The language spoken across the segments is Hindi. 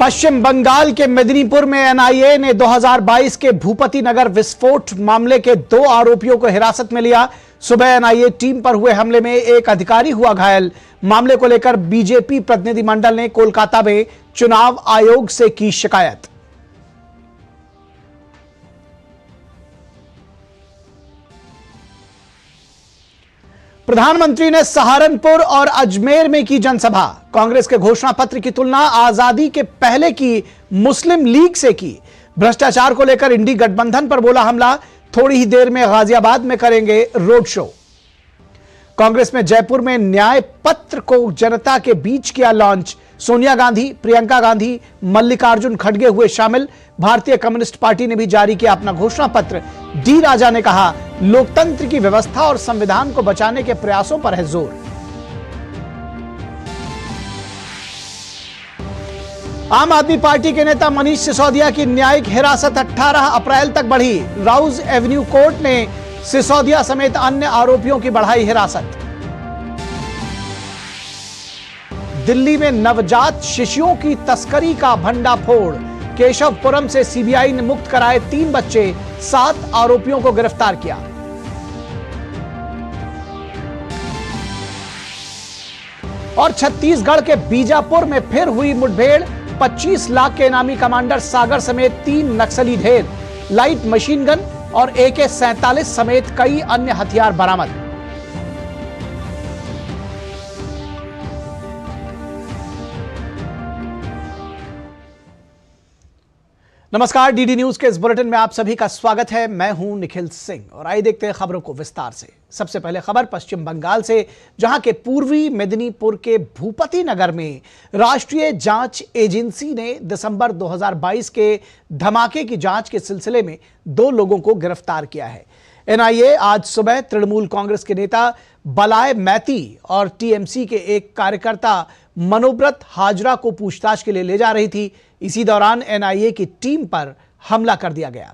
पश्चिम बंगाल के मेदिनीपुर में एनआईए ने 2022 के भूपति नगर विस्फोट मामले के 2 आरोपियों को हिरासत में लिया। सुबह एनआईए टीम पर हुए हमले में एक अधिकारी हुआ घायल। मामले को लेकर बीजेपी प्रतिनिधिमंडल ने कोलकाता में चुनाव आयोग से की शिकायत। प्रधानमंत्री ने सहारनपुर और अजमेर में की जनसभा। कांग्रेस के घोषणा पत्र की तुलना आजादी के पहले की मुस्लिम लीग से की। भ्रष्टाचार को लेकर इंडी गठबंधन पर बोला हमला। थोड़ी ही देर में गाजियाबाद में करेंगे रोड शो। कांग्रेस में जयपुर में न्याय पत्र को जनता के बीच किया लॉन्च। सोनिया गांधी, प्रियंका गांधी, मल्लिकार्जुन खड़गे हुए शामिल। भारतीय कम्युनिस्ट पार्टी ने भी जारी किया अपना घोषणा पत्र। डी राजा ने कहा, लोकतंत्र की व्यवस्था और संविधान को बचाने के प्रयासों पर है जोर। आम आदमी पार्टी के नेता मनीष सिसोदिया की न्यायिक हिरासत 18 अप्रैल तक बढ़ी। राउज एवेन्यू कोर्ट ने सिसोदिया समेत अन्य आरोपियों की बढ़ाई हिरासत। दिल्ली में नवजात शिशुओं की तस्करी का भंडाफोड़। केशवपुरम से सीबीआई ने मुक्त कराए 3 बच्चे, 7 आरोपियों को गिरफ्तार किया। और छत्तीसगढ़ के बीजापुर में फिर हुई मुठभेड़। 25 लाख के इनामी कमांडर सागर समेत 3 नक्सली ढेर। लाइट मशीन गन और AK-47 समेत कई अन्य हथियार बरामद। नमस्कार, डीडी न्यूज के इस बुलेटिन में आप सभी का स्वागत है। मैं हूं निखिल सिंह और आइए देखते हैं खबरों को विस्तार से। सबसे पहले खबर पश्चिम बंगाल से, जहां के पूर्वी मेदिनीपुर के भूपति नगर में राष्ट्रीय जांच एजेंसी ने दिसंबर 2022 के धमाके की जांच के सिलसिले में 2 लोगों को गिरफ्तार किया है। एनआईए आज सुबह तृणमूल कांग्रेस के नेता बलाय मैती और टीएमसी के एक कार्यकर्ता मनोब्रत हाजरा को पूछताछ के लिए ले जा रही थी। इसी दौरान एनआईए की टीम पर हमला कर दिया गया।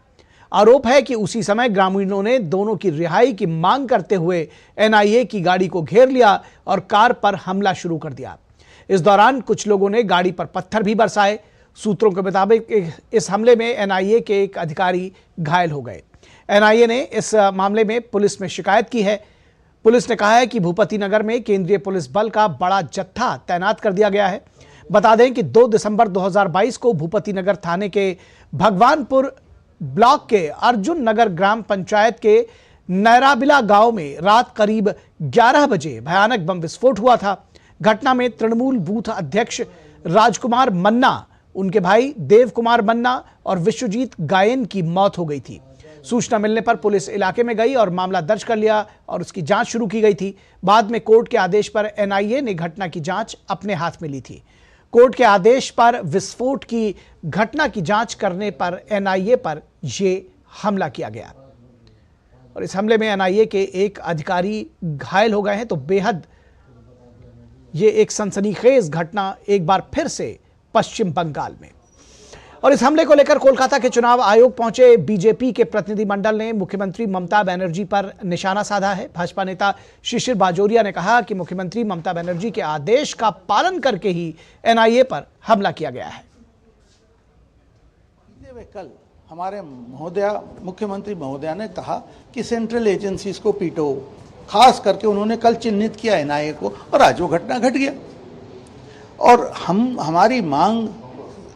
आरोप है कि उसी समय ग्रामीणों ने दोनों की रिहाई की मांग करते हुए एनआईए की गाड़ी को घेर लिया और कार पर हमला शुरू कर दिया। इस दौरान कुछ लोगों ने गाड़ी पर पत्थर भी बरसाए। सूत्रों के मुताबिक इस हमले में एनआईए के एक अधिकारी घायल हो गए। एनआईए ने इस मामले में पुलिस में शिकायत की है। पुलिस ने कहा है कि भूपति नगर में केंद्रीय पुलिस बल का बड़ा जत्था तैनात कर दिया गया है। बता दें कि 2 दिसंबर 2022 को भूपति नगर थाने के भगवानपुर ब्लॉक के अर्जुन नगर ग्राम पंचायत के नैराबिला गांव में रात करीब 11 बजे भयानक बम विस्फोट हुआ था। घटना में तृणमूल बूथ अध्यक्ष राजकुमार मन्ना, उनके भाई देव कुमार मन्ना और विश्वजीत गायन की मौत हो गई थी। सूचना मिलने पर पुलिस इलाके में गई और मामला दर्ज कर लिया और उसकी जांच शुरू की गई थी। बाद में कोर्ट के आदेश पर एनआईए ने घटना की जांच अपने हाथ में ली थी। कोर्ट के आदेश पर विस्फोट की घटना की जांच करने पर एनआईए पर यह हमला किया गया और इस हमले में एनआईए के एक अधिकारी घायल हो गए हैं। तो बेहद ये एक सनसनीखेज घटना एक बार फिर से पश्चिम बंगाल में। और इस हमले को लेकर कोलकाता के चुनाव आयोग पहुंचे बीजेपी के प्रतिनिधिमंडल ने मुख्यमंत्री ममता बनर्जी पर निशाना साधा है। भाजपा नेता शिशिर बाजोरिया ने कहा कि मुख्यमंत्री ममता बनर्जी के आदेश का पालन करके ही एनआईए पर हमला किया गया है। कल हमारे मुख्यमंत्री महोदया ने कहा कि सेंट्रल एजेंसीज को पीटो, खास करके उन्होंने कल चिन्हित किया एनआईए को, और आज वो घटना घट गया। और हमारी मांग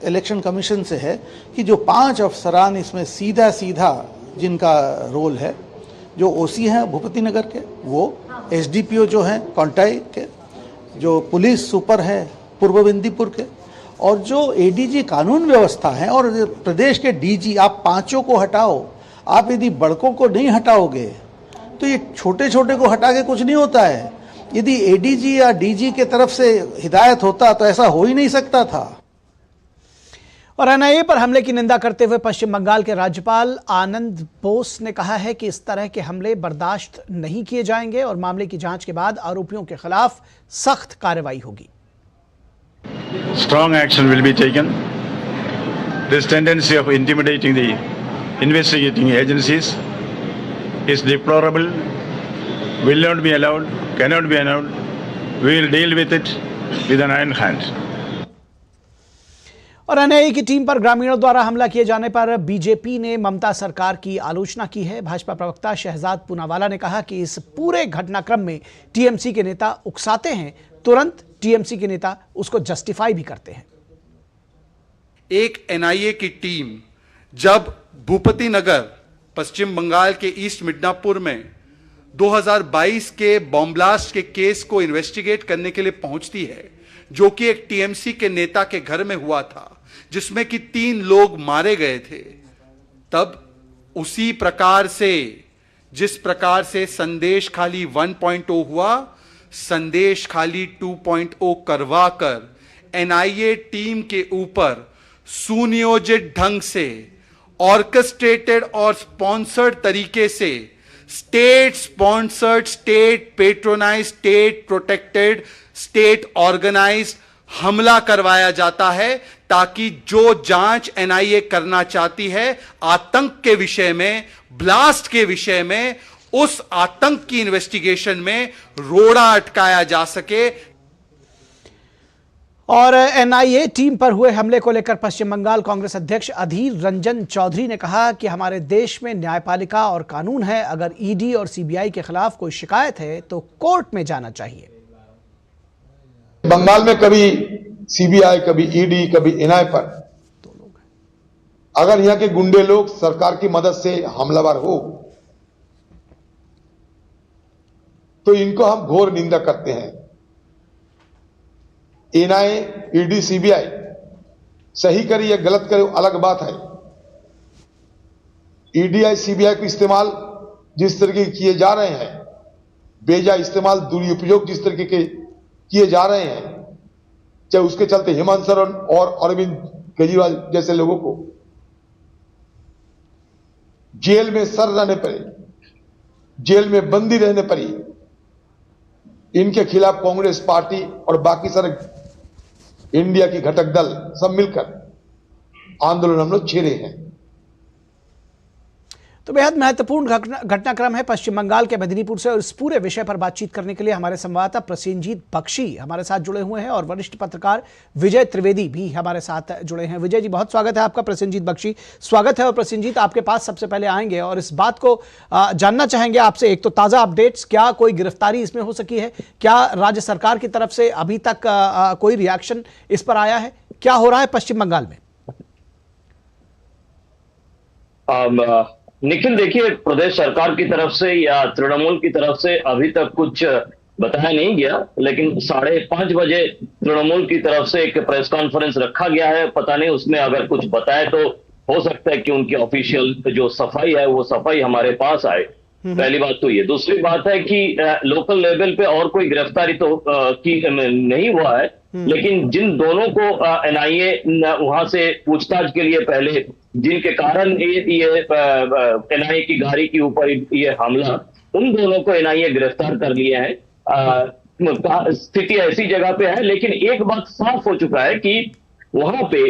इलेक्शन कमीशन से है कि जो 5 अफसरान इसमें सीधा जिनका रोल है, जो ओसी हैं भूपति नगर के, वो एसडीपीओ जो हैं कौंटाई के, जो पुलिस सुपर है पूर्व मेदिनीपुर के, और जो एडीजी कानून व्यवस्था है और प्रदेश के डीजी, आप 5 को हटाओ। आप यदि बड़कों को नहीं हटाओगे तो ये छोटे छोटे को हटा के कुछ नहीं होता है। यदि एडीजी या डीजी के तरफ से हिदायत होता तो ऐसा हो ही नहीं सकता था। और एनआईए पर हमले की निंदा करते हुए पश्चिम बंगाल के राज्यपाल आनंद बोस ने कहा है कि इस तरह के हमले बर्दाश्त नहीं किए जाएंगे और मामले की जांच के बाद आरोपियों के खिलाफ सख्त कार्रवाई होगी। Strong action will be taken. This tendency of intimidating the investigating agencies is deplorable, will not be allowed, cannot be allowed. We will deal with it with an iron hand. और एनआईए की टीम पर ग्रामीणों द्वारा हमला किए जाने पर बीजेपी ने ममता सरकार की आलोचना की है। भाजपा प्रवक्ता शहजाद पूनावाला ने कहा कि इस पूरे घटनाक्रम में टीएमसी के नेता उकसाते हैं, तुरंत टीएमसी के नेता उसको जस्टिफाई भी करते हैं। एक एनआईए की टीम जब भूपति नगर पश्चिम बंगाल के ईस्ट मिदनापुर में 2022 के बॉम्ब ब्लास्ट के केस को इन्वेस्टिगेट करने के लिए पहुंचती है, जो कि एक टीएमसी के नेता के घर में हुआ था, जिसमें कि 3 लोग मारे गए थे, तब उसी प्रकार से जिस प्रकार से संदेश खाली 1.0 हुआ, संदेश खाली 2.0 करवाकर एनआईए टीम के ऊपर सुनियोजित ढंग से, ऑर्केस्ट्रेटेड और स्पॉन्सर्ड तरीके से, state sponsored, state patronise, state protected, state organised हमला करवाया जाता है, ताकि जो जांच एनआईए करना चाहती है आतंक के विषय में, ब्लास्ट के विषय में, उस आतंक की इन्वेस्टिगेशन में रोड़ा अटकाया जा सके। और एनआईए टीम पर हुए हमले को लेकर पश्चिम बंगाल कांग्रेस अध्यक्ष अधीर रंजन चौधरी ने कहा कि हमारे देश में न्यायपालिका और कानून है, अगर ईडी और सीबीआई के खिलाफ कोई शिकायत है तो कोर्ट में जाना चाहिए। बंगाल में कभी सीबीआई, कभी ईडी, कभी एनआईए पर अगर यहां के गुंडे लोग सरकार की मदद से हमलावर हो तो इनको हम घोर निंदा करते हैं। एनआईए, ईडी, सीबीआई सही करे या गलत करे अलग बात है। ईडीआई, सीबीआई को इस्तेमाल जिस तरीके किए जा रहे हैं, बेजा इस्तेमाल, दुरुपयोग जिस तरीके के किए जा रहे हैं, चाहे उसके चलते हेमंत सोरेन और अरविंद केजरीवाल जैसे लोगों को जेल में सर रहने पड़े, जेल में बंदी रहने पड़ी, इनके खिलाफ कांग्रेस पार्टी और बाकी सारे इंडिया की घटक दल सब मिलकर आंदोलन हम लोग छेड़े हैं। तो बेहद महत्वपूर्ण घटनाक्रम है पश्चिम बंगाल के मेदिनीपुर से, और इस पूरे विषय पर बातचीत करने के लिए हमारे संवाददाता प्रसेनजीत बख्शी हमारे साथ जुड़े हुए हैं और वरिष्ठ पत्रकार विजय त्रिवेदी भी हमारे साथ जुड़े हैं। विजय जी, बहुत स्वागत है आपका। प्रसेनजीत बख्शी, स्वागत है। और प्रसेनजीत, आपके पास सबसे पहले आएंगे और इस बात को जानना चाहेंगे आपसे, एक तो ताज़ा अपडेट्स, क्या कोई गिरफ्तारी इसमें हो सकी है? क्या राज्य सरकार की तरफ से अभी तक कोई रिएक्शन इस पर आया है? क्या हो रहा है पश्चिम बंगाल में? निखिल, देखिए, प्रदेश सरकार की तरफ से या तृणमूल की तरफ से अभी तक कुछ बताया नहीं गया, लेकिन 5:30 बजे तृणमूल की तरफ से एक प्रेस कॉन्फ्रेंस रखा गया है। पता नहीं उसमें अगर कुछ बताए तो हो सकता है कि उनकी ऑफिशियल जो सफाई है वो सफाई हमारे पास आए। पहली बात तो ये। दूसरी बात है कि लोकल लेवल पे और कोई गिरफ्तारी तो नहीं हुआ है, लेकिन जिन दोनों को एनआईए वहां से पूछताछ के लिए पहले, जिनके कारण ये एनआईए की गाड़ी के ऊपर ये हमला, उन दोनों को एनआईए गिरफ्तार कर लिए हैं। स्थिति ऐसी जगह पे है, लेकिन एक बात साफ हो चुका है कि वहां पे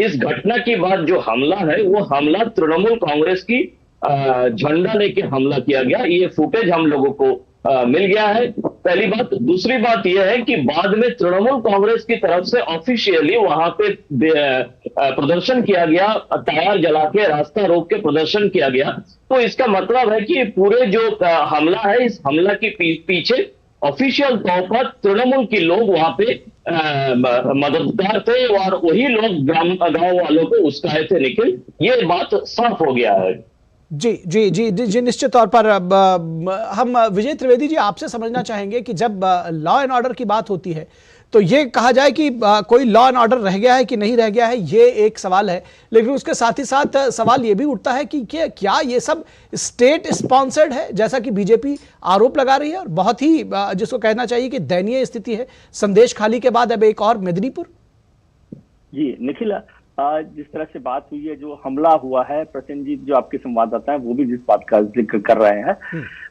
इस घटना के बाद जो हमला है वो हमला तृणमूल कांग्रेस की झंडा लेके हमला किया गया। ये फुटेज हम लोगों को मिल गया है, पहली बात। दूसरी बात यह है कि बाद में तृणमूल कांग्रेस की तरफ से ऑफिशियली वहां पे प्रदर्शन किया गया, टायर जला के, रास्ता रोक के प्रदर्शन किया गया। तो इसका मतलब है कि पूरे जो हमला है, इस हमला के पीछे ऑफिशियल तौर पर तृणमूल के लोग वहां पे मददगार थे और वही लोग गांव वालों को उस्काए थे। निखिल, ये बात साफ हो गया है। जी जी जी जी, निश्चित तौर पर हम विजय त्रिवेदी जी आपसे समझना चाहेंगे कि जब लॉ एंड ऑर्डर की बात होती है तो ये कहा जाए कि कोई लॉ एंड ऑर्डर रह गया है कि नहीं रह गया है, ये एक सवाल है, लेकिन उसके साथ ही साथ सवाल ये भी उठता है कि क्या ये सब स्टेट स्पॉन्सर्ड है, जैसा कि बीजेपी आरोप लगा रही है, और बहुत ही जिसको कहना चाहिए कि दयनीय स्थिति है संदेश खाली के बाद अब एक और मेदिनीपुर। जी निखिल, जिस तरह से बात हुई है, जो हमला हुआ है, प्रसेनजीत जो आपके संवाददाता हैं वो भी जिस बात का जिक्र कर रहे हैं,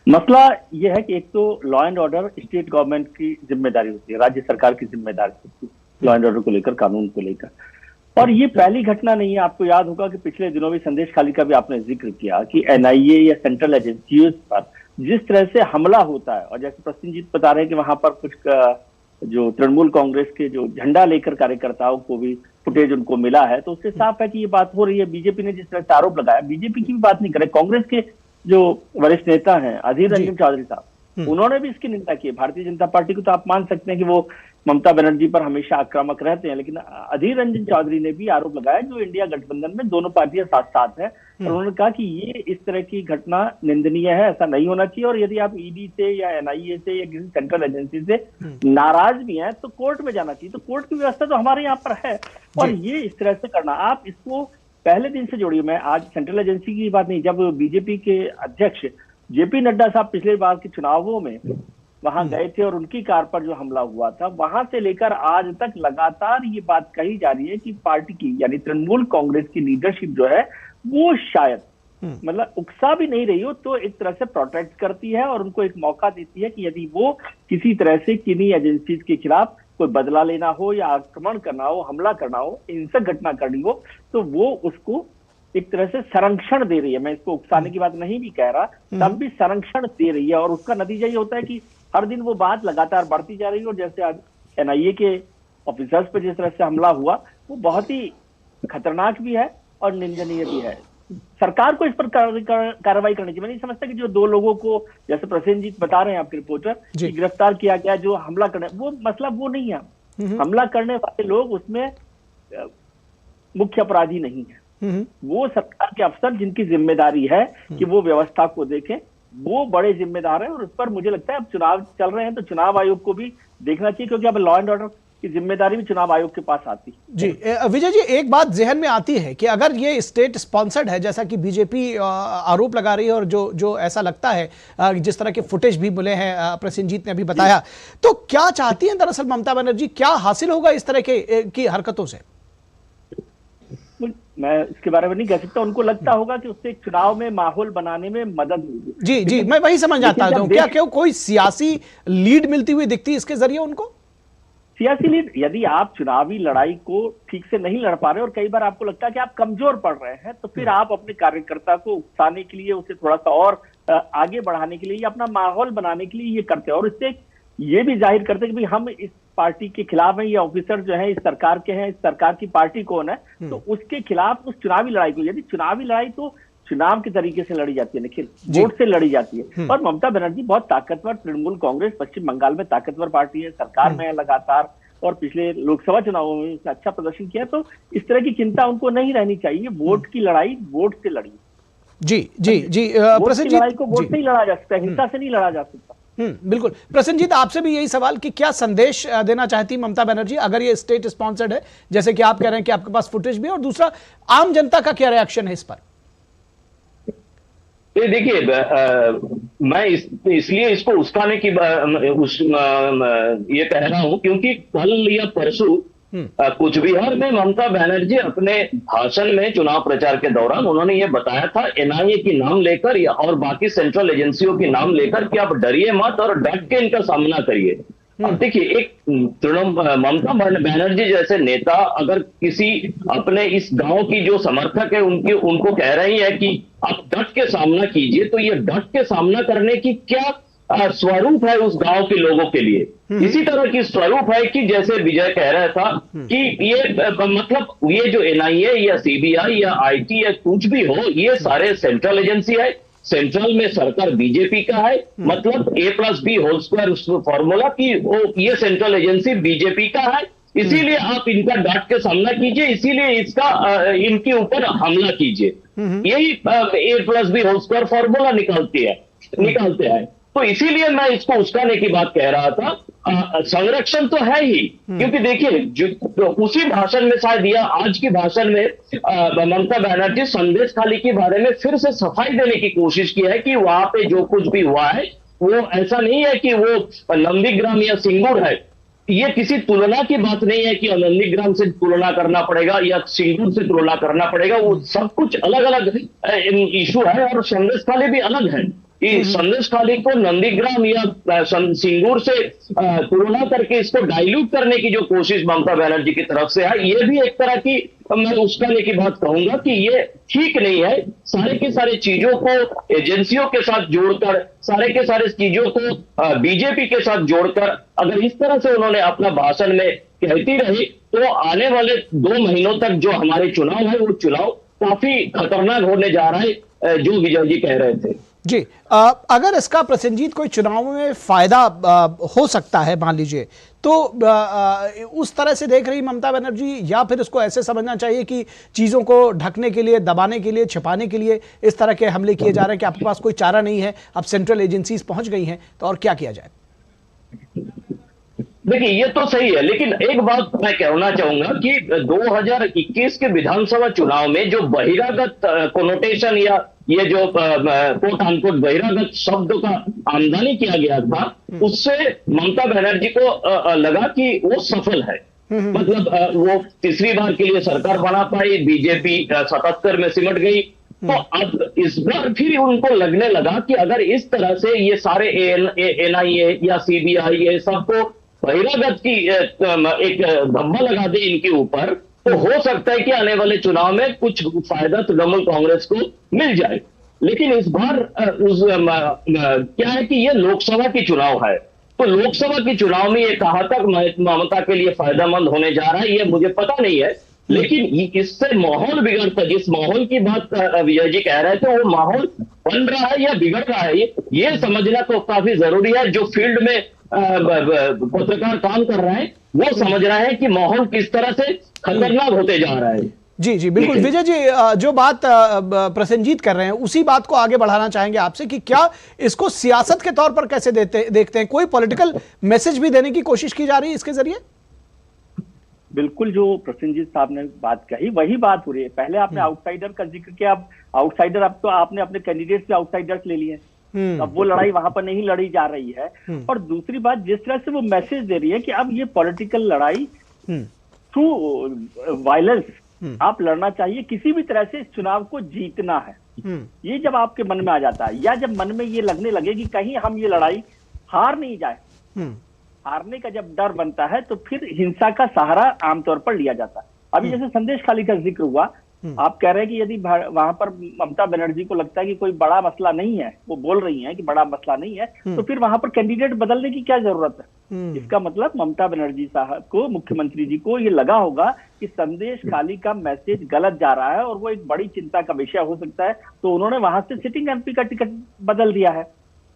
मसला यह है कि एक तो law and order state government की जिम्मेदारी होती है, राज्य सरकार की जिम्मेदारी होती है लॉ एंड ऑर्डर को लेकर, कानून को लेकर। और ये पहली घटना नहीं है। आपको याद होगा कि पिछले दिनों भी संदेश खाली का भी आपने जिक्र किया कि एनआईए या सेंट्रल एजेंसीज पर जिस तरह से हमला होता है, और जैसे प्रसेनजीत बता रहे हैं कि वहां पर कुछ जो तृणमूल कांग्रेस के जो झंडा लेकर कार्यकर्ताओं को भी फुटेज उनको मिला है, तो उससे साफ है कि ये बात हो रही है। बीजेपी ने जिस तरह से आरोप लगाया, बीजेपी की भी बात नहीं करे, कांग्रेस के जो वरिष्ठ नेता हैं अधीर रंजन चौधरी साहब, उन्होंने भी इसकी निंदा की। भारतीय जनता पार्टी को तो आप मान सकते हैं कि वो ममता बनर्जी पर हमेशा आक्रामक रहते हैं, लेकिन अधीर रंजन चौधरी ने भी आरोप लगाया, जो इंडिया गठबंधन में दोनों पार्टियां साथ साथ है, और उन्होंने कहा कि ये इस तरह की घटना निंदनीय है, ऐसा नहीं होना चाहिए, और यदि आप ईडी से या एनआईए से या किसी सेंट्रल एजेंसी से नाराज भी हैं तो कोर्ट में जाना चाहिए। तो कोर्ट की व्यवस्था तो हमारे यहाँ पर है, और ये इस तरह से करना, आप इसको पहले दिन से जोड़िए। मैं आज सेंट्रल एजेंसी की बात नहीं, जब बीजेपी के अध्यक्ष जेपी नड्डा साहब पिछले बार के चुनावों में वहां गए थे और उनकी कार पर जो हमला हुआ था, वहां से लेकर आज तक लगातार ये बात कही जा रही है कि पार्टी की यानी तृणमूल कांग्रेस की लीडरशिप जो है वो शायद मतलब उकसा भी नहीं रही हो तो एक तरह से प्रोटेक्ट करती है और उनको एक मौका देती है कि यदि वो किसी तरह से किन्हीं एजेंसीज के खिलाफ कोई बदला लेना हो या आक्रमण करना हो, हमला करना हो, हिंसक घटना करनी हो, तो वो उसको एक तरह से संरक्षण दे रही है। मैं इसको उकसाने की बात नहीं भी कह रहा, तब भी संरक्षण दे रही है, और उसका नतीजा ये होता है कि हर दिन वो बात लगातार बढ़ती जा रही है। और जैसे आज एनआईए के ऑफिसर्स पर जिस तरह से हमला हुआ, वो बहुत ही खतरनाक भी है और निंदनीय भी है। सरकार को इस पर कार्रवाई करनी चाहिए। मैं नहीं समझता कि जो दो लोगों को, जैसे प्रसेनजीत बता रहे हैं आपके रिपोर्टर, कि गिरफ्तार किया गया जो हमला करने, वो मसला वो नहीं है। हमला करने वाले लोग उसमें मुख्य अपराधी नहीं है, वो सरकार के अफसर जिनकी जिम्मेदारी है कि वो व्यवस्था को देखें, वो बड़े जिम्मेदार हैं। और उस पर मुझे लगता है अब चुनाव चल रहे हैं तो चुनाव आयोग को भी देखना चाहिए, क्योंकि अब लॉ एंड ऑर्डर की जिम्मेदारी भी चुनाव आयोग के पास आती है। जी विजय जी, एक बात जहन में आती है कि अगर ये स्टेट स्पॉन्सर्ड है, जैसा कि बीजेपी आरोप लगा रही है, और जो ऐसा लगता है जिस तरह के फुटेज भी मिले हैं, प्रसेनजीत ने अभी बताया, तो क्या चाहती हैं दरअसल ममता बनर्जी? क्या हासिल होगा इस तरह की हरकतों से? मैं इसके बारे में नहीं कह सकता। उनको लगता होगा कि उससे चुनाव में माहौल बनाने में मदद मिलेगी। जी, मैं वही समझ आता हूं। क्या क्यों कोई सियासी लीड मिलती हुई दिखती है इसके जरिए उनको? सियासी लीड, यदि आप चुनावी लड़ाई को ठीक से नहीं लड़ पा रहे और कई बार आपको लगता है कि आप कमजोर पड़ रहे हैं, तो फिर आप अपने कार्यकर्ता को उकसाने के लिए, उसे थोड़ा सा और आगे बढ़ाने के लिए या अपना माहौल बनाने के लिए ये करते हैं, और इससे ये भी जाहिर करते हैं कि भाई हम इस पार्टी के खिलाफ हैं, ये ऑफिसर जो है इस सरकार के हैं, इस सरकार की पार्टी कौन है, तो उसके खिलाफ उस चुनावी लड़ाई को, यदि चुनावी लड़ाई तो चुनाव के तरीके से लड़ी जाती है निखिल, वोट से लड़ी जाती है। और ममता बनर्जी बहुत ताकतवर, तृणमूल कांग्रेस पश्चिम बंगाल में ताकतवर पार्टी है, सरकार में है लगातार, और पिछले लोकसभा चुनावों में उसने अच्छा प्रदर्शन किया, तो इस तरह की चिंता उनको नहीं रहनी चाहिए। वोट की लड़ाई वोट से लड़ी। जी प्रसेनजीत, लड़ाई को वोट से ही लड़ा जा सकता है, हिंसा से नहीं लड़ा जा सकता। बिल्कुल। प्रसेनजीत, आपसे भी यही सवाल कि क्या संदेश देना चाहती ममता बनर्जी अगर ये स्टेट स्पॉन्सर्ड है, जैसे कि आप कह रहे हैं कि आपके पास फुटेज भी है, और दूसरा आम जनता का क्या रिएक्शन है इस पर? देखिए, मैं इसलिए इसको उस्काने की ये कह रहा हूं क्योंकि कल या परसों कुछ बिहार में ममता बनर्जी अपने भाषण में चुनाव प्रचार के दौरान उन्होंने ये बताया था, एनआईए की नाम लेकर या और बाकी सेंट्रल एजेंसियों की नाम लेकर कि आप डरिए मत और डट के इनका सामना करिए। अब देखिए, एक ममता बनर्जी जैसे नेता अगर किसी अपने इस गांव की जो समर्थक है उनको कह रही है कि आप डट के सामना कीजिए, तो ये डट के सामना करने की क्या स्वरूप है उस गांव के लोगों के लिए? इसी तरह की स्वरूप है कि जैसे विजय कह रहा था कि ये मतलब ये जो एनआईए या सीबीआई या आईटी या कुछ भी हो, ये सारे सेंट्रल एजेंसी है, सेंट्रल में सरकार बीजेपी का है, मतलब A+B² फॉर्मूला की ये सेंट्रल एजेंसी बीजेपी का है, इसीलिए आप इनका डांट के सामना कीजिए, इसीलिए इनके ऊपर हमला कीजिए, यही A+B² फॉर्मूला निकालते हैं। तो इसीलिए मैं इसको उस्काने की बात कह रहा था। संरक्षण तो है ही, क्योंकि देखिए उसी भाषण में शायद या आज की भाषण में ममता बनर्जी संदेश खाली के बारे में फिर से सफाई देने की कोशिश की है कि वहां पे जो कुछ भी हुआ है वो ऐसा नहीं है कि वो नंदीग्राम या सिंगूर है। ये किसी तुलना की बात नहीं है कि नंदीग्राम से तुलना करना पड़ेगा या सिंगूर से तुलना करना पड़ेगा, वो सब कुछ अलग अलग इशू है और संदेश खाली भी अलग है। कि संदेश खाली को नंदीग्राम या सिंगूर से तुलना करके इसको डाइल्यूट करने की जो कोशिश ममता बनर्जी की तरफ से है, ये भी एक तरह की मैं उस्काने की बात कहूंगा कि ये ठीक नहीं है। सारे के सारे चीजों को एजेंसियों के साथ जोड़कर, सारे के सारे चीजों को बीजेपी के साथ जोड़कर अगर इस तरह से उन्होंने अपना भाषण में कहती रही तो आने वाले 2 महीनों तक जो हमारे चुनाव है वो चुनाव काफी खतरनाक होने जा रहा है, जो विजय जी कह रहे थे। जी, अगर इसका प्रसेनजीत कोई चुनाव में फायदा हो सकता है मान लीजिए, तो उस तरह से देख रही ममता बनर्जी, या फिर इसको ऐसे समझना चाहिए कि चीजों को ढकने के लिए, दबाने के लिए, छिपाने के लिए इस तरह के हमले किए जा रहे हैं कि आपके पास कोई चारा नहीं है, अब सेंट्रल एजेंसीज पहुंच गई हैं तो और क्या किया जाए? देखिए ये तो सही है, लेकिन एक बात मैं कहना चाहूंगा कि 2021 के विधानसभा चुनाव में जो बहिरागत कोनोटेशन या ये जो कोट अनकोट बहिरागत शब्द का आमदनी किया गया था, उससे ममता बनर्जी को लगा कि वो सफल है। मतलब वो तीसरी बार के लिए सरकार बना पाई, बीजेपी 77 में सिमट गई। तो अब इस बार फिर उनको लगने लगा कि अगर इस तरह से ये सारे एनआईए या सीबीआई ये सबको बहिरागत की एक धब्बा लगा दे इनके ऊपर, तो हो सकता है कि आने वाले चुनाव में कुछ फायदा तृणमूल कांग्रेस को मिल जाए। लेकिन इस बार क्या है कि ये लोकसभा की चुनाव है, तो लोकसभा की चुनाव में ये कहा तक ममता के लिए फायदेमंद होने जा रहा है ये मुझे पता नहीं है, लेकिन इससे माहौल बिगड़ता, जिस माहौल की बात विजय जी कह रहे थे, वो माहौल बन रहा है या बिगड़ रहा है ये समझना तो काफी जरूरी है। जो फील्ड में पत्रकार काम कर रहे हैं वो समझ रहे हैं कि माहौल किस तरह से खतरनाक होते जा रहा है। जी जी बिल्कुल विजय जी, जो बात प्रसेनजीत कर रहे हैं उसी बात को आगे बढ़ाना चाहेंगे आपसे कि क्या इसको सियासत के तौर पर कैसे देखते हैं? कोई पॉलिटिकल मैसेज भी देने की कोशिश की जा रही है इसके जरिए? बिल्कुल, जो प्रसेनजीत साहब ने बात कही वही बात हो रही है। पहले आपने आउटसाइडर का जिक्र किया, अब आउटसाइडर, अब तो आपने अपने कैंडिडेट से आउटसाइडर्स ले लिए। अब वो लड़ाई वहां पर नहीं लड़ी जा रही है। और दूसरी बात, जिस तरह से वो मैसेज दे रही है कि अब ये पॉलिटिकल लड़ाई थ्रू वायलेंस आप लड़ना चाहिए, किसी भी तरह से इस चुनाव को जीतना है, ये जब आपके मन में आ जाता है, या जब मन में ये लगने लगे कि कहीं हम ये लड़ाई हार नहीं जाए, हारने का जब डर बनता है तो फिर हिंसा का सहारा आमतौर पर लिया जाता है। अभी जैसे संदेश खाली का जिक्र हुआ, आप कह रहे हैं कि यदि वहां पर ममता बनर्जी को लगता है कि कोई बड़ा मसला नहीं है, वो बोल रही हैं कि बड़ा मसला नहीं है, तो फिर वहां पर कैंडिडेट बदलने की क्या जरूरत है? इसका मतलब ममता बनर्जी साहब को, मुख्यमंत्री जी को ये लगा होगा कि संदेश खाली का मैसेज गलत जा रहा है और वो एक बड़ी चिंता का विषय हो सकता है, तो उन्होंने वहां से सिटिंग एमपी का टिकट बदल दिया है।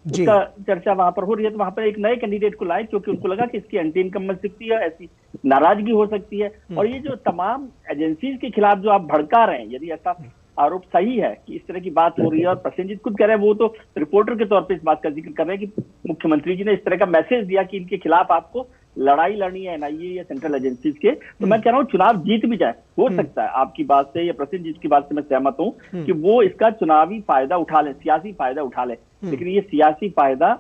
उसका चर्चा वहां पर हो रही है, तो वहां पर एक नए कैंडिडेट को लाए क्योंकि उनको लगा कि इसकी एंटी इनकम्बेंसी है, ऐसी नाराजगी हो सकती है। और ये जो तमाम एजेंसीज के खिलाफ जो आप भड़का रहे हैं, यदि ऐसा आरोप सही है कि इस तरह की बात हो रही है, और प्रसेनजीत खुद कह रहे हैं, वो तो रिपोर्टर के तौर पर इस बात का जिक्र कर रहे हैं कि मुख्यमंत्री जी ने इस तरह का मैसेज दिया कि इनके खिलाफ आपको लड़ाई लड़नी है एनआईए या सेंट्रल एजेंसीज के, तो मैं कह रहा हूँ चुनाव जीत भी जाए, हो सकता है। आपकी बात से या प्रसेनजीत की बात से मैं सहमत हूँ कि वो इसका चुनावी फायदा उठा ले, सियासी फायदा उठा ले, लेकिन ये सियासी फायदा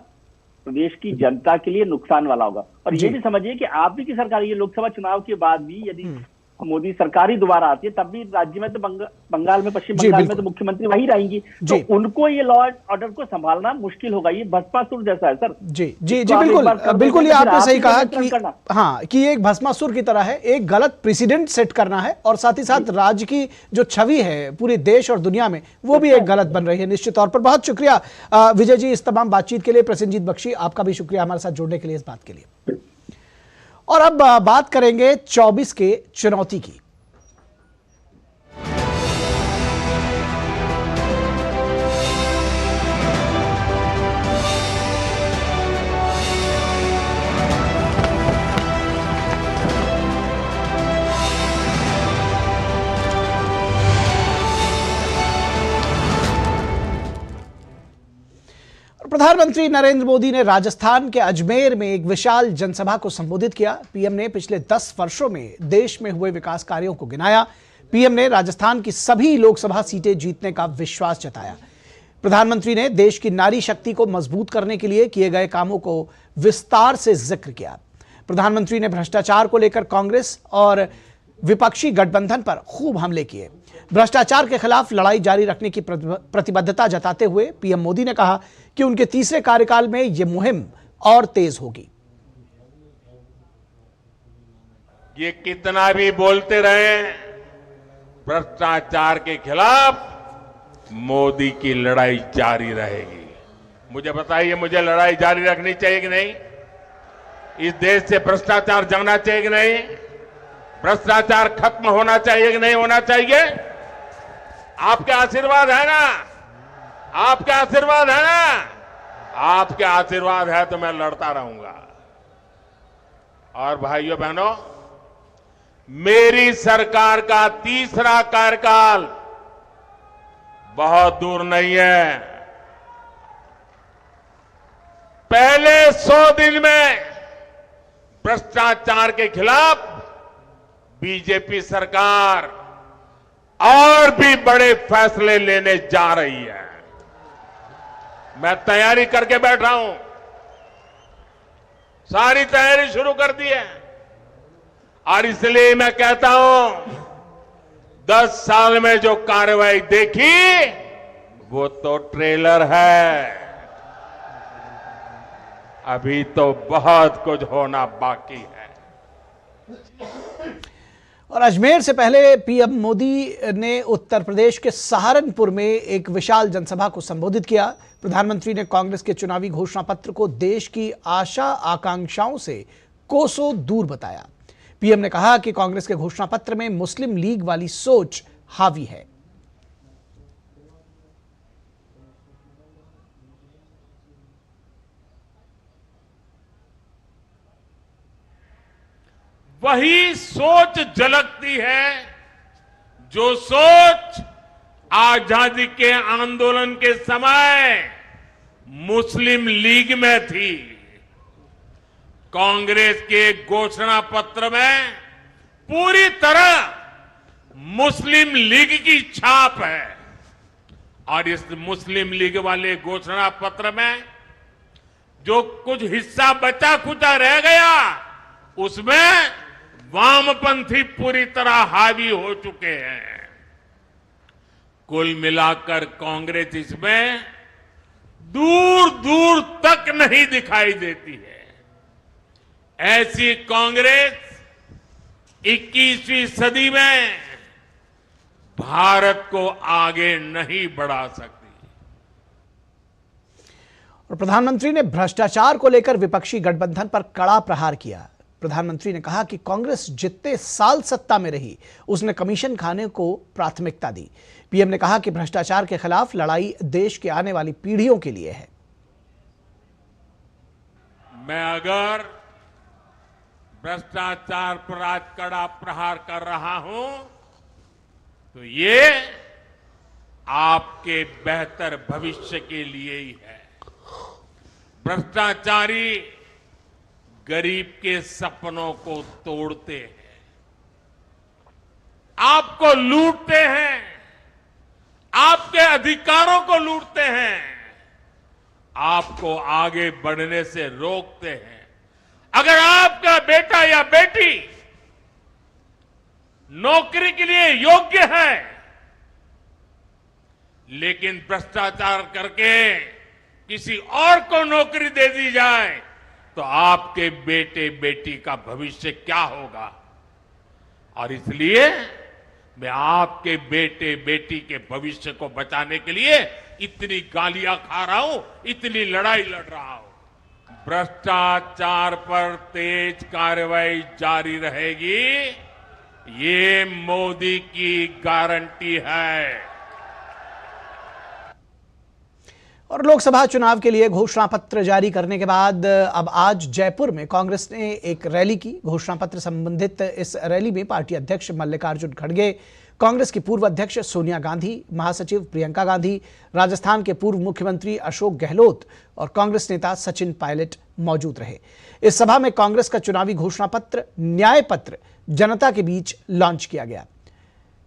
प्रदेश की जनता के लिए नुकसान वाला होगा। और ये भी समझिए कि आप भी की सरकार, ये लोकसभा चुनाव के बाद भी यदि मोदी सरकार ही दोबारा आती है, तब भी राज्य में तो बंगाल में, पश्चिम बंगाल में तो मुख्यमंत्री वही रहेंगी, तो उनको ये लॉ एंड ऑर्डर को संभालना मुश्किल होगा। ये भस्मासुर जैसा है सर। जी जी जी बिल्कुल ये आपने सही कहा कि हाँ, कि एक भस्मासुर की तरह है, एक गलत प्रेसिडेंट सेट करना है और साथ ही साथ राज्य की जो छवि है पूरे देश और दुनिया में वो भी एक गलत बन रही है निश्चित तौर पर। बहुत शुक्रिया विजय जी इस तमाम बातचीत के लिए। प्रसेनजीत बख्शी, आपका भी शुक्रिया हमारे साथ जुड़ने के लिए, इस बात के लिए। और अब बात करेंगे 24 के चुनौती की। प्रधानमंत्री नरेंद्र मोदी ने राजस्थान के अजमेर में एक विशाल जनसभा को संबोधित किया। पीएम ने पिछले 10 वर्षों में देश में हुए विकास कार्यों को गिनाया। पीएम ने राजस्थान की सभी लोकसभा सीटें जीतने का विश्वास जताया। प्रधानमंत्री ने देश की नारी शक्ति को मजबूत करने के लिए किए गए कामों को विस्तार से जिक्र किया। प्रधानमंत्री ने भ्रष्टाचार को लेकर कांग्रेस और विपक्षी गठबंधन पर खूब हमले किए। भ्रष्टाचार के खिलाफ लड़ाई जारी रखने की प्रतिबद्धता जताते हुए पीएम मोदी ने कहा कि उनके तीसरे कार्यकाल में यह मुहिम और तेज होगी। ये कितना भी बोलते रहे, भ्रष्टाचार के खिलाफ मोदी की लड़ाई जारी रहेगी। मुझे बताइए, मुझे लड़ाई जारी रखनी चाहिए कि नहीं? इस देश से भ्रष्टाचार जाना चाहिए कि नहीं? भ्रष्टाचार खत्म होना चाहिए कि नहीं होना चाहिए? आपके आशीर्वाद है ना? आपके आशीर्वाद है ना? आपके आशीर्वाद है तो मैं लड़ता रहूंगा। और भाइयों बहनों, मेरी सरकार का तीसरा कार्यकाल बहुत दूर नहीं है। पहले 100 दिन में भ्रष्टाचार के खिलाफ बीजेपी सरकार और भी बड़े फैसले लेने जा रही है। मैं तैयारी करके बैठा हूं, सारी तैयारी शुरू कर दी है। और इसलिए मैं कहता हूं, 10 साल में जो कार्रवाई देखी वो तो ट्रेलर है, अभी तो बहुत कुछ होना बाकी है। और अजमेर से पहले पीएम मोदी ने उत्तर प्रदेश के सहारनपुर में एक विशाल जनसभा को संबोधित किया। प्रधानमंत्री ने कांग्रेस के चुनावी घोषणा पत्र को देश की आशा आकांक्षाओं से कोसों दूर बताया। पीएम ने कहा कि कांग्रेस के घोषणा पत्र में मुस्लिम लीग वाली सोच हावी है। वही सोच झलकती है जो सोच आजादी के आंदोलन के समय मुस्लिम लीग में थी। कांग्रेस के घोषणा पत्र में पूरी तरह मुस्लिम लीग की छाप है। और इस मुस्लिम लीग वाले घोषणा पत्र में जो कुछ हिस्सा बचा खुचा रह गया, उसमें वामपंथी पूरी तरह हावी हो चुके हैं। कुल मिलाकर कांग्रेस इसमें दूर दूर तक नहीं दिखाई देती है। ऐसी कांग्रेस 21वीं सदी में भारत को आगे नहीं बढ़ा सकती। और प्रधानमंत्री ने भ्रष्टाचार को लेकर विपक्षी गठबंधन पर कड़ा प्रहार किया। प्रधानमंत्री ने कहा कि कांग्रेस जितने साल सत्ता में रही, उसने कमीशन खाने को प्राथमिकता दी। पीएम ने कहा कि भ्रष्टाचार के खिलाफ लड़ाई देश के आने वाली पीढ़ियों के लिए है। मैं अगर भ्रष्टाचार पर आज कड़ा प्रहार कर रहा हूं तो ये आपके बेहतर भविष्य के लिए ही है। भ्रष्टाचारी गरीब के सपनों को तोड़ते हैं, आपको लूटते हैं, आपके अधिकारों को लूटते हैं, आपको आगे बढ़ने से रोकते हैं। अगर आपका बेटा या बेटी नौकरी के लिए योग्य है, लेकिन भ्रष्टाचार करके किसी और को नौकरी दे दी जाए तो आपके बेटे बेटी का भविष्य क्या होगा? और इसलिए मैं आपके बेटे बेटी के भविष्य को बचाने के लिए इतनी गालियां खा रहा हूं, इतनी लड़ाई लड़ रहा हूं। भ्रष्टाचार पर तेज कार्रवाई जारी रहेगी, ये मोदी की गारंटी है। और लोकसभा चुनाव के लिए घोषणा पत्र जारी करने के बाद अब आज जयपुर में कांग्रेस ने एक रैली की। घोषणा पत्र संबंधित इस रैली में पार्टी अध्यक्ष मल्लिकार्जुन खड़गे, कांग्रेस की पूर्व अध्यक्ष सोनिया गांधी, महासचिव प्रियंका गांधी, राजस्थान के पूर्व मुख्यमंत्री अशोक गहलोत और कांग्रेस नेता सचिन पायलट मौजूद रहे। इस सभा में कांग्रेस का चुनावी घोषणा पत्र न्याय पत्र जनता के बीच लॉन्च किया गया।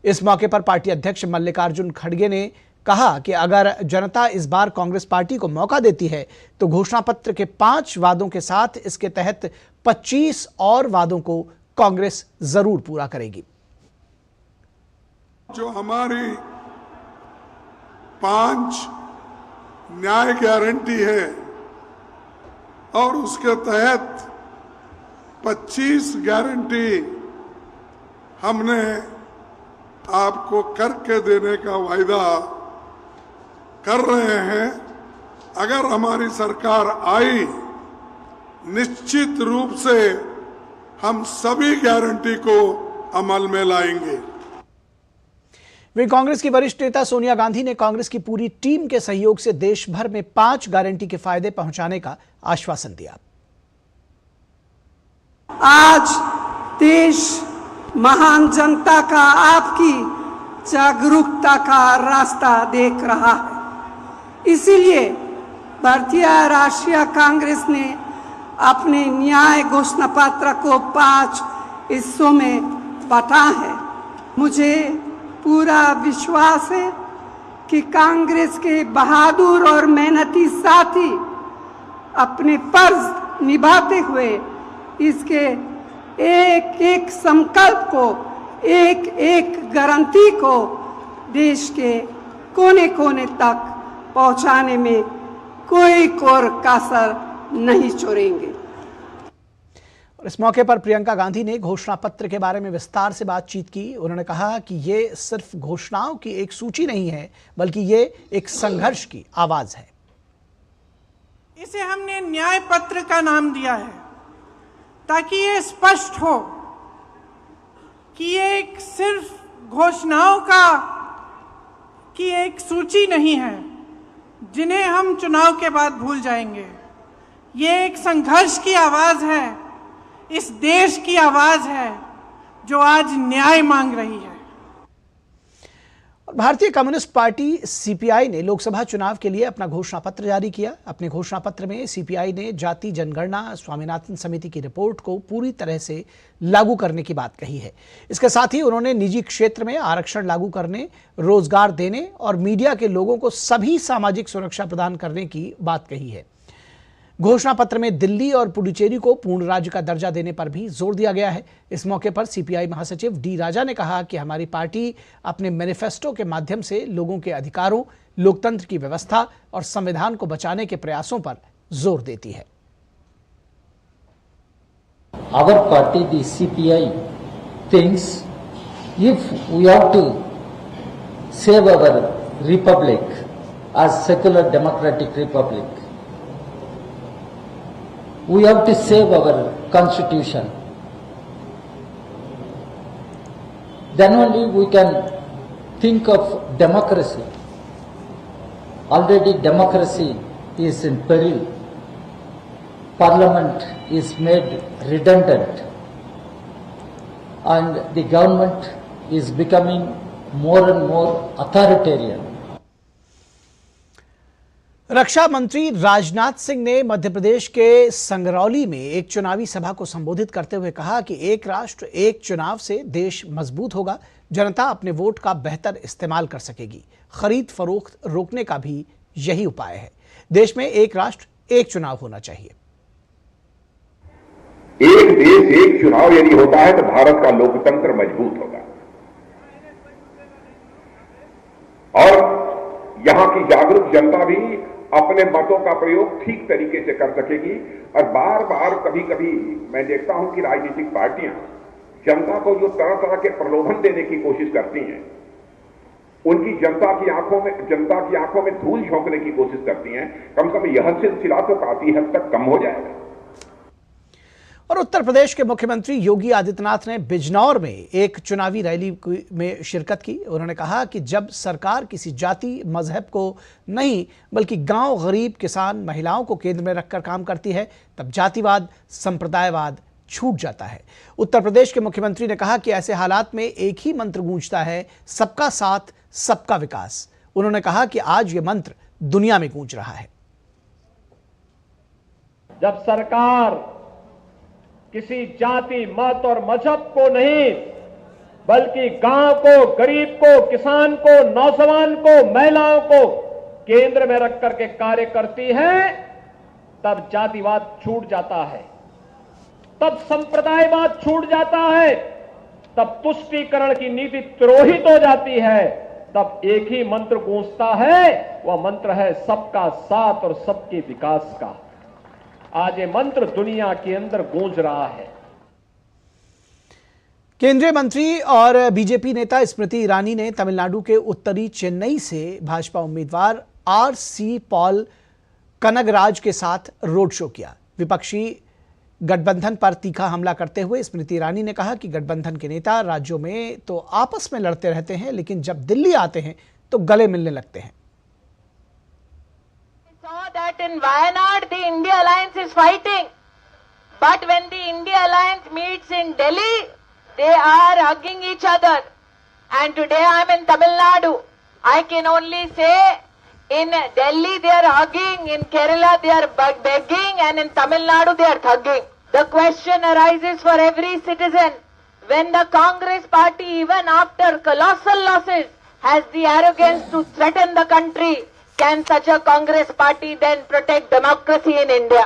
इस मौके पर पार्टी अध्यक्ष मल्लिकार्जुन खड़गे ने कहा कि अगर जनता इस बार कांग्रेस पार्टी को मौका देती है तो घोषणा पत्र के 5 वादों के साथ इसके तहत 25 और वादों को कांग्रेस जरूर पूरा करेगी। जो हमारी 5 न्याय गारंटी है और उसके तहत 25 गारंटी हमने आपको करके देने का वायदा कर रहे हैं। अगर हमारी सरकार आई, निश्चित रूप से हम सभी गारंटी को अमल में लाएंगे। वहीं कांग्रेस की वरिष्ठ नेता सोनिया गांधी ने कांग्रेस की पूरी टीम के सहयोग से देश भर में 5 गारंटी के फायदे पहुंचाने का आश्वासन दिया। आज देश महान जनता का आपकी जागरूकता का रास्ता देख रहा है। इसीलिए भारतीय राष्ट्रीय कांग्रेस ने अपने न्याय घोषणा पत्र को 5 हिस्सों में बांटा है। मुझे पूरा विश्वास है कि कांग्रेस के बहादुर और मेहनती साथी अपने फर्ज निभाते हुए इसके एक एक संकल्प को, एक एक गारंटी को देश के कोने कोने तक पहुंचाने में कोई कोर कसर नहीं छोड़ेंगे। इस मौके पर प्रियंका गांधी ने घोषणा पत्र के बारे में विस्तार से बातचीत की। उन्होंने कहा कि ये सिर्फ घोषणाओं की एक सूची नहीं है, बल्कि ये एक संघर्ष की आवाज है। इसे हमने न्याय पत्र का नाम दिया है ताकि ये स्पष्ट हो कि ये एक सिर्फ घोषणाओं की एक सूची नहीं है जिन्हें हम चुनाव के बाद भूल जाएंगे। ये एक संघर्ष की आवाज है, इस देश की आवाज है जो आज न्याय मांग रही है। और भारतीय कम्युनिस्ट पार्टी सीपीआई ने लोकसभा चुनाव के लिए अपना घोषणा पत्र जारी किया। अपने घोषणा पत्र में सीपीआई ने जाति जनगणना स्वामीनाथन समिति की रिपोर्ट को पूरी तरह से लागू करने की बात कही है। इसके साथ ही उन्होंने निजी क्षेत्र में आरक्षण लागू करने, रोजगार देने और मीडिया के लोगों को सभी सामाजिक सुरक्षा प्रदान करने की बात कही है। घोषणा पत्र में दिल्ली और पुडुचेरी को पूर्ण राज्य का दर्जा देने पर भी जोर दिया गया है। इस मौके पर सीपीआई महासचिव डी राजा ने कहा कि हमारी पार्टी अपने मैनिफेस्टो के माध्यम से लोगों के अधिकारों, लोकतंत्र की व्यवस्था और संविधान को बचाने के प्रयासों पर जोर देती है। Our party, the CPI, thinks if we have to save our republic as secular democratic republic, we have to save our constitution. Then only we can think of democracy. Already democracy is in peril. Parliament is made redundant and the government is becoming more and more authoritarian. रक्षा मंत्री राजनाथ सिंह ने मध्य प्रदेश के संगरौली में एक चुनावी सभा को संबोधित करते हुए कहा कि एक राष्ट्र एक चुनाव से देश मजबूत होगा, जनता अपने वोट का बेहतर इस्तेमाल कर सकेगी। खरीद फरोख्त रोकने का भी यही उपाय है। देश में एक राष्ट्र एक चुनाव होना चाहिए। एक देश एक चुनाव यदि होता है तो भारत का लोकतंत्र मजबूत होगा और यहां की जागरूक जनता भी अपने मतों का प्रयोग ठीक तरीके से कर सकेगी। और बार बार कभी कभी मैं देखता हूं कि राजनीतिक पार्टियां जनता को जो तरह तरह के प्रलोभन देने की कोशिश करती हैं, उनकी जनता की आंखों में धूल झोंकने की कोशिश करती हैं। कम से कम यह सिलसिला तो काफी हद तक कम हो जाएगा। और उत्तर प्रदेश के मुख्यमंत्री योगी आदित्यनाथ ने बिजनौर में एक चुनावी रैली में शिरकत की। उन्होंने कहा कि जब सरकार किसी जाति मजहब को नहीं बल्कि गांव, गरीब, किसान, महिलाओं को केंद्र में रखकर काम करती है, तब जातिवाद, संप्रदायवाद छूट जाता है। उत्तर प्रदेश के मुख्यमंत्री ने कहा कि ऐसे हालात में एक ही मंत्र गूंजता है, सबका साथ, सबका विकास। उन्होंने कहा कि आज ये मंत्र दुनिया में गूंज रहा है। जब सरकार किसी जाति, मत और मजहब को नहीं बल्कि गांव को, गरीब को, किसान को, नौजवान को, महिलाओं को केंद्र में रख करके कार्य करती है, तब जातिवाद छूट जाता है, तब संप्रदायवाद छूट जाता है, तब तुष्टीकरण की नीति तिरोहित हो जाती है, तब एक ही मंत्र गूंजता है, वह मंत्र है सबका साथ और सबके विकास का। आज ये मंत्र दुनिया के अंदर गूंज रहा है। केंद्रीय मंत्री और बीजेपी नेता स्मृति ईरानी ने तमिलनाडु के उत्तरी चेन्नई से भाजपा उम्मीदवार आर.सी. पॉल कनगराज के साथ रोड शो किया। विपक्षी गठबंधन पर तीखा हमला करते हुए स्मृति ईरानी ने कहा कि गठबंधन के नेता राज्यों में तो आपस में लड़ते रहते हैं, लेकिन जब दिल्ली आते हैं तो गले मिलने लगते हैं। saw that in Wayanad the India Alliance is fighting, but when the India Alliance meets in Delhi, they are hugging each other. And today I am in Tamil Nadu. I can only say in Delhi they are hugging, in Kerala they are begging, and in Tamil Nadu they are thugging. The question arises for every citizen, when the Congress party, even after colossal losses, has the arrogance to threaten the country, can such a Congress party then protect democracy in India?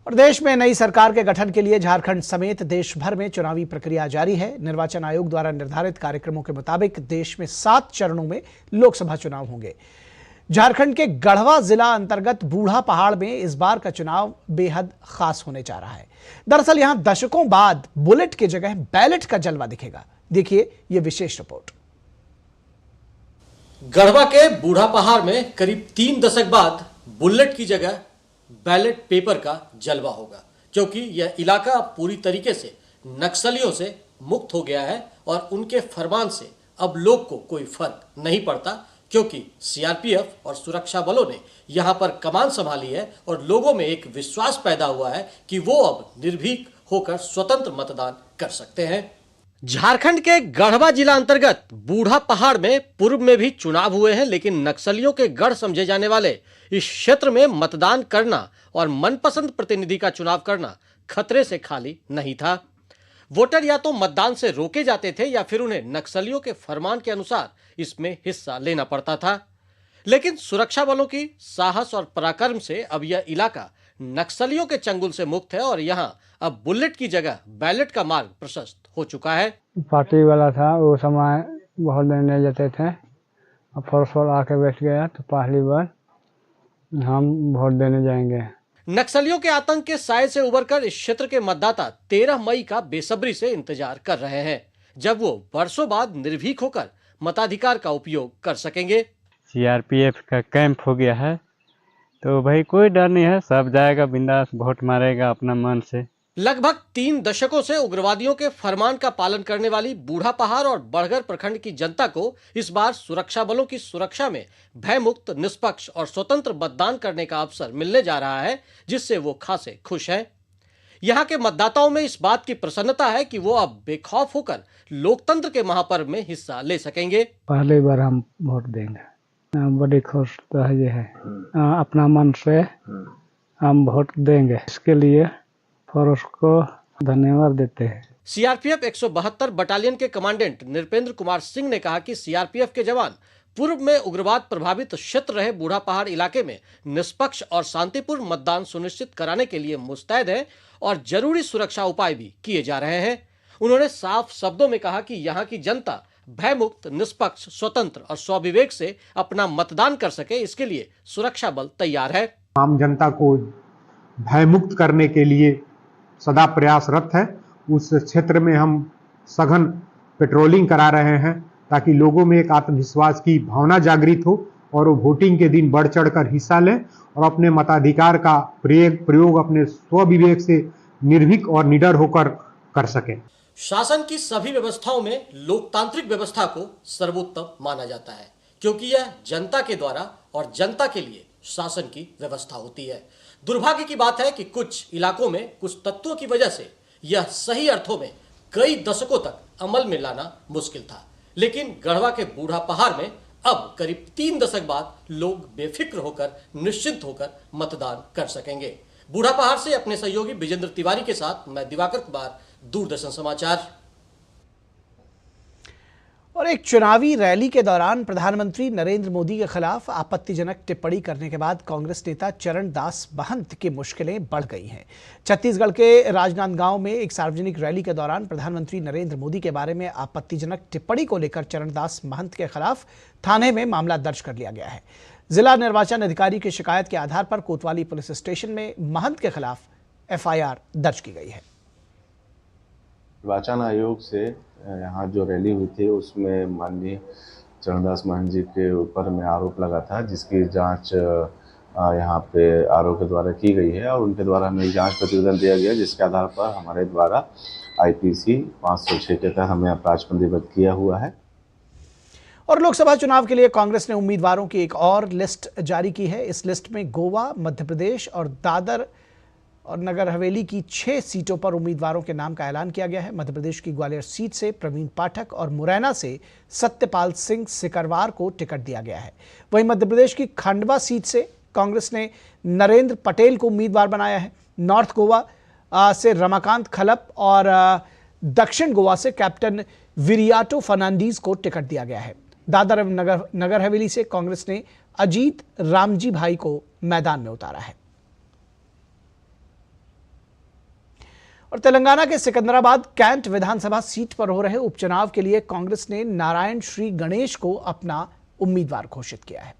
और देश में नई सरकार के गठन के लिए झारखंड समेत देश भर में चुनावी प्रक्रिया जारी है। निर्वाचन आयोग द्वारा निर्धारित कार्यक्रमों के मुताबिक देश में 7 चरणों में लोकसभा चुनाव होंगे। झारखंड के गढ़वा जिला अंतर्गत बूढ़ा पहाड़ में इस बार का चुनाव बेहद खास होने जा रहा है। दरअसल यहां दशकों बाद बुलेट की जगह बैलेट का जलवा दिखेगा। देखिए ये विशेष रिपोर्ट। गढ़वा के बूढ़ा पहाड़ में करीब 3 दशक बाद बुलेट की जगह बैलेट पेपर का जलवा होगा, क्योंकि यह इलाका पूरी तरीके से नक्सलियों से मुक्त हो गया है और उनके फरमान से अब लोग को कोई फर्क नहीं पड़ता, क्योंकि सीआरपीएफ और सुरक्षा बलों ने यहां पर कमान संभाली है और लोगों में एक विश्वास पैदा हुआ है कि वो अब निर्भीक होकर स्वतंत्र मतदान कर सकते हैं। झारखंड के गढ़वा जिला अंतर्गत बूढ़ा पहाड़ में पूर्व में भी चुनाव हुए हैं, लेकिन नक्सलियों के गढ़ समझे जाने वाले इस क्षेत्र में मतदान करना और मनपसंद प्रतिनिधि का चुनाव करना खतरे से खाली नहीं था। वोटर या तो मतदान से रोके जाते थे या फिर उन्हें नक्सलियों के फरमान के अनुसार इसमें हिस्सा लेना पड़ता था। लेकिन सुरक्षा बलों की साहस और पराक्रम से अब यह इलाका नक्सलियों के चंगुल से मुक्त है और यहां अब बुलेट की जगह बैलेट का मार्ग प्रशस्त हो चुका है। पार्टी वाला था, वो समय बहुत देने जाते थे, अब फौरस आके बैठ गया तो पहली बार हम वोट देने जाएंगे। नक्सलियों के आतंक के साए से उबरकर इस क्षेत्र के मतदाता 13 मई का बेसब्री से इंतजार कर रहे हैं, जब वो वर्षों बाद निर्भीक होकर मताधिकार का उपयोग कर सकेंगे। सीआरपीएफ का कैंप हो गया है तो भाई कोई डर नहीं है, सब जाएगा बिंदास, वोट मारेगा अपना मन से। लगभग 3 दशकों से उग्रवादियों के फरमान का पालन करने वाली बूढ़ा पहाड़ और बड़गर प्रखंड की जनता को इस बार सुरक्षा बलों की सुरक्षा में भयमुक्त, निष्पक्ष और स्वतंत्र मतदान करने का अवसर मिलने जा रहा है, जिससे वो खासे खुश हैं। यहाँ के मतदाताओं में इस बात की प्रसन्नता है कि वो अब बेखौफ होकर लोकतंत्र के महापर्व में हिस्सा ले सकेंगे। पहली बार हम वोट देंगे, बड़ी खुश तो है, अपना मन से हम वोट देंगे, इसके लिए फौरस को धन्यवाद देते हैं। सीआरपीएफ 172 बटालियन के कमांडेंट नृपेंद्र कुमार सिंह ने कहा कि सीआरपीएफ के जवान पूर्व में उग्रवाद प्रभावित क्षेत्र रहे बूढ़ा पहाड़ इलाके में निष्पक्ष और शांतिपूर्ण मतदान सुनिश्चित कराने के लिए मुस्तैद हैं और जरूरी सुरक्षा उपाय भी किए जा रहे हैं। उन्होंने साफ शब्दों में कहा कि यहाँ की जनता भयमुक्त, निष्पक्ष, स्वतंत्र और स्वविवेक से अपना मतदान कर सके, इसके लिए सुरक्षा बल तैयार है। आम जनता को भयमुक्त करने के लिए सदा प्रयासरत है। उस क्षेत्र में हम सघन पेट्रोलिंग करा रहे हैं ताकि लोगों में एक आत्मविश्वास की भावना जागृत हो और वो वोटिंग के दिन बढ़ चढ़कर हिस्सा लें और अपने मताधिकार का प्रयोग अपने स्वविवेक से निर्भीक और निडर होकर कर सकें। शासन की सभी व्यवस्थाओं में लोकतांत्रिक व्यवस्था को सर्वोत्तम माना जाता है, क्योंकि यह जनता के द्वारा और जनता के लिए शासन की व्यवस्था होती है। दुर्भाग्य की बात है कि कुछ इलाकों में कुछ तत्वों की वजह से यह सही अर्थों में कई दशकों तक अमल में लाना मुश्किल था, लेकिन गढ़वा के बूढ़ा पहाड़ में अब करीब 3 दशक बाद लोग बेफिक्र होकर, निश्चिंत होकर मतदान कर सकेंगे। बूढ़ा पहाड़ से अपने सहयोगी विजेंद्र तिवारी के साथ मैं दिवाकर कुमार, दूरदर्शन समाचार। और एक चुनावी रैली के दौरान प्रधानमंत्री नरेंद्र मोदी के खिलाफ आपत्तिजनक टिप्पणी करने के बाद कांग्रेस नेता चरणदास महंत की मुश्किलें बढ़ गई हैं। छत्तीसगढ़ के राजनांदगांव में एक सार्वजनिक रैली के दौरान प्रधानमंत्री नरेंद्र मोदी के बारे में आपत्तिजनक टिप्पणी को लेकर चरणदास महंत के खिलाफ थाने में मामला दर्ज कर लिया गया है। जिला निर्वाचन अधिकारी की शिकायत के आधार पर कोतवाली पुलिस स्टेशन में महंत के खिलाफ एफआईआर दर्ज की गई है। निर्वाचन आयोग से यहाँ जो रैली हुई थी उसमें माननीय चरणदास महंत जी के ऊपर में आरोप लगा था, जिसकी जांच यहाँ पे आरोप के द्वारा की गई है और उनके द्वारा हमें जांच प्रतिवेदन दिया गया, जिसके आधार पर हमारे द्वारा आईपीसी 506 के तहत हमें अपराध पंजीबद्ध किया हुआ है। और लोकसभा चुनाव के लिए कांग्रेस ने उम्मीदवारों की एक और लिस्ट जारी की है। इस लिस्ट में गोवा, मध्य प्रदेश और दादर और नगर हवेली की 6 सीटों पर उम्मीदवारों के नाम का ऐलान किया गया है। मध्य प्रदेश की ग्वालियर सीट से प्रवीण पाठक और मुरैना से सत्यपाल सिंह सिकरवार को टिकट दिया गया है। वहीं मध्य प्रदेश की खंडवा सीट से कांग्रेस ने नरेंद्र पटेल को उम्मीदवार बनाया है। नॉर्थ गोवा से रमाकांत खलप और दक्षिण गोवा से कैप्टन विरियाटो फर्नांडीज को टिकट दिया गया है। दादर नगर हवेली से कांग्रेस ने अजीत रामजी भाई को मैदान में उतारा है। और तेलंगाना के सिकंदराबाद कैंट विधानसभा सीट पर हो रहे उपचुनाव के लिए कांग्रेस ने नारायण श्री गणेश को अपना उम्मीदवार घोषित किया है।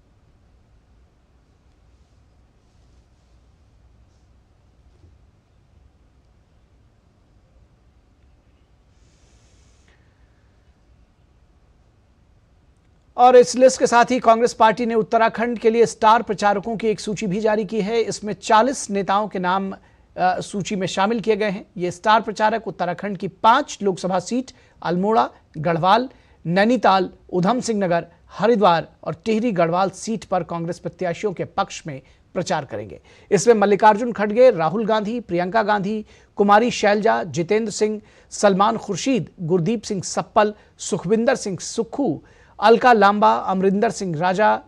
और इस लिस्ट के साथ ही कांग्रेस पार्टी ने उत्तराखंड के लिए स्टार प्रचारकों की एक सूची भी जारी की है। इसमें 40 नेताओं के नाम सूची में शामिल किए गए हैं। ये स्टार प्रचारक उत्तराखंड की 5 लोकसभा सीट अल्मोड़ा, गढ़वाल, नैनीताल, उधम सिंह नगर, हरिद्वार और टिहरी गढ़वाल सीट पर कांग्रेस प्रत्याशियों के पक्ष में प्रचार करेंगे। इसमें मल्लिकार्जुन खड़गे, राहुल गांधी, प्रियंका गांधी, कुमारी शैलजा, जितेंद्र सिंह, सलमान खुर्शीद, गुरदीप सिंह सप्पल, सुखविंदर सिंह सुक्खू, अलका लांबा, अमरिंदर सिंह राजा,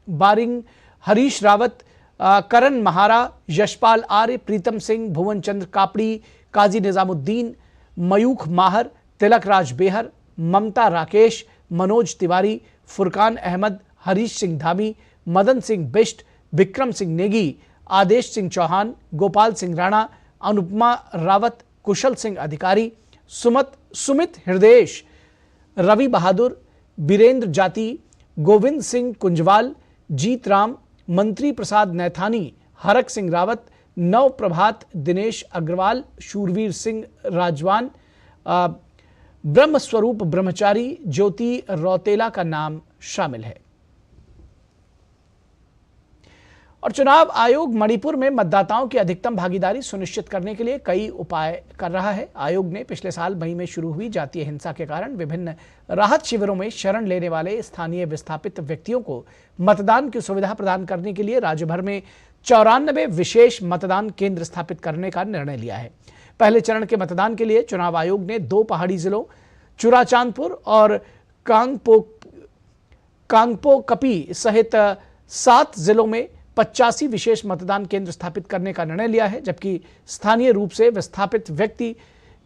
बारिंग, हरीश रावत, करण महारा, यशपाल आर्य, प्रीतम सिंह, भुवन चंद्र कापड़ी, काजी निजामुद्दीन, मयूख माहर, तिलक राज बेहर, ममता राकेश, मनोज तिवारी, फुरकान अहमद, हरीश सिंह धामी, मदन सिंह बिष्ट, विक्रम सिंह नेगी, आदेश सिंह चौहान, गोपाल सिंह राणा, अनुपमा रावत, कुशल सिंह अधिकारी, सुमित हृदयेश, रवि बहादुर, बीरेंद्र जाति, गोविंद सिंह कुंजवाल, जीत राम, मंत्री प्रसाद नैथानी, हरक सिंह रावत, नव प्रभात, दिनेश अग्रवाल, शूरवीर सिंह राजवान, ब्रह्मस्वरूप ब्रह्मचारी, ज्योति रौतेला का नाम शामिल है। और चुनाव आयोग मणिपुर में मतदाताओं की अधिकतम भागीदारी सुनिश्चित करने के लिए कई उपाय कर रहा है। आयोग ने पिछले साल मई में शुरू हुई जातीय हिंसा के कारण विभिन्न राहत शिविरों में शरण लेने वाले स्थानीय विस्थापित व्यक्तियों को मतदान की सुविधा प्रदान करने के लिए राज्य भर में 94 विशेष मतदान केंद्र स्थापित करने का निर्णय लिया है। पहले चरण के मतदान के लिए चुनाव आयोग ने 2 पहाड़ी जिलों चुराचांदपुर और कांगपो कपी सहित 7 जिलों में 85 विशेष मतदान केंद्र स्थापित करने का निर्णय लिया है, जबकि स्थानीय रूप से विस्थापित व्यक्ति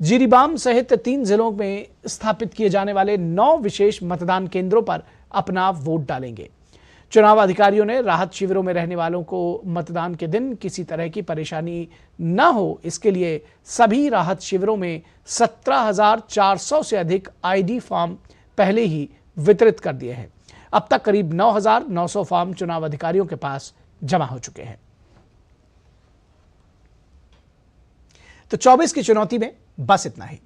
जिरीबाम सहित 3 जिलों में स्थापित किए जाने वाले 9 विशेष मतदान केंद्रों पर अपना वोट डालेंगे। चुनाव अधिकारियों ने राहत शिविरों में रहने वालों को मतदान के दिन किसी तरह की परेशानी न हो, इसके लिए सभी राहत शिविरों में 17,400 से अधिक आईडी फॉर्म पहले ही वितरित कर दिए हैं। अब तक करीब 9,900 फॉर्म चुनाव अधिकारियों के पास जमा हो चुके हैं। तो 24 की चुनौती में बस इतना ही।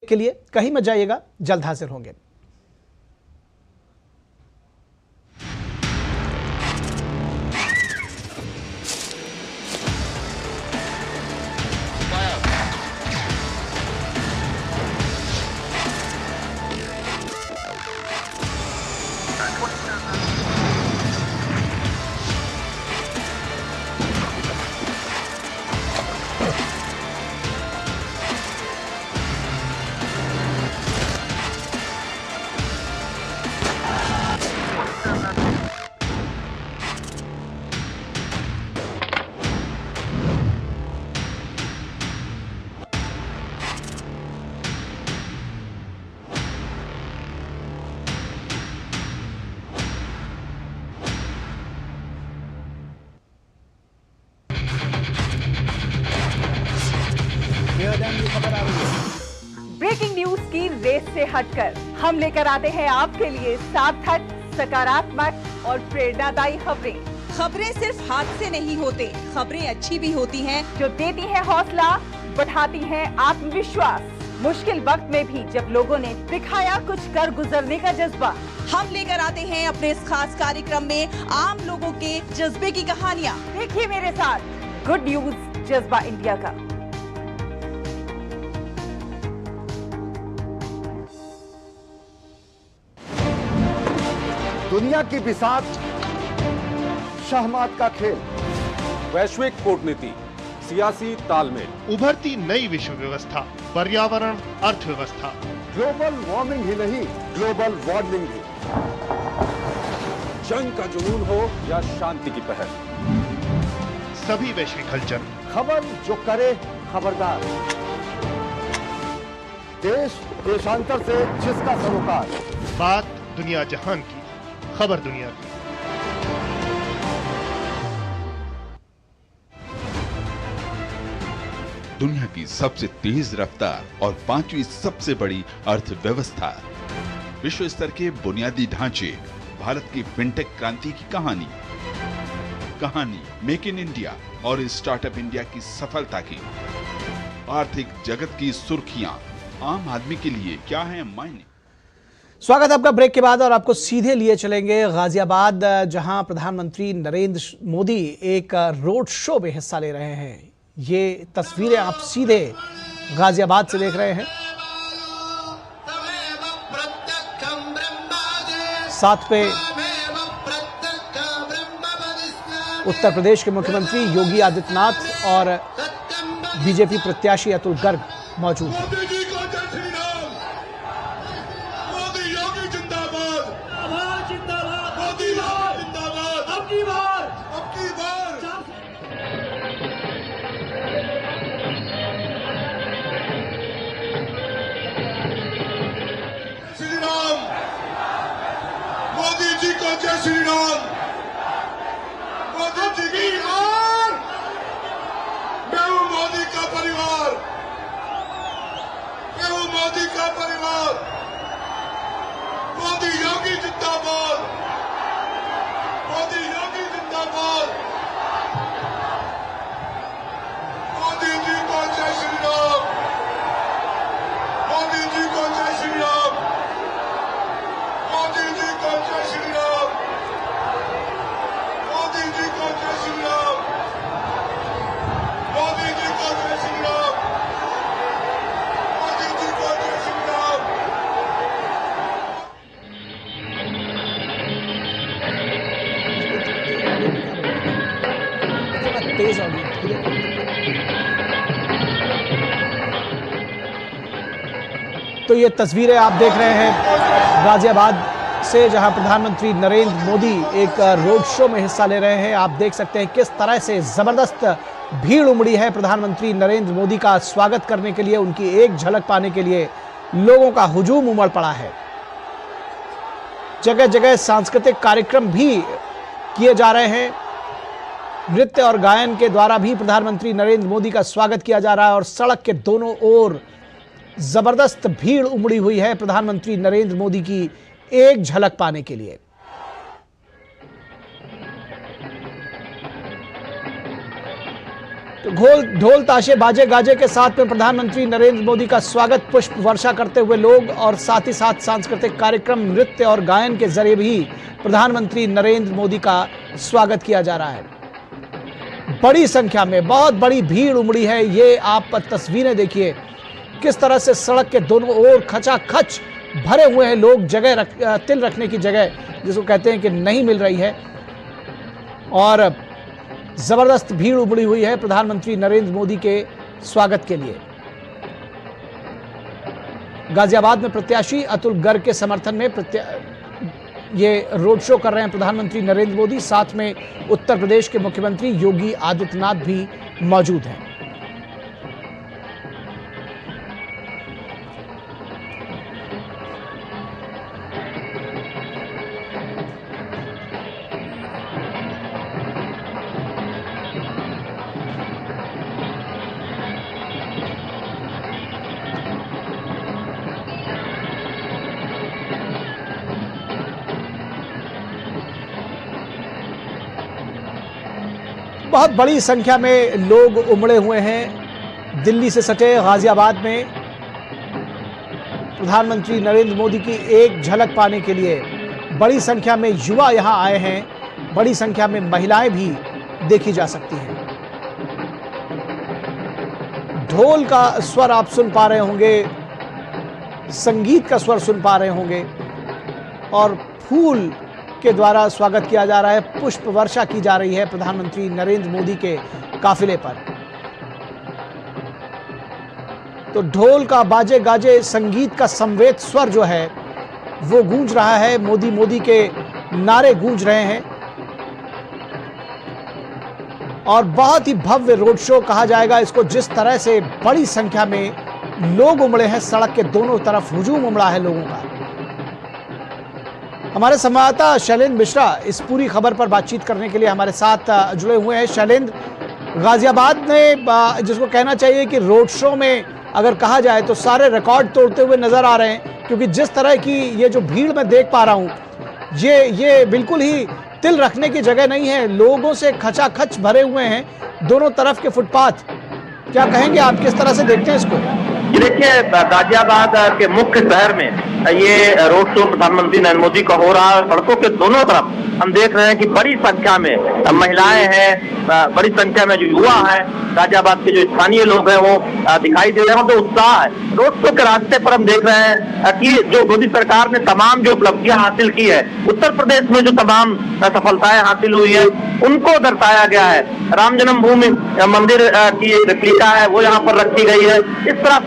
के लिए कहीं मत जाइएगा, जल्द हाजिर होंगे। खबर आ रही है। ब्रेकिंग न्यूज की रेस से हटकर हम लेकर आते हैं आपके लिए सार्थक, सकारात्मक और प्रेरणादायी खबरें। खबरें सिर्फ हाथ से नहीं होते, खबरें अच्छी भी होती हैं जो देती है हौसला, बढ़ाती है आत्मविश्वास। मुश्किल वक्त में भी जब लोगों ने दिखाया कुछ कर गुजरने का जज्बा, हम लेकर आते हैं अपने इस खास कार्यक्रम में आम लोगों के जज्बे की कहानियाँ। देखिए मेरे साथ गुड न्यूज जज्बा इंडिया का। दुनिया की बिसात, शहमात का खेल, वैश्विक कूटनीति, सियासी तालमेल, उभरती नई विश्व व्यवस्था, पर्यावरण, अर्थव्यवस्था, ग्लोबल वार्मिंग ही नहीं, ग्लोबल वार्मिंग भी, जंग का जुनून हो या शांति की पहल, सभी वैश्विक हलचल, खबर जो करे खबरदार, देश देशांतर से जिसका सरोकार, बात दुनिया जहान की, खबर दुनिया की। दुनिया की सबसे तेज रफ्तार और 5वीं सबसे बड़ी अर्थव्यवस्था, विश्व स्तर के बुनियादी ढांचे, भारत की फिनटेक क्रांति की कहानी मेक इन इंडिया और स्टार्टअप इंडिया की सफलता की, आर्थिक जगत की सुर्खियां आम आदमी के लिए क्या है मायने। स्वागत है आपका ब्रेक के बाद और आपको सीधे लिए चलेंगे गाजियाबाद, जहां प्रधानमंत्री नरेंद्र मोदी एक रोड शो में हिस्सा ले रहे हैं। ये तस्वीरें आप सीधे गाजियाबाद से देख रहे हैं। साथ पे उत्तर प्रदेश के मुख्यमंत्री योगी आदित्यनाथ और बीजेपी प्रत्याशी अतुल गर्ग मौजूद हैं। जय श्री राम। मोदी जी की हार, मैं हूं मोदी का परिवार, मैं हूं मोदी का परिवार। मोदी योगी जिंदाबाद, मोदी योगी जिंदाबाद। मोदी जी को जय श्री राम, मोदी जी को जय श्री राम, मोदी जी को जय श्री राम, मोदी जी को जय श्री राम, मोदी जी को जय श्री राम, मोदी जी को जय श्री राम। तेज हो गई। तो ये तस्वीरें आप देख रहे हैं गाजियाबाद से, जहां प्रधानमंत्री नरेंद्र मोदी एक रोड शो में हिस्सा ले रहे हैं। आप देख सकते हैं किस तरह से जबरदस्त भीड़ उमड़ी है प्रधानमंत्री नरेंद्र मोदी का स्वागत करने के लिए। उनकी एक झलक पाने के लिए लोगों का हुजूम उमड़ पड़ा है। जगह जगह सांस्कृतिक कार्यक्रम भी किए जा रहे हैं। नृत्य और गायन के द्वारा भी प्रधानमंत्री नरेंद्र मोदी का स्वागत किया जा रहा है और सड़क के दोनों ओर जबरदस्त भीड़ उमड़ी हुई है प्रधानमंत्री नरेंद्र मोदी की एक झलक पाने के लिए। तो ढोल ताशे बाजे गाजे के साथ में प्रधानमंत्री नरेंद्र मोदी का स्वागत पुष्प वर्षा करते हुए लोग, और साथ ही साथ सांस्कृतिक कार्यक्रम, नृत्य और गायन के जरिए भी प्रधानमंत्री नरेंद्र मोदी का स्वागत किया जा रहा है। बड़ी संख्या में बहुत बड़ी भीड़ उमड़ी है। ये आप तस्वीरें देखिए किस तरह से सड़क के दोनों ओर खचाखच भरे हुए हैं लोग। जगह तिल रखने की जगह जिसको कहते हैं कि नहीं मिल रही है, और जबरदस्त भीड़ उमड़ी हुई है प्रधानमंत्री नरेंद्र मोदी के स्वागत के लिए। गाजियाबाद में प्रत्याशी अतुल गर्ग के समर्थन में ये रोड शो कर रहे हैं प्रधानमंत्री नरेंद्र मोदी। साथ में उत्तर प्रदेश के मुख्यमंत्री योगी आदित्यनाथ भी मौजूद हैं। बहुत बड़ी संख्या में लोग उमड़े हुए हैं दिल्ली से सटे गाजियाबाद में प्रधानमंत्री नरेंद्र मोदी की एक झलक पाने के लिए। बड़ी संख्या में युवा यहां आए हैं, बड़ी संख्या में महिलाएं भी देखी जा सकती हैं। ढोल का स्वर आप सुन पा रहे होंगे, संगीत का स्वर सुन पा रहे होंगे और फूल के द्वारा स्वागत किया जा रहा है, पुष्प वर्षा की जा रही है प्रधानमंत्री नरेंद्र मोदी के काफिले पर। तो ढोल का बाजे गाजे संगीत का संवेद स्वर जो है वो गूंज रहा है, मोदी मोदी के नारे गूंज रहे हैं और बहुत ही भव्य रोड शो कहा जाएगा इसको, जिस तरह से बड़ी संख्या में लोग उमड़े हैं। सड़क के दोनों तरफ हुजूम उमड़ा है लोगों का। हमारे संवाददाता शैलेंद्र मिश्रा इस पूरी खबर पर बातचीत करने के लिए हमारे साथ जुड़े हुए हैं। शैलेंद्र, गाजियाबाद में जिसको कहना चाहिए कि रोड शो में अगर कहा जाए तो सारे रिकॉर्ड तोड़ते हुए नजर आ रहे हैं, क्योंकि जिस तरह की ये जो भीड़ मैं देख पा रहा हूं, ये बिल्कुल ही तिल रखने की जगह नहीं है। लोगों से खचाखच भरे हुए हैं दोनों तरफ के फुटपाथ। क्या कहेंगे आप, किस तरह से देखते हैं इसको? देखिए, गाजियाबाद के मुख्य शहर में ये रोड शो प्रधानमंत्री नरेंद्र मोदी का हो रहा है। सड़कों के दोनों तरफ हम देख रहे हैं कि बड़ी संख्या में महिलाएं हैं, बड़ी संख्या में जो युवा हैं, गाजियाबाद के जो स्थानीय लोग हैं वो दिखाई दे रहे हैं। तो उत्साह है। रोड शो के रास्ते पर हम देख रहे हैं कि जो मोदी सरकार ने तमाम जो उपलब्धियां हासिल की है, उत्तर प्रदेश में जो तमाम सफलताएं हासिल हुई है उनको दर्शाया गया है। राम जन्मभूमि मंदिर की एक रेप्लिका है वो यहाँ पर रखी गई है। इस तरह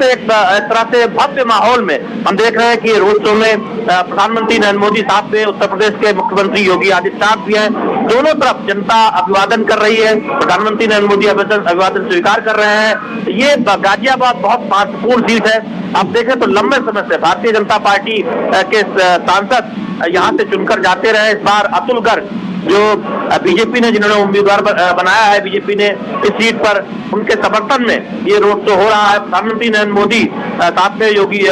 से भव्य माहौल में हम देख रहे हैं कि रोड शो में प्रधानमंत्री नरेंद्र मोदी साथ में उत्तर प्रदेश के मुख्यमंत्री योगी आदित्यनाथ भी हैं। दोनों तरफ जनता अभिवादन कर रही है, प्रधानमंत्री नरेंद्र मोदी अभिवादन स्वीकार कर रहे हैं। ये गाजियाबाद बहुत महत्वपूर्ण सीट है। आप देखें तो लंबे समय से भारतीय जनता पार्टी के सांसद यहाँ से चुनकर जाते रहे। इस बार अतुल गर्ग जो बीजेपी ने जिन्होंने उम्मीदवार बनाया है, बीजेपी ने इस सीट पर, उनके समर्थन में ये रोड शो हो रहा है। प्रधानमंत्री नरेंद्र मोदी साथ में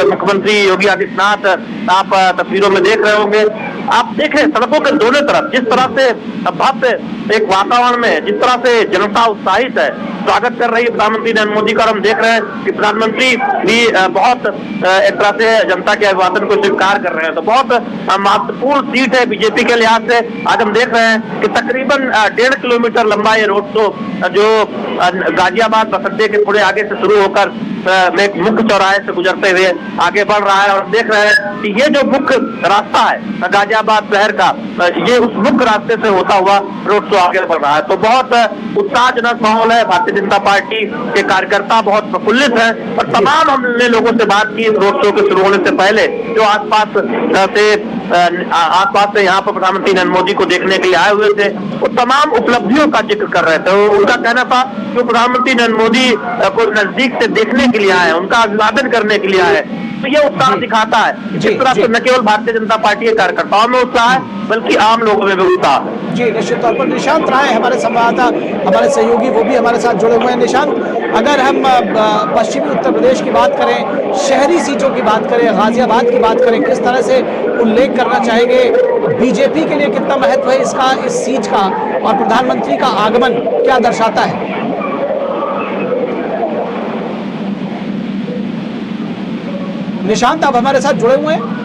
मुख्यमंत्री योगी आदित्यनाथ आप तस्वीरों में देख रहे होंगे। आप देखें सड़कों के दोनों तरफ जिस तरह से भव्य एक वातावरण में जिस तरह से जनता उत्साहित है, स्वागत कर रही है प्रधानमंत्री नरेंद्र मोदी का। हम देख रहे हैं कि प्रधानमंत्री भी बहुत एक तरह से जनता के अभिवादन को स्वीकार कर रहे हैं। तो बहुत महत्वपूर्ण सीट है बीजेपी के लिहाज से। आज हम देख रहे हैं कि तकरीबन 1.5 किलोमीटर लंबा ये रोड शो जो गाजियाबाद बस अड्डे के थोड़े आगे से शुरू होकर एक मुख्य चौराहे से गुजरते हुए आगे बढ़ रहा है। और देख रहे हैं कि ये जो मुख्य रास्ता है गाजियाबाद शहर का, ये उस मुख्य रास्ते से होता हुआ रोड शो आगे बढ़ रहा है। तो बहुत उत्साहजनक माहौल है। भारतीय जनता पार्टी के कार्यकर्ता बहुत प्रफुल्लित हैं और तमाम हमने लोगों से बात की रोड शो के शुरू होने से पहले, जो आसपास से यहाँ पर प्रधानमंत्री नरेंद्र मोदी को देखने के लिए आए हुए थे, वो तमाम उपलब्धियों का जिक्र कर रहे थे। उनका कहना था कि प्रधानमंत्री नरेंद्र मोदी को नजदीक से देखने के लिए आए, उनका अभिवादन करने के लिए आए। तो ये उत्साह दिखाता है जिस तरह से न केवल भारतीय जनता पार्टी के कार्यकर्ताओं में उत्साह है बल्कि आम लोगों में भी उत्साह है। जी, निश्चित तौर पर निशांत राय हमारे संवाददाता, हमारे सहयोगी, वो भी हमारे साथ जुड़े हुए हैं। निशांत, अगर हम पश्चिमी उत्तर प्रदेश की बात करें, शहरी सीटों की बात करें, गाजियाबाद की बात करें, किस तरह से उल्लेख करना चाहेंगे बीजेपी के लिए कितना महत्व है इसका, इस सीट का, और प्रधानमंत्री का आगमन क्या दर्शाता है? निशांत, आप हमारे साथ जुड़े हुए हैं।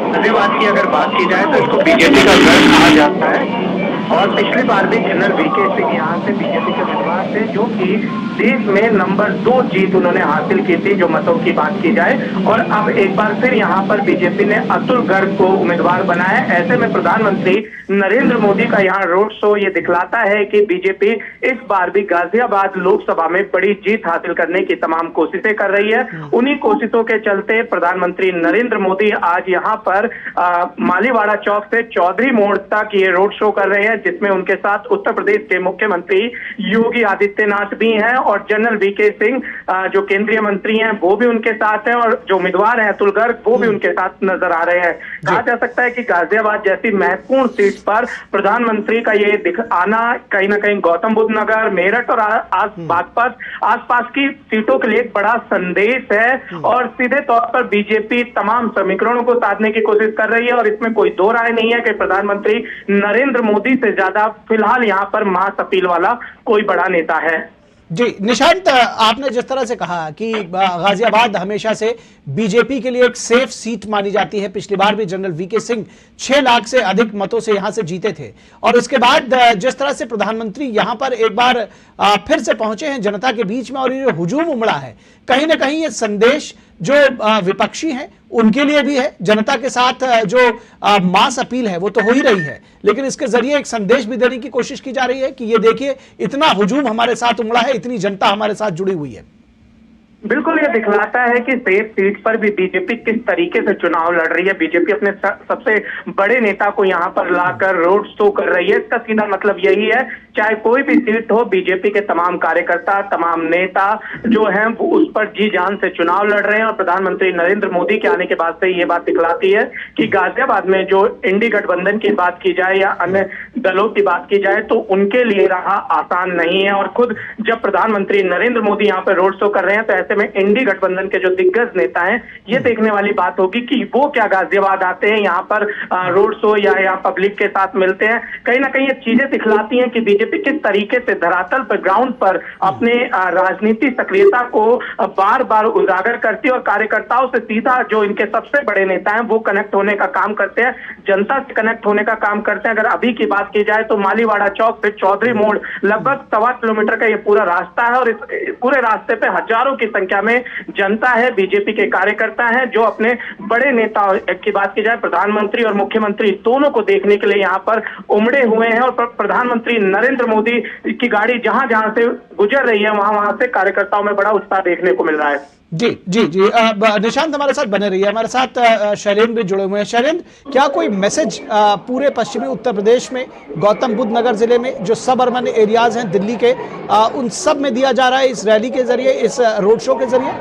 गाजियाबाद की अगर बात की जाए तो इसको बीजेपी का गढ़ कहा जाता है और पिछली बार भी जनरल वीके सिंह यहाँ से बीजेपी के उम्मीदवार थे, जो कि देश में नंबर 2 जीत उन्होंने हासिल की थी, जो मतों की बात की जाए। और अब एक बार फिर यहाँ पर बीजेपी ने अतुल गर्ग को उम्मीदवार बनाया। ऐसे में प्रधानमंत्री नरेंद्र मोदी का यहाँ रोड शो ये दिखलाता है कि बीजेपी इस बार भी गाजियाबाद लोकसभा में बड़ी जीत हासिल करने की तमाम कोशिशें कर रही है। उन्हीं कोशिशों के चलते प्रधानमंत्री नरेंद्र मोदी आज यहाँ पर मालीवाड़ा चौक से चौधरी मोड़ तक ये रोड शो कर रहे हैं, जिसमें उनके साथ उत्तर प्रदेश के मुख्यमंत्री योगी आदित्यनाथ भी हैं और जनरल वीके सिंह जो केंद्रीय मंत्री हैं वो भी उनके साथ हैं, और जो उम्मीदवार हैं अतुल गर्ग वो भी उनके साथ नजर आ रहे हैं। कहा जा सकता है कि गाजियाबाद जैसी महत्वपूर्ण सीट पर प्रधानमंत्री का ये आना कहीं ना कहीं गौतम बुद्ध नगर, मेरठ और आसपास की सीटों के लिए एक बड़ा संदेश है और सीधे तौर पर बीजेपी तमाम समीकरणों को साधने की कोशिश कर रही है। और इसमें कोई दो राय नहीं है कि प्रधानमंत्री नरेंद्र मोदी से से ज्यादा फिलहाल यहाँ पर मास अपील वाला कोई बड़ा नेता है। जी निशांत, आपने जिस तरह से कहा कि गाजियाबाद हमेशा से बीजेपी के लिए एक सेफ सीट मानी जाती है, पिछली बार भी जनरल वीके सिंह 6 लाख से अधिक मतों से यहां से जीते थे, और इसके बाद जिस तरह से प्रधानमंत्री यहां पर एक बार फिर से पहुंचे हैं जनता के बीच में और ये हुजूम उमड़ा है, कहीं ना कहीं ये संदेश जो विपक्षी हैं उनके लिए भी है, जनता के साथ जो मास अपील है वो तो हो ही रही है, लेकिन इसके जरिए एक संदेश भी देने की कोशिश की जा रही है कि ये देखिए इतना हुजूम हमारे साथ उमड़ा है, इतनी जनता हमारे साथ जुड़ी हुई है। बिल्कुल, ये दिखलाता है कि सेफ सीट पर भी बीजेपी किस तरीके से चुनाव लड़ रही है। बीजेपी अपने सबसे बड़े नेता को यहाँ पर लाकर रोड शो कर रही है। इसका सीधा मतलब यही है, चाहे कोई भी सीट हो, बीजेपी के तमाम कार्यकर्ता, तमाम नेता जो हैं वो उस पर जी जान से चुनाव लड़ रहे हैं। और प्रधानमंत्री नरेंद्र मोदी के आने के बाद से ये बात दिखलाती है कि गाजियाबाद में जो इंडी गठबंधन की बात की जाए या अन्य दलों की बात की जाए तो उनके लिए राह आसान नहीं है। और खुद जब प्रधानमंत्री नरेंद्र मोदी यहाँ पर रोड शो कर रहे हैं तो ऐसे में इंडी गठबंधन के जो दिग्गज नेता हैं, ये देखने वाली बात होगी कि वो क्या गाजियाबाद आते हैं, यहाँ पर रोड शो या यहाँ पब्लिक के साथ मिलते हैं। कहीं ना कहीं ये चीजें दिखलाती हैं कि बीजेपी किस तरीके से धरातल पर, ग्राउंड पर अपने राजनीति सक्रियता को बार बार उजागर करती है और कार्यकर्ताओं से सीधा जो इनके सबसे बड़े नेता हैं वो कनेक्ट होने का काम करते हैं, जनता से कनेक्ट होने का काम करते हैं। अगर अभी की बात की जाए तो मालीवाड़ा चौक से चौधरी मोड़ लगभग 1.25 किलोमीटर का ये पूरा रास्ता है और इस पूरे रास्ते पे हजारों की संख्या में जनता है, बीजेपी के कार्यकर्ता हैं जो अपने बड़े नेता की बात की जाए प्रधानमंत्री और मुख्यमंत्री दोनों को देखने के लिए यहाँ पर उमड़े हुए हैं। और प्रधानमंत्री नरेंद्र मोदी की गाड़ी जहां जहां से गुजर रही है वहां से कार्यकर्ताओं में बड़ा उत्साह देखने को मिल रहा है। जी जी जी, निशांत हमारे साथ बने रहिए, हमारे साथ शैलेंद्र भी जुड़े हुए हैं। शैलेंद्र, क्या कोई मैसेज पूरे पश्चिमी उत्तर प्रदेश में, गौतम बुद्ध नगर जिले में जो सब अर्बन एरियाज हैं दिल्ली के, उन सब में दिया जा रहा है इस रैली के जरिए, इस रोड शो के जरिए?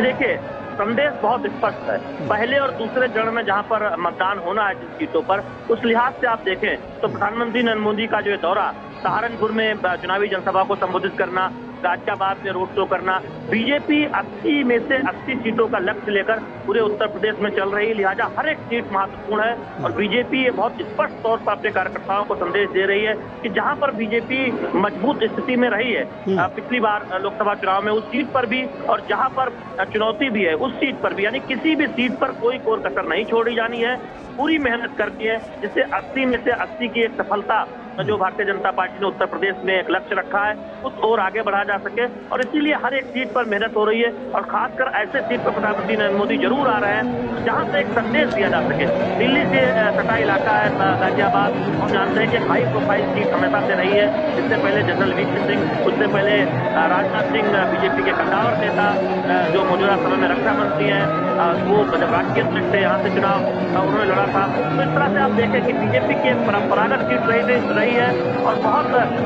देखिए, संदेश बहुत स्पष्ट है। पहले और दूसरे चरण में जहां पर मतदान होना है जिन सीटों पर, उस लिहाज से आप देखें तो प्रधानमंत्री नरेंद्र मोदी का जो दौरा, सहारनपुर में चुनावी जनसभा को संबोधित करना, गाजियाबाद में रोड शो करना, बीजेपी 80 में से 80 सीटों का लक्ष्य लेकर पूरे उत्तर प्रदेश में चल रही है, लिहाजा हर एक सीट महत्वपूर्ण है। और बीजेपी ये बहुत स्पष्ट तौर पर अपने कार्यकर्ताओं को संदेश दे रही है कि जहां पर बीजेपी मजबूत स्थिति में रही है पिछली बार लोकसभा चुनाव में, उस सीट पर भी, और जहां पर चुनौती भी है उस सीट पर भी, यानी किसी भी सीट पर कोई कोर कसर नहीं छोड़ी जानी है, पूरी मेहनत करती है जिससे 80 में से 80 की एक सफलता जो भारतीय जनता पार्टी ने उत्तर प्रदेश में एक लक्ष्य रखा है उस ओर आगे बढ़ा जा सके। और इसीलिए हर एक सीट पर मेहनत हो रही है और खासकर ऐसे सीट पर प्रधानमंत्री नरेंद्र मोदी जरूर आ रहे हैं जहां से एक संदेश दिया जा सके। दिल्ली से सटा इलाका है गाजियाबाद, हम जानते हैं कि हाई प्रोफाइल सीट हमेशा से रही है। इससे पहले जनरल वीके सिंह, उससे पहले राजनाथ सिंह बीजेपी के कद्दावर नेता जो मौजूदा समय में रक्षा मंत्री हैं, वो जब राष्ट्रीय अध्यक्ष थे यहाँ से चुनाव उन्होंने लड़ा था। तो इस तरह से आप देखें कि बीजेपी की एक परंपरागत सीट रही है और बहुत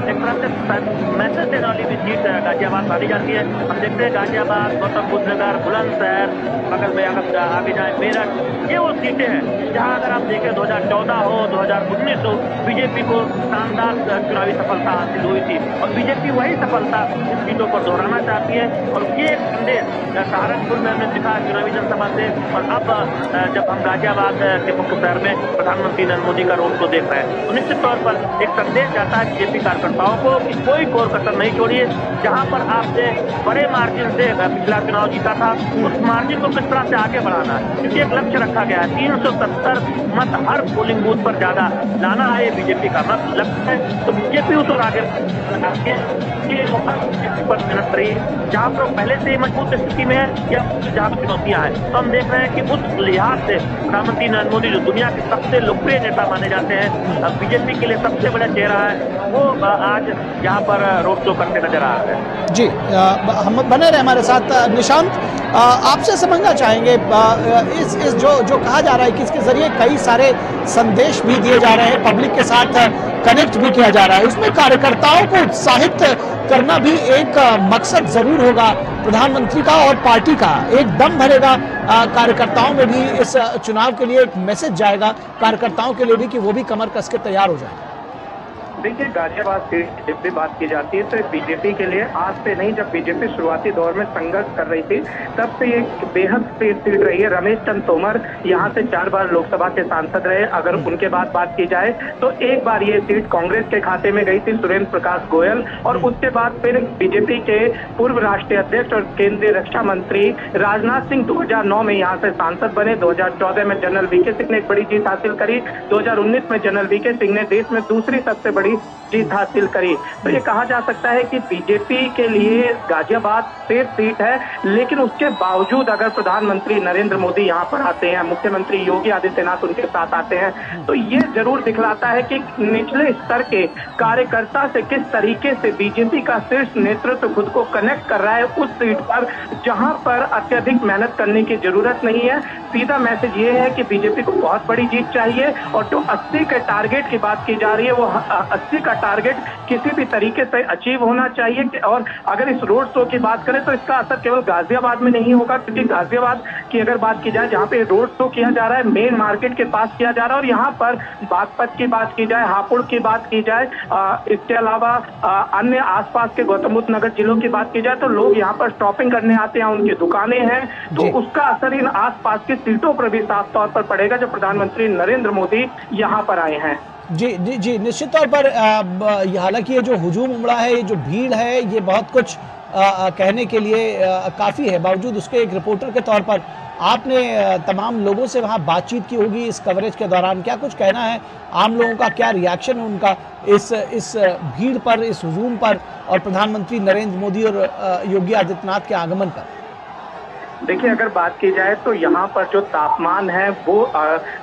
एक तरह से मैसेज देने वाली भी सीट गाजियाबाद मानी जाती है। हम देखते हैं गाजियाबाद, गौतम बुद्ध नगर, बुलंदशहर, बगल में अगर आगे जाए मेरठ, ये वो सीटें हैं जहां अगर आप देखें 2014 हो, 2019 हो, बीजेपी को शानदार चुनावी सफलता हासिल हुई थी और बीजेपी वही सफलता इन सीटों पर दोहराना चाहती है। और ये एक संदेश सहारनपुर में हमने दिखा चुनावी जनसभा से, और अब जब हम गाजियाबाद के मुख्य शहर में प्रधानमंत्री नरेंद्र मोदी का रोड शो देख रहे हैं तो निश्चित तौर पर एक संदेश जाता है बीजेपी कार्यकर्ताओं को कि कोई कोर कसर नहीं छोड़िए। जहां पर आपने बड़े मार्जिन से पिछला चुनाव जीता था, उस मार्जिन को किस तरह से आगे बढ़ाना है, क्योंकि एक लक्ष्य रखा गया है 370 मत हर पोलिंग बूथ पर ज्यादा लाना है, ये बीजेपी का मत लक्ष्य है। तो बीजेपी उस और आगे पर मेहनत रही है जहां पर पहले से ही मजबूत स्थिति में है या जहां पर चुनौतियां हैं। तो हम देख रहे हैं कि उस लिहाज से प्रधानमंत्री नरेंद्र मोदी जो दुनिया के सबसे लोकप्रिय नेता माने जाते हैं, बीजेपी के लिए सबसे बड़ा चेहरा है, वो आज यहाँ पर रोड शो करते नजर आ रहे हैं। जी, हम बने रहे हमारे साथ। निशांत, आपसे समझना चाहेंगे इस जो कहा जा रहा है कि इसके जरिए कई सारे संदेश भी दिए जा रहे हैं, पब्लिक के साथ कनेक्ट भी किया जा रहा है, उसमें कार्यकर्ताओं को उत्साहित करना भी एक मकसद जरूर होगा प्रधानमंत्री का और पार्टी का। एक दम भरेगा कार्यकर्ताओं में भी, इस चुनाव के लिए एक मैसेज जाएगा कार्यकर्ताओं के लिए भी कि वो भी कमर कस के तैयार हो जाए। देखिए, गाजियाबाद सीट जब भी बात की जाती है तो बीजेपी के लिए आज से नहीं, जब बीजेपी शुरुआती दौर में संघर्ष कर रही थी तब से ये बेहद तेज सीट रही है। रमेश चंद्र तोमर यहाँ से 4 बार लोकसभा के सांसद रहे। अगर उनके बाद बात की जाए तो एक बार ये सीट कांग्रेस के खाते में गई थी, सुरेंद्र प्रकाश गोयल, और उसके बाद फिर बीजेपी के पूर्व राष्ट्रीय अध्यक्ष और केंद्रीय रक्षा मंत्री राजनाथ सिंह 2009 में यहाँ से सांसद बने। 2014 में जनरल वीके सिंह ने एक बड़ी जीत हासिल करी। 2019 में जनरल वीके सिंह ने देश में दूसरी सबसे बड़ी जीत हासिल करी। तो ये कहा जा सकता है कि बीजेपी के लिए गाजियाबाद सेफ सीट है, लेकिन उसके बावजूद अगर प्रधानमंत्री नरेंद्र मोदी यहाँ पर आते हैं, मुख्यमंत्री योगी आदित्यनाथ उनके साथ आते हैं, तो ये जरूर दिखलाता है कि निचले स्तर के कार्यकर्ता से किस तरीके से बीजेपी का शीर्ष नेतृत्व खुद को कनेक्ट कर रहा है उस सीट पर, जहां पर अत्यधिक मेहनत करने की जरूरत नहीं है। सीधा मैसेज ये है कि बीजेपी को बहुत बड़ी जीत चाहिए, और जो 80 के टारगेट की बात की जा रही है वो 80 का टारगेट किसी भी तरीके से अचीव होना चाहिए। और अगर इस रोड शो की बात करें तो इसका असर केवल गाजियाबाद में नहीं होगा, क्योंकि गाजियाबाद की अगर बात की जाए, जहां पे रोड शो किया जा रहा है मेन मार्केट के पास किया जा रहा है, और यहाँ पर बागपत की बात की जाए, हापुड़ की बात की जाए, इसके अलावा अन्य आसपास के गौतम बुद्ध नगर जिलों की बात की जाए, तो लोग यहाँ पर शॉपिंग करने आते हैं, उनकी दुकानें हैं, तो उसका असर इन आसपास की सीटों पर भी साफ तौर पर पड़ेगा जो प्रधानमंत्री नरेंद्र मोदी यहाँ पर आए हैं। जी निश्चित तौर पर हालांकि ये जो हुजूम उमड़ा है, ये जो भीड़ है, ये बहुत कुछ कहने के लिए काफ़ी है। बावजूद उसके एक रिपोर्टर के तौर पर आपने तमाम लोगों से वहाँ बातचीत की होगी इस कवरेज के दौरान, क्या कुछ कहना है आम लोगों का, क्या रिएक्शन है उनका इस भीड़ पर, इस हुजूम पर और प्रधानमंत्री नरेंद्र मोदी और योगी आदित्यनाथ के आगमन पर? देखिए, अगर बात की जाए तो यहाँ पर जो तापमान है वो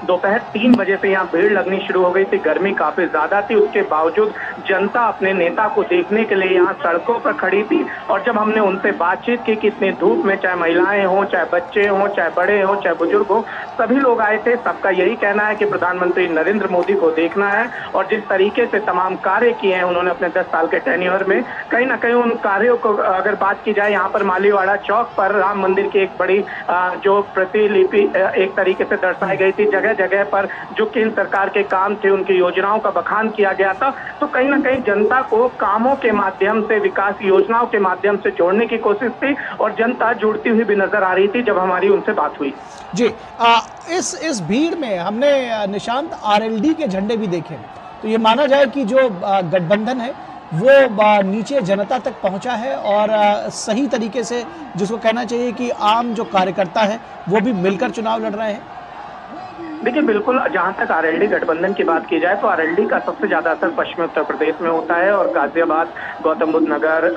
दोपहर 3 बजे से यहाँ भीड़ लगनी शुरू हो गई थी। गर्मी काफी ज्यादा थी, उसके बावजूद जनता अपने नेता को देखने के लिए यहाँ सड़कों पर खड़ी थी। और जब हमने उनसे बातचीत की कि इतनी धूप में चाहे महिलाएं हों, चाहे बच्चे हों, चाहे बड़े हों, चाहे बुजुर्ग हों, सभी लोग आए थे। सबका यही कहना है कि प्रधानमंत्री नरेंद्र मोदी को देखना है, और जिस तरीके से तमाम कार्य किए हैं उन्होंने अपने 10 साल के टेन्योर में, कहीं ना कहीं उन कार्यों को अगर बात की जाए, यहाँ पर मालीवाड़ा चौक पर राम मंदिर की एक बड़ी जो प्रतिलिपि एक तरीके से दर्शाई गई थी, जगह जगह पर जो केंद्र सरकार के काम थे, उनकी योजनाओं का बखान किया गया था। तो कहीं ना कहीं जनता को कामों के माध्यम से, विकास योजनाओं के माध्यम से जोड़ने की कोशिश थी, और जनता जुड़ती हुई भी नजर आ रही थी जब हमारी उनसे बात हुई। जी, इस भीड़ में हमने निशांत आरएलडी के झंडे भी देखे, तो ये माना जाए कि जो गठबंधन है वो नीचे जनता तक पहुंचा है, और सही तरीके से जिसको कहना चाहिए कि आम जो कार्यकर्ता है वो भी मिलकर चुनाव लड़ रहे हैं। देखिए, बिल्कुल, जहां तक आरएलडी गठबंधन की बात की जाए तो आरएलडी का सबसे ज्यादा असर पश्चिमी उत्तर प्रदेश में होता है, और गाजियाबाद, गौतम बुद्ध नगर,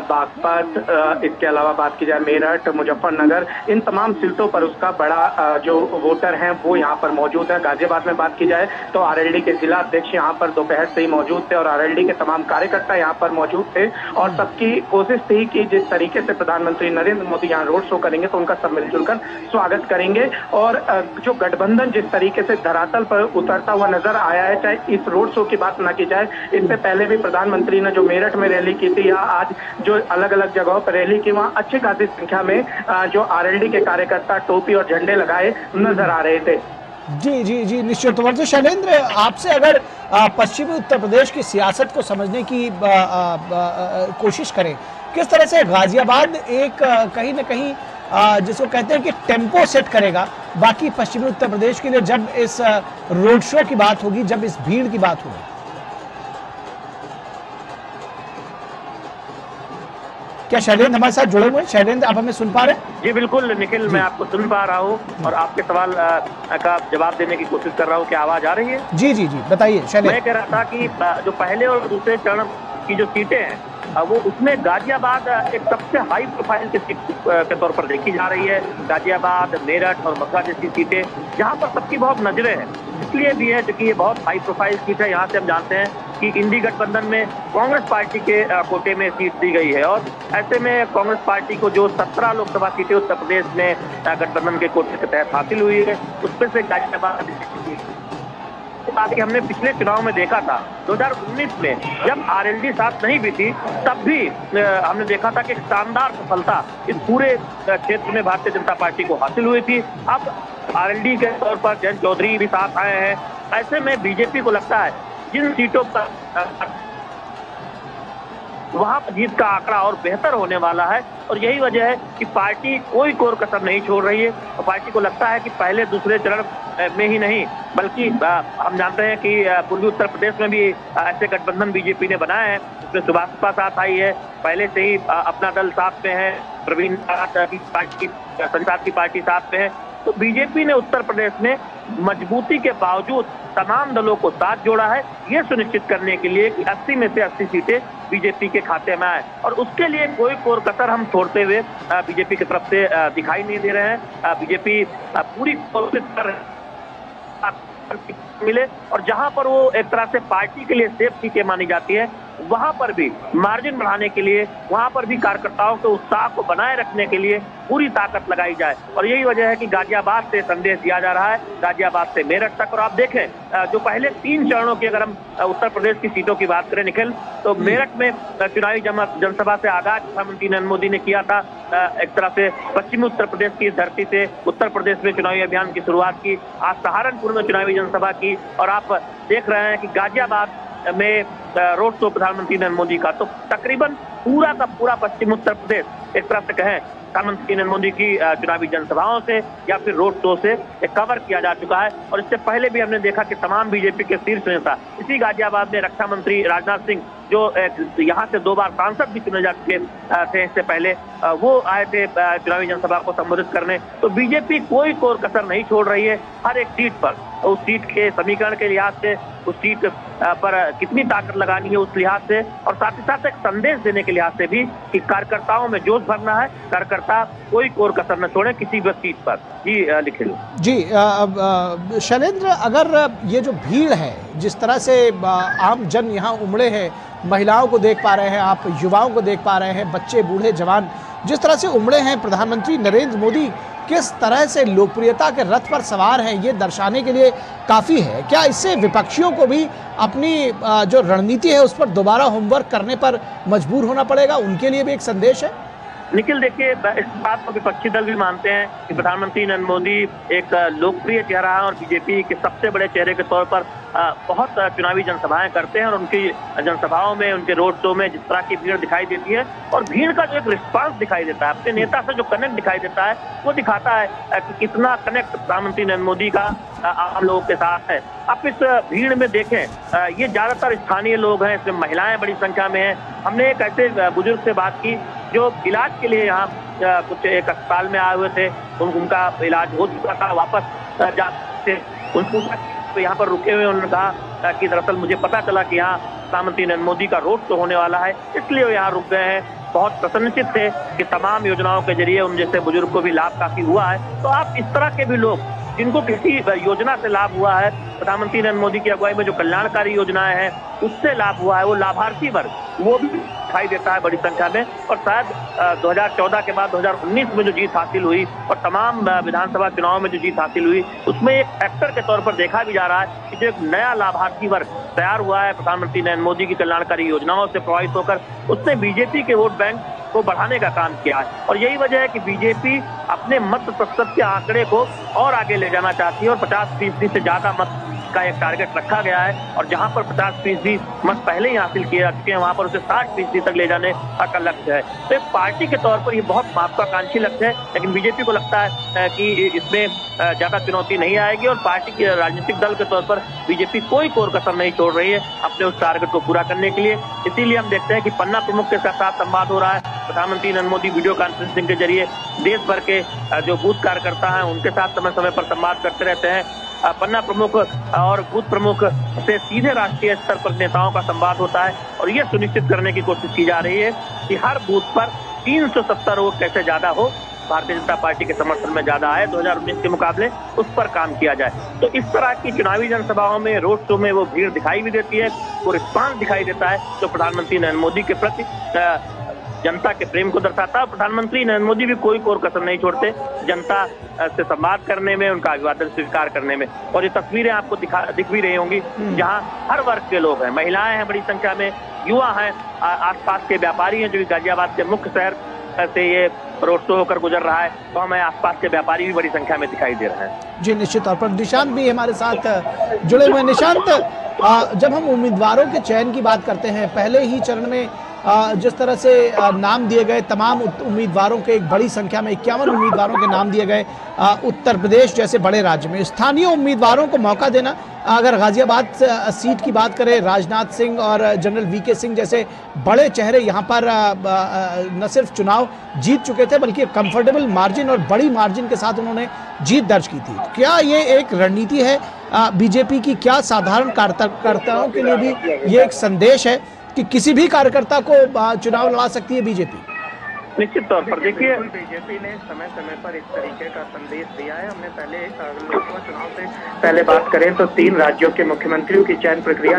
बागपत, इसके अलावा बात की जाए मेरठ, मुजफ्फरनगर, इन तमाम सीटों पर उसका बड़ा जो वोटर हैं वो यहाँ पर मौजूद है। गाजियाबाद में बात की जाए तो आरएलडी के जिला अध्यक्ष यहाँ पर दोपहर से ही मौजूद थे, और आरएलडी के तमाम कार्यकर्ता यहाँ पर मौजूद थे, और सबकी कोशिश थी कि जिस तरीके से प्रधानमंत्री नरेंद्र मोदी यहाँ रोड शो करेंगे तो उनका सब मिलजुल कर स्वागत करेंगे। और जो गठबंधन जिस तरीके से धरातल पर उतरता हुआ नजर आया है, चाहे इस रोड शो की बात न की जाए, इससे पहले भी प्रधानमंत्री ने जो मेरठ में रैली की थी या आज जो अलग अलग जगहों पर रैली की, वहां अच्छी खासी संख्या में जो आरएलडी के कार्यकर्ता टोपी और झंडे लगाए नजर आ रहे थे। जी निश्चित तौर से। शैलेंद्र, आपसे अगर पश्चिमी उत्तर प्रदेश की सियासत को समझने की कोशिश करें, किस तरह से गाजियाबाद एक कहीं न कहीं जिसको कहते हैं कि टेम्पो सेट करेगा बाकी पश्चिमी उत्तर प्रदेश के लिए, जब इस रोड शो की बात होगी, जब इस भीड़ की बात होगी? क्या शैलेंद्र हमारे साथ जुड़े हुए हैं? शैलेंद्र, आप हमें सुन पा रहे हैं? जी बिल्कुल निखिल, मैं आपको सुन पा रहा हूँ और आपके सवाल का जवाब देने की कोशिश कर रहा हूँ। क्या आवाज आ रही है? जी बताइए शैलेंद्र। मैं कह रहा था कि जो पहले और दूसरे चरण की जो सीटें हैं वो उसमें गाजियाबाद एक सबसे हाई प्रोफाइल की सीट के तौर पर देखी जा रही है। गाजियाबाद, मेरठ और मक्का जैसी सीटें जहाँ पर सबकी बहुत नजरें हैं, इसलिए भी है क्योंकि ये बहुत हाई प्रोफाइल सीट है। यहाँ से हम जानते हैं कि इंडी गठबंधन में कांग्रेस पार्टी के कोटे में सीट दी गई है, और ऐसे में कांग्रेस पार्टी को जो 17 लोकसभा सीटें उत्तर प्रदेश में गठबंधन के कोटे के तहत हासिल हुई है, उसमें से गाजियाबाद बाकी हमने पिछले चुनाव में देखा था 2019 में जब आरएलडी साथ नहीं भी थी, तब भी हमने देखा था कि शानदार सफलता इस पूरे क्षेत्र में भारतीय जनता पार्टी को हासिल हुई थी। अब आरएलडी के तौर पर जयंत चौधरी भी साथ आए हैं। ऐसे में बीजेपी को लगता है जिन सीटों पर वहां पर जीत का आंकड़ा और बेहतर होने वाला है। और यही वजह है कि पार्टी कोई कोर कसर नहीं छोड़ रही है और पार्टी को लगता है कि पहले दूसरे चरण में ही नहीं बल्कि हम जानते हैं कि पूर्वी उत्तर प्रदेश में भी ऐसे गठबंधन बीजेपी ने बनाए हैं, उसमें सुभाषपा साथ आई है, पहले से ही अपना दल साथ में है, प्रवीण की पार्टी संसाद की पार्टी साथ में है। तो बीजेपी ने उत्तर प्रदेश में मजबूती के बावजूद तमाम दलों को साथ जोड़ा है, ये सुनिश्चित करने के लिए कि 80 में से 80 सीटें बीजेपी के खाते में आए और उसके लिए कोई कोर कसर हम छोड़ते हुए बीजेपी की तरफ से दिखाई नहीं दे रहे हैं। बीजेपी पूरी कोशिश कर मिले और जहां पर वो एक तरह से पार्टी के लिए सेफ सीटें मानी जाती है वहां पर भी मार्जिन बढ़ाने के लिए, वहां पर भी कार्यकर्ताओं के उत्साह को बनाए रखने के लिए पूरी ताकत लगाई जाए। और यही वजह है कि गाजियाबाद से संदेश दिया जा रहा है, गाजियाबाद से मेरठ तक। और आप देखें जो पहले 3 चरणों की अगर हम उत्तर प्रदेश की सीटों की बात करें निखिल, तो मेरठ में चुनावी जनसभा से आगाज प्रधानमंत्री नरेंद्र मोदी ने किया था। एक तरह से पश्चिमी उत्तर प्रदेश की धरती से उत्तर प्रदेश में चुनावी अभियान की शुरुआत की, आज सहारनपुर में चुनावी जनसभा की और आप देख रहे हैं कि गाजियाबाद में रोड शो प्रधानमंत्री नरेंद्र मोदी का। तो तकरीबन पूरा का पूरा पश्चिम उत्तर प्रदेश एक तरह से कहें प्रधानमंत्री नरेंद्र मोदी की चुनावी जनसभाओं से या फिर रोड शो से कवर किया जा चुका है। और इससे पहले भी हमने देखा कि तमाम बीजेपी के शीर्ष नेता इसी गाजियाबाद में रक्षा मंत्री राजनाथ सिंह जो यहाँ से 2 बार सांसद भी चुने जा चुके थे इससे पहले, वो आए थे चुनावी जनसभा को संबोधित करने। तो बीजेपी कोई कोर कसर नहीं छोड़ रही है हर एक सीट पर, उस सीट के समीकरण के लिहाज से, उस सीट पर कितनी ताकत लगानी है उस लिहाज से और साथ ही साथ एक संदेश देने के लिहाज से भी कि कार्यकर्ताओं में जोश भरना है, कार्यकर्ता कोई कोर कसर न छोड़े किसी भी सीट पर। जी निखिल जी, शैलेंद्र, अगर ये जो भीड़ है जिस तरह से आम जन यहाँ उमड़े हैं, महिलाओं को देख पा रहे हैं आप, युवाओं को देख पा रहे हैं, बच्चे बूढ़े जवान जिस तरह से उमड़े हैं, प्रधानमंत्री नरेंद्र मोदी किस तरह से लोकप्रियता के रथ पर सवार हैं, ये दर्शाने के लिए काफ़ी है। क्या इससे विपक्षियों को भी अपनी जो रणनीति है उस पर दोबारा होमवर्क करने पर मजबूर होना पड़ेगा, उनके लिए भी एक संदेश है? निखिल देखिए, इस बात को विपक्षी दल भी मानते हैं कि प्रधानमंत्री नरेंद्र मोदी एक लोकप्रिय चेहरा है और बीजेपी के सबसे बड़े चेहरे के तौर पर बहुत चुनावी जनसभाएं करते हैं और उनकी जनसभाओं में, उनके रोड शो में जिस तरह की भीड़ दिखाई देती है और भीड़ का जो एक रिस्पांस दिखाई देता है, अपने नेता से जो कनेक्ट दिखाई देता है, वो दिखाता है कि कितना कनेक्ट प्रधानमंत्री नरेंद्र मोदी का आम लोगों के साथ है। आप इस भीड़ में देखें, ये ज्यादातर स्थानीय लोग हैं, इसमें महिलाएं बड़ी संख्या में हैं। हमने एक ऐसे बुजुर्ग से बात की जो इलाज के लिए यहाँ कुछ एक अस्पताल में आए हुए थे, उनका इलाज हो चुका था, वापस जाते तो यहाँ पर रुके हुए। उन्होंने कहा कि दरअसल मुझे पता चला कि यहाँ प्रधानमंत्री नरेंद्र मोदी का रोड शो होने वाला है, इसलिए वो यहाँ रुक गए हैं। बहुत प्रसन्नचित थे कि तमाम योजनाओं के जरिए उन जैसे बुजुर्ग को भी लाभ काफी हुआ है। तो आप इस तरह के भी लोग जिनको किसी योजना से लाभ हुआ है, प्रधानमंत्री नरेंद्र मोदी की अगुवाई में जो कल्याणकारी योजनाएं हैं उससे लाभ हुआ है, वो लाभार्थी वर्ग वो भी दिखाई देता है बड़ी संख्या में। और शायद 2014 के बाद 2019 में जो जीत हासिल हुई और तमाम विधानसभा चुनाव में जो जीत हासिल हुई, उसमें एक फैक्टर के तौर पर देखा भी जा रहा है कि जो एक नया लाभार्थी वर्ग तैयार हुआ है प्रधानमंत्री नरेंद्र मोदी की कल्याणकारी योजनाओं से प्रभावित होकर, उसने बीजेपी के वोट बैंक को बढ़ाने का काम किया है। और यही वजह है कि बीजेपी अपने मत प्रतिशत के आंकड़े को और आगे ले जाना चाहती है और 50% से ज्यादा मत का एक टारगेट रखा गया है। और जहां पर 50% मत पहले ही हासिल किए जा चुके हैं, वहां पर उसे 60% तक ले जाने का लक्ष्य है। तो एक पार्टी के तौर पर ये बहुत महत्वाकांक्षी लक्ष्य है, लेकिन बीजेपी को लगता है कि इसमें ज्यादा चुनौती नहीं आएगी और पार्टी के राजनीतिक दल के तौर पर बीजेपी कोई कोर कसर नहीं छोड़ रही है अपने उस टारगेट को पूरा करने के लिए। इसीलिए हम देखते हैं कि पन्ना प्रमुख के साथ संवाद हो रहा है। प्रधानमंत्री नरेंद्र मोदी वीडियो कॉन्फ्रेंसिंग के जरिए देश भर के जो बूथ कार्यकर्ता हैं उनके साथ समय समय पर संवाद करते रहते हैं। पन्ना प्रमुख और बूथ प्रमुख से सीधे राष्ट्रीय स्तर पर नेताओं का संवाद होता है और ये सुनिश्चित करने की कोशिश की जा रही है कि हर बूथ पर 370 वोट कैसे ज्यादा हो, भारतीय जनता पार्टी के समर्थन में ज्यादा आए 2019 के मुकाबले, उस पर काम किया जाए। तो इस तरह की चुनावी जनसभाओं में, रोड शो में वो भीड़ दिखाई भी देती है, वो रिस्पांस दिखाई देता है जो प्रधानमंत्री नरेंद्र मोदी के प्रति जनता के प्रेम को दर्शाता है। प्रधानमंत्री नरेंद्र मोदी भी कोई कोर कसर नहीं छोड़ते जनता से संवाद करने में, उनका अभिवादन स्वीकार करने में। और ये तस्वीरें आपको दिख भी रही होंगी जहां हर वर्ग के लोग हैं, महिलाएं हैं बड़ी संख्या में, युवा हैं, आसपास के व्यापारी हैं जो गाजियाबाद के मुख्य शहर से ये रोड शो होकर गुजर रहा है, तो हमें आसपास के व्यापारी भी बड़ी संख्या में दिखाई दे रहे हैं। जी निश्चित तौर पर निशांत भी हमारे साथ जुड़े हुए हैं। निशांत, जब हम उम्मीदवारों के चयन की बात करते हैं, पहले ही चरण में जिस तरह से नाम दिए गए तमाम उम्मीदवारों के, एक बड़ी संख्या में 51 उम्मीदवारों के नाम दिए गए उत्तर प्रदेश जैसे बड़े राज्य में, स्थानीय उम्मीदवारों को मौका देना, अगर गाजियाबाद सीट की बात करें, राजनाथ सिंह और जनरल वीके सिंह जैसे बड़े चेहरे यहाँ पर न सिर्फ चुनाव जीत चुके थे बल्कि कंफर्टेबल मार्जिन और बड़ी मार्जिन के साथ उन्होंने जीत दर्ज की थी। क्या ये एक रणनीति है बीजेपी की? क्या साधारण कार्यकर्ताओं के लिए भी ये एक संदेश है कि किसी भी कार्यकर्ता को चुनाव लड़ा सकती है बीजेपी? निश्चित तौर पर देखिए, बीजेपी ने समय समय पर इस तरीके का संदेश दिया है। हमने पहले लोकसभा चुनाव से पहले बात करें तो 3 राज्यों के मुख्यमंत्रियों की चयन प्रक्रिया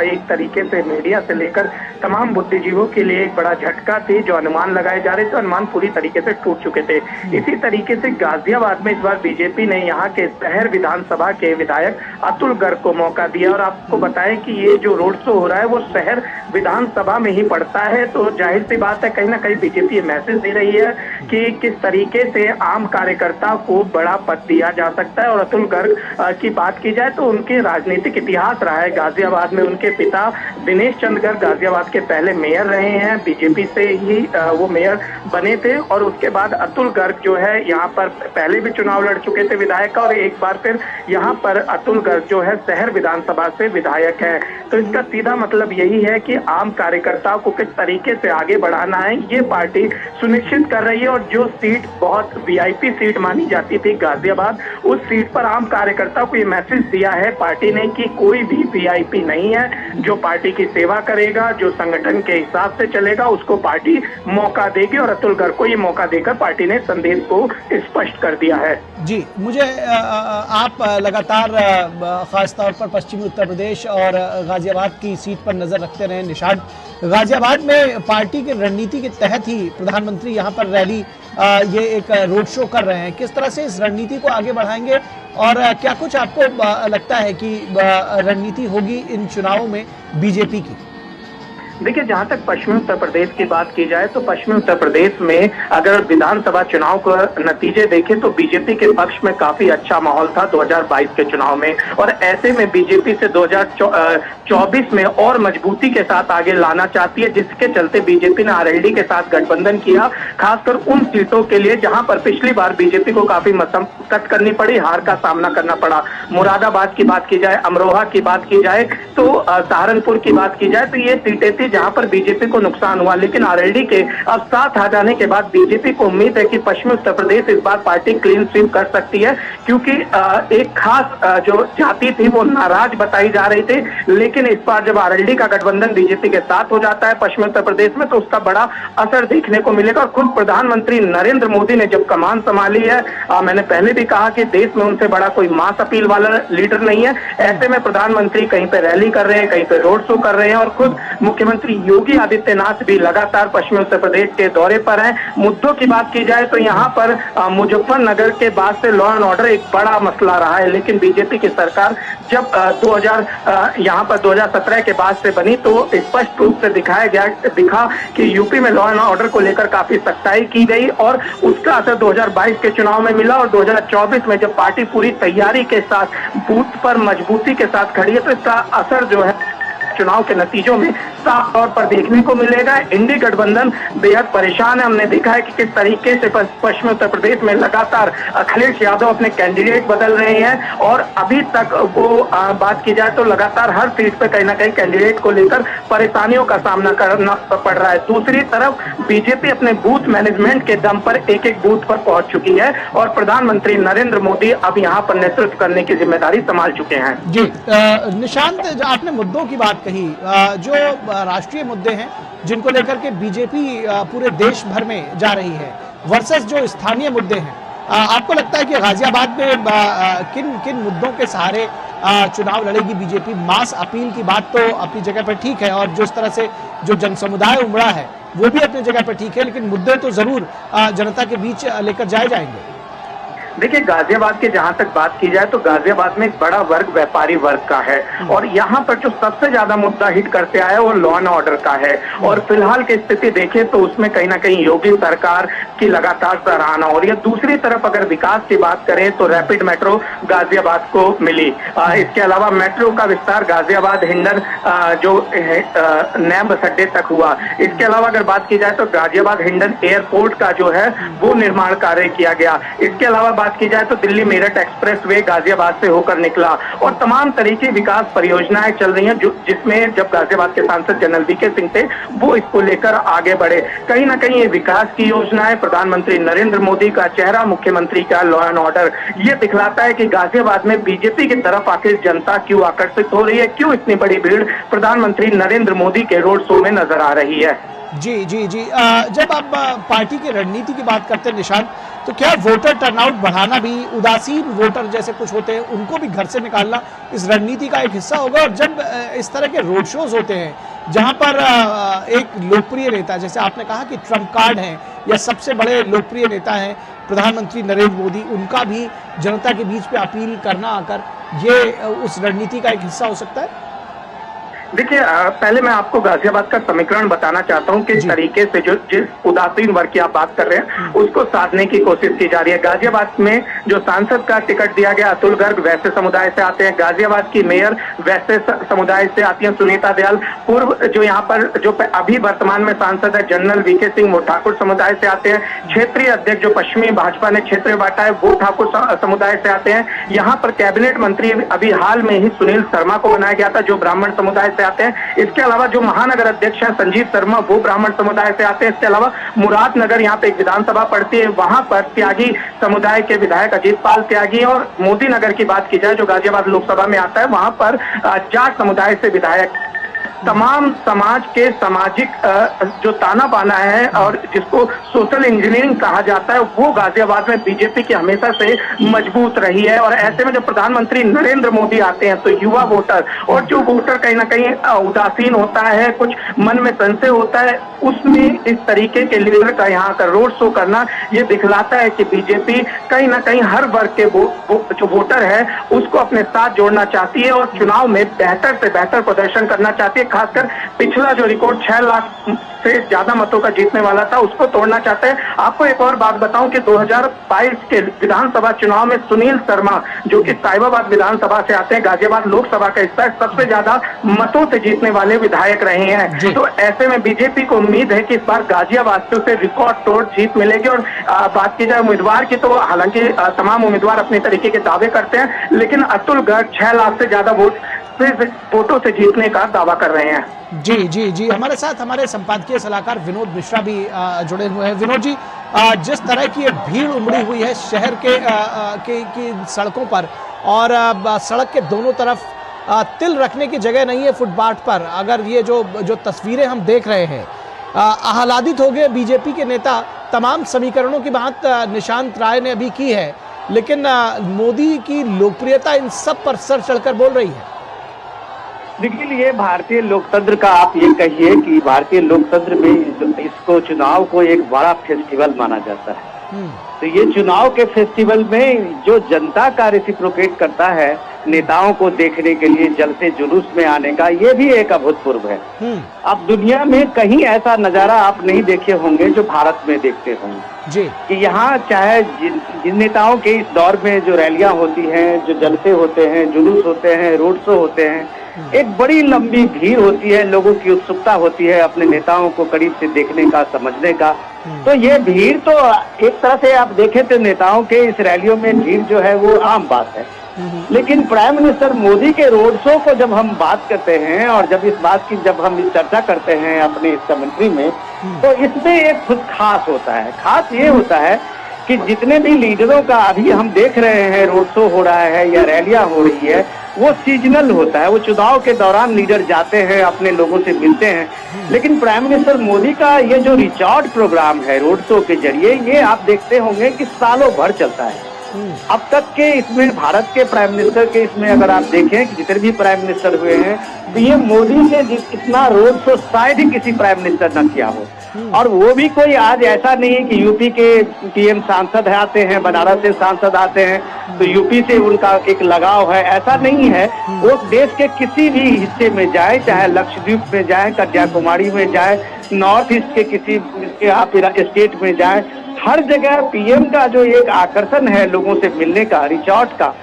एक तरीके से मीडिया से लेकर तमाम बुद्धिजीवों के लिए एक बड़ा झटका थी। जो अनुमान लगाए जा रहे थे, अनुमान पूरी तरीके से टूट चुके थे। इसी तरीके से गाजियाबाद में इस बार बीजेपी ने यहाँ के शहर विधानसभा के विधायक अतुल गर्ग को मौका दिया। और आपको बताएं कि ये जो रोड शो हो रहा है वो शहर विधानसभा में ही पड़ता है, तो जाहिर सी बात है कहीं ना कहीं बीजेपी ये मैसेज दे रही है कि किस तरीके से आम कार्यकर्ता को बड़ा पद दिया जा सकता है। और अतुल गर्ग की बात की जाए तो उनके राजनीतिक इतिहास रहा है गाजियाबाद में। उनके पिता दिनेश चंद्र गर्ग गाजियाबाद के पहले मेयर रहे हैं, बीजेपी से ही वो मेयर बने थे। और उसके बाद अतुल गर्ग जो है यहाँ पर पहले भी चुनाव लड़ चुके थे विधायक का, और एक बार फिर यहाँ पर अतुल गर्ग जो है शहर विधानसभा से विधायक है। तो इसका सीधा मतलब यही है कि आम कार्यकर्ताओं को किस तरीके से आगे बढ़ाना है ये पार्टी सुनिश्चित कर रही है। और जो सीट बहुत वीआईपी सीट मानी जाती थी गाजियाबाद, उस सीट पर आम कार्यकर्ताओं को ये मैसेज दिया है पार्टी ने कि कोई भी वीआईपी नहीं है। जो पार्टी की सेवा करेगा, जो संगठन के हिसाब से चलेगा, उसको पार्टी मौका देगी। और अतुल गर्ग को ये मौका देकर पार्टी ने संदेश को स्पष्ट कर दिया है। जी, मुझे आप लगातार खासतौर पर पश्चिमी उत्तर प्रदेश और गाजियाबाद की सीट पर नजर रखते रहे निशांत। गाजियाबाद में पार्टी की रणनीति के तहत ही प्रधानमंत्री यहाँ पर रैली, ये एक रोड शो कर रहे हैं। किस तरह से इस रणनीति को आगे बढ़ाएंगे और क्या कुछ आपको लगता है कि रणनीति होगी इन चुनावों में बीजेपी की? देखिए, जहां तक पश्चिमी उत्तर प्रदेश की बात की जाए तो पश्चिमी उत्तर प्रदेश में अगर विधानसभा चुनाव का नतीजे देखें तो बीजेपी के पक्ष में काफी अच्छा माहौल था 2022 के चुनाव में। और ऐसे में बीजेपी से 2024 में और मजबूती के साथ आगे लाना चाहती है, जिसके चलते बीजेपी ने आरएलडी के साथ गठबंधन किया, खासकर उन सीटों के लिए जहां पर पिछली बार बीजेपी को काफी मशक्कत करनी पड़ी, हार का सामना करना पड़ा। मुरादाबाद की बात की जाए, अमरोहा की बात की जाए, तो सहारनपुर की बात की जाए, तो ये सीटें थी जहां पर बीजेपी को नुकसान हुआ। लेकिन आरएलडी के अब साथ आ जाने के बाद बीजेपी को उम्मीद है कि पश्चिमी उत्तर प्रदेश इस बार पार्टी क्लीन स्वीप कर सकती है, क्योंकि एक खास जो जाति थी वो नाराज बताई जा रही थी। लेकिन इस बार जब आरएलडी का गठबंधन बीजेपी के साथ हो जाता है पश्चिमी उत्तर प्रदेश में, तो उसका बड़ा असर देखने को मिलेगा। और खुद प्रधानमंत्री नरेंद्र मोदी ने जब कमान संभाली है, मैंने पहले भी कहा कि देश में उनसे बड़ा कोई मास अपील वाला लीडर नहीं है। ऐसे में प्रधानमंत्री कहीं पे रैली कर रहे हैं, कहीं पे रोड शो कर रहे हैं, और खुद मुख्यमंत्री योगी आदित्यनाथ भी लगातार पश्चिमी उत्तर प्रदेश के दौरे पर हैं। मुद्दों की बात की जाए तो यहाँ पर मुजफ्फरनगर के बाद से लॉ एंड ऑर्डर एक बड़ा मसला रहा है। लेकिन बीजेपी की सरकार जब 2017 के बाद से बनी तो स्पष्ट रूप से दिखा कि यूपी में लॉ एंड ऑर्डर को लेकर काफी सख्ताई की गई, और उसका असर 2022 के चुनाव में मिला। और 2024 में जब पार्टी पूरी तैयारी के साथ बूथ पर मजबूती के साथ खड़ी है, तो इसका असर जो है चुनाव के नतीजों में साफ तौर पर देखने को मिलेगा। इंडी गठबंधन बेहद परेशान है। हमने देखा है कि किस तरीके से पश्चिमी उत्तर प्रदेश में लगातार अखिलेश यादव अपने कैंडिडेट बदल रहे हैं, और अभी तक वो बात की जाए तो लगातार हर सीट पे कहीं ना कहीं कैंडिडेट को लेकर परेशानियों का सामना करना पड़ रहा है। दूसरी तरफ बीजेपी अपने बूथ मैनेजमेंट के दम पर एक एक बूथ पर पहुंच चुकी है, और प्रधानमंत्री नरेंद्र मोदी अब यहाँ पर नेतृत्व करने की जिम्मेदारी संभाल चुके हैं। जी निशांत, आपने मुद्दों की बात कही, जो राष्ट्रीय मुद्दे हैं जिनको लेकर के बीजेपी पूरे देश भर में जा रही है, वर्सेस जो स्थानीय मुद्दे हैं, आपको लगता है कि गाजियाबाद में किन मुद्दों के सहारे चुनाव लड़ेगी बीजेपी? मास अपील की बात तो अपनी जगह पर ठीक है, और जिस तरह से जो जन समुदाय उमड़ा है वो भी अपनी जगह पर ठीक है, लेकिन मुद्दे तो जरूर जनता के बीच लेकर जाए जाएंगे। देखिए, गाजियाबाद के जहां तक बात की जाए तो गाजियाबाद में एक बड़ा वर्ग व्यापारी वर्ग का है और यहाँ पर जो सबसे ज्यादा मुद्दा हिट करते आया वो लॉ एंड ऑर्डर का है। और फिलहाल की स्थिति देखें तो उसमें कहीं ना कहीं योगी सरकार की लगातार सराहना हो रही है। दूसरी तरफ अगर विकास की बात करें तो रैपिड मेट्रो गाजियाबाद को मिली। इसके अलावा मेट्रो का विस्तार गाजियाबाद हिंडन जो नए बस अड्डे तक हुआ। इसके अलावा अगर बात की जाए तो गाजियाबाद हिंडन एयरपोर्ट का जो है वो निर्माण कार्य किया गया। इसके अलावा बात की जाए तो दिल्ली मेरठ एक्सप्रेस वे गाजियाबाद से होकर निकला और तमाम तरीके विकास परियोजनाएं चल रही हैं जिसमें जब गाजियाबाद के सांसद जनरल वीके सिंह थे वो इसको लेकर आगे बढ़े। कहीं ना कहीं ये विकास की योजनाएं, प्रधानमंत्री नरेंद्र मोदी का चेहरा, मुख्यमंत्री का लॉ एंड ऑर्डर, ये दिखलाता है कि गाजियाबाद में बीजेपी की तरफ आखिर जनता क्यों आकर्षित हो रही है, क्यों इतनी बड़ी भीड़ प्रधानमंत्री नरेंद्र मोदी के रोड शो में नजर आ रही है। जी जी जी, जब आप पार्टी की रणनीति की बात करते हैं निशांत, तो क्या वोटर टर्नआउट बढ़ाना भी, उदासीन वोटर जैसे कुछ होते हैं उनको भी घर से निकालना इस रणनीति का एक हिस्सा होगा? और जब इस तरह के रोड शोज होते हैं जहां पर एक लोकप्रिय नेता, जैसे आपने कहा कि ट्रम्प कार्ड हैं या सबसे बड़े लोकप्रिय नेता हैं प्रधानमंत्री नरेंद्र मोदी, उनका भी जनता के बीच पे अपील करना आकर, ये उस रणनीति का एक हिस्सा हो सकता है? देखिए, पहले मैं आपको गाजियाबाद का समीकरण बताना चाहता हूँ किस तरीके से जो जिस उदासीन वर्ग की आप बात कर रहे हैं उसको साधने की कोशिश की जा रही है। गाजियाबाद में जो सांसद का टिकट दिया गया अतुल गर्ग वैसे समुदाय से आते हैं, गाजियाबाद की मेयर वैसे समुदाय से आती हैं सुनीता दयाल, पूर्व जो यहाँ पर जो अभी वर्तमान में सांसद है जनरल वीके सिंह वो ठाकुर समुदाय से आते हैं, क्षेत्रीय अध्यक्ष जो पश्चिमी भाजपा ने क्षेत्र बांटा है वो ठाकुर समुदाय से आते हैं। यहाँ पर कैबिनेट मंत्री अभी हाल में ही सुनील शर्मा को बनाया गया था जो ब्राह्मण समुदाय से आते हैं। इसके अलावा जो महानगर अध्यक्ष हैं संजीव शर्मा वो ब्राह्मण समुदाय से आते हैं। इसके अलावा मुरादनगर यहाँ पे एक विधानसभा पड़ती है, वहां पर त्यागी समुदाय के विधायक अजीत पाल त्यागी, और मोदी नगर की बात की जाए जो गाजियाबाद लोकसभा में आता है वहां पर जाट समुदाय से विधायक। तमाम समाज के सामाजिक जो ताना बाना है और जिसको सोशल इंजीनियरिंग कहा जाता है वो गाजियाबाद में बीजेपी की हमेशा से मजबूत रही है। और ऐसे में जब प्रधानमंत्री नरेंद्र मोदी आते हैं तो युवा वोटर और जो वोटर कहीं ना कहीं उदासीन होता है, कुछ मन में संशय होता है, उसमें इस तरीके के लीडर का यहाँ का रोड शो करना ये दिखलाता है कि बीजेपी कहीं ना कहीं हर वर्ग के जो वोटर है उसको अपने साथ जोड़ना चाहती है और चुनाव में बेहतर से बेहतर प्रदर्शन करना चाहती है। खासकर पिछला जो रिकॉर्ड 6 लाख से ज्यादा मतों का जीतने वाला था उसको तोड़ना चाहते हैं। आपको एक और बात बताऊं कि 2022 के विधानसभा चुनाव में सुनील शर्मा जो कि साहिबाबाद विधानसभा से आते हैं, गाजियाबाद लोकसभा का हिस्सा है, सबसे ज्यादा मतों से जीतने वाले विधायक रहे हैं। तो ऐसे में बीजेपी को उम्मीद है कि इस बार गाजियाबाद से उसे रिकॉर्ड तोड़ जीत मिलेगी। और बात की जाए उम्मीदवार की तो हालांकि तमाम उम्मीदवार अपने तरीके के दावे करते हैं, लेकिन अतुल गर्ग 6 लाख से ज्यादा वोटों से जीतने का दावा कर रहे हैं। जी जी जी, हमारे साथ हमारे संपादकीय सलाहकार विनोद मिश्रा भी जुड़े हुए हैं। विनोद जी, जिस तरह की भीड़ उमड़ी हुई है शहर की सड़कों पर और सड़क के दोनों तरफ तिल रखने की जगह नहीं है फुटपाथ पर, अगर ये जो तस्वीरें हम देख रहे हैं, आह्लादित हो गए बीजेपी के नेता। तमाम समीकरणों की बात निशांत राय ने अभी की है, लेकिन मोदी की लोकप्रियता इन सब पर सर चढ़कर बोल रही है। देखिए, ये भारतीय लोकतंत्र का आप ये कहिए कि भारतीय लोकतंत्र में इसको चुनाव को एक बड़ा फेस्टिवल माना जाता है। तो ये चुनाव के फेस्टिवल में जो जनता का रेसिप्रोकेट करता है नेताओं को देखने के लिए जलते जुलूस में आने का, ये भी एक अभूतपूर्व है। अब दुनिया में कहीं ऐसा नजारा आप नहीं देखे होंगे जो भारत में देखते होंगे जी, कि यहाँ चाहे जिन नेताओं के इस दौर में जो रैलियां होती हैं, जो जलसे होते हैं, जुलूस होते हैं, रोड शो होते हैं, एक बड़ी लंबी भीड़ होती है, लोगों की उत्सुकता होती है अपने नेताओं को करीब से देखने का, समझने का। तो ये भीड़ तो एक तरह से आप देखें तो नेताओं के इस रैलियों में भीड़ जो है वो आम बात है। लेकिन प्राइम मिनिस्टर मोदी के रोड शो को जब हम बात करते हैं और जब हम इस चर्चा करते हैं अपने इस कमेंट्री में, तो इसमें एक कुछ खास होता है। खास ये होता है कि जितने भी लीडरों का अभी हम देख रहे हैं रोड शो हो रहा है या रैलियां हो रही है, वो सीजनल होता है। वो चुनाव के दौरान लीडर जाते हैं, अपने लोगों से मिलते हैं। लेकिन प्राइम मिनिस्टर मोदी का ये जो रिचॉर्ड प्रोग्राम है रोड शो के जरिए, ये आप देखते होंगे कि सालों भर चलता है। अब तक के इसमें भारत के प्राइम मिनिस्टर के इसमें अगर आप देखें कि जितने भी प्राइम मिनिस्टर हुए हैं, पीएम मोदी से इतना रोड शो शायद ही किसी प्राइम मिनिस्टर न किया हो। और वो भी कोई आज ऐसा नहीं है कि यूपी के पीएम सांसद आते हैं, बनारस से सांसद आते हैं तो यूपी से उनका एक लगाव है, ऐसा नहीं है। वो देश के किसी भी हिस्से में जाए, चाहे लक्षद्वीप में जाए, कन्याकुमारी में जाए, नॉर्थ ईस्ट के किसी आप स्टेट में जाए, हर जगह पीएम का जो एक आकर्षण है लोगों से मिलने का, रिच आउट का,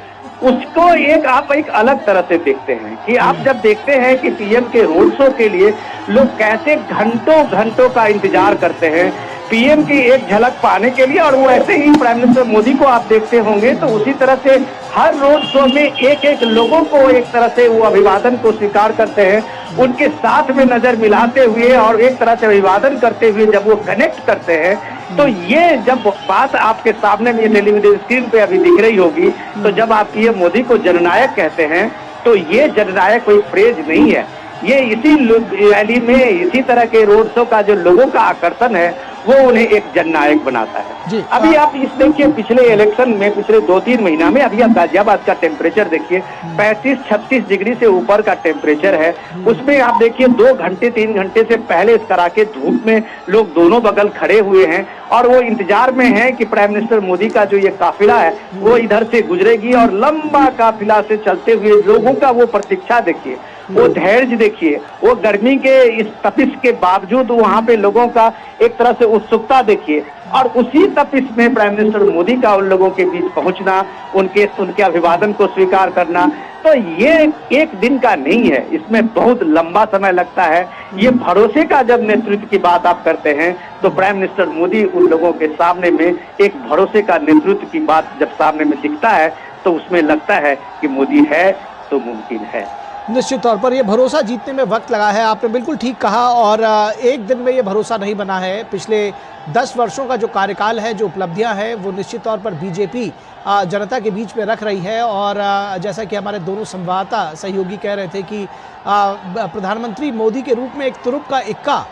उसको आप एक अलग तरह से देखते हैं कि आप जब देखते हैं कि पीएम के रोड शो के लिए लोग कैसे घंटों घंटों का इंतजार करते हैं पीएम की एक झलक पाने के लिए। और वो ऐसे ही प्राइम मिनिस्टर मोदी को आप देखते होंगे तो उसी तरह से हर रोड शो में एक एक लोगों को एक तरह से वो अभिवादन को स्वीकार करते हैं, उनके साथ में नजर मिलाते हुए और एक तरह से अभिवादन करते हुए जब वो कनेक्ट करते हैं, तो ये जब बात आपके सामने में टेलीविजन स्क्रीन पे अभी दिख रही होगी, तो जब आप पीएम मोदी को जननायक कहते हैं तो ये जननायक कोई फ्रेज नहीं है, ये इसी रैली में इसी तरह के रोड शो का जो लोगों का आकर्षण है वो उन्हें एक जननायक बनाता है। अभी आप इस देखिए पिछले इलेक्शन में पिछले 2-3 महीना में अभी आप गाजियाबाद का टेम्परेचर देखिए, 35-36 डिग्री से ऊपर का टेम्परेचर है। उसमें आप देखिए 2 घंटे 3 घंटे से पहले इस कड़ाके धूप में लोग दोनों बगल खड़े हुए हैं और वो इंतजार में है कि प्राइम मिनिस्टर मोदी का जो ये काफिला है वो इधर से गुजरेगी। और लंबा काफिला से चलते हुए लोगों का वो प्रतीक्षा देखिए, वो धैर्य देखिए, वो गर्मी के इस तपिश के बावजूद वहाँ पे लोगों का एक तरह से उत्सुकता देखिए। और उसी तपिश में प्राइम मिनिस्टर मोदी का उन लोगों के बीच पहुंचना, उनके अभिवादन को स्वीकार करना, तो ये एक दिन का नहीं है, इसमें बहुत लंबा समय लगता है। ये भरोसे का जब नेतृत्व की बात आप करते हैं तो प्राइम मिनिस्टर मोदी उन लोगों के सामने में एक भरोसे का नेतृत्व की बात जब सामने में दिखता है तो उसमें लगता है कि मोदी है तो मुमकिन है। निश्चित तौर पर यह भरोसा जीतने में वक्त लगा है, आपने बिल्कुल ठीक कहा। और एक दिन में ये भरोसा नहीं बना है। पिछले 10 वर्षों का जो कार्यकाल है, जो उपलब्धियां हैं, वो निश्चित तौर पर बीजेपी जनता के बीच में रख रही है। और जैसा कि हमारे दोनों संवाददाता सहयोगी कह रहे थे कि प्रधानमंत्री मोदी के रूप में एक तुरुप का इक्का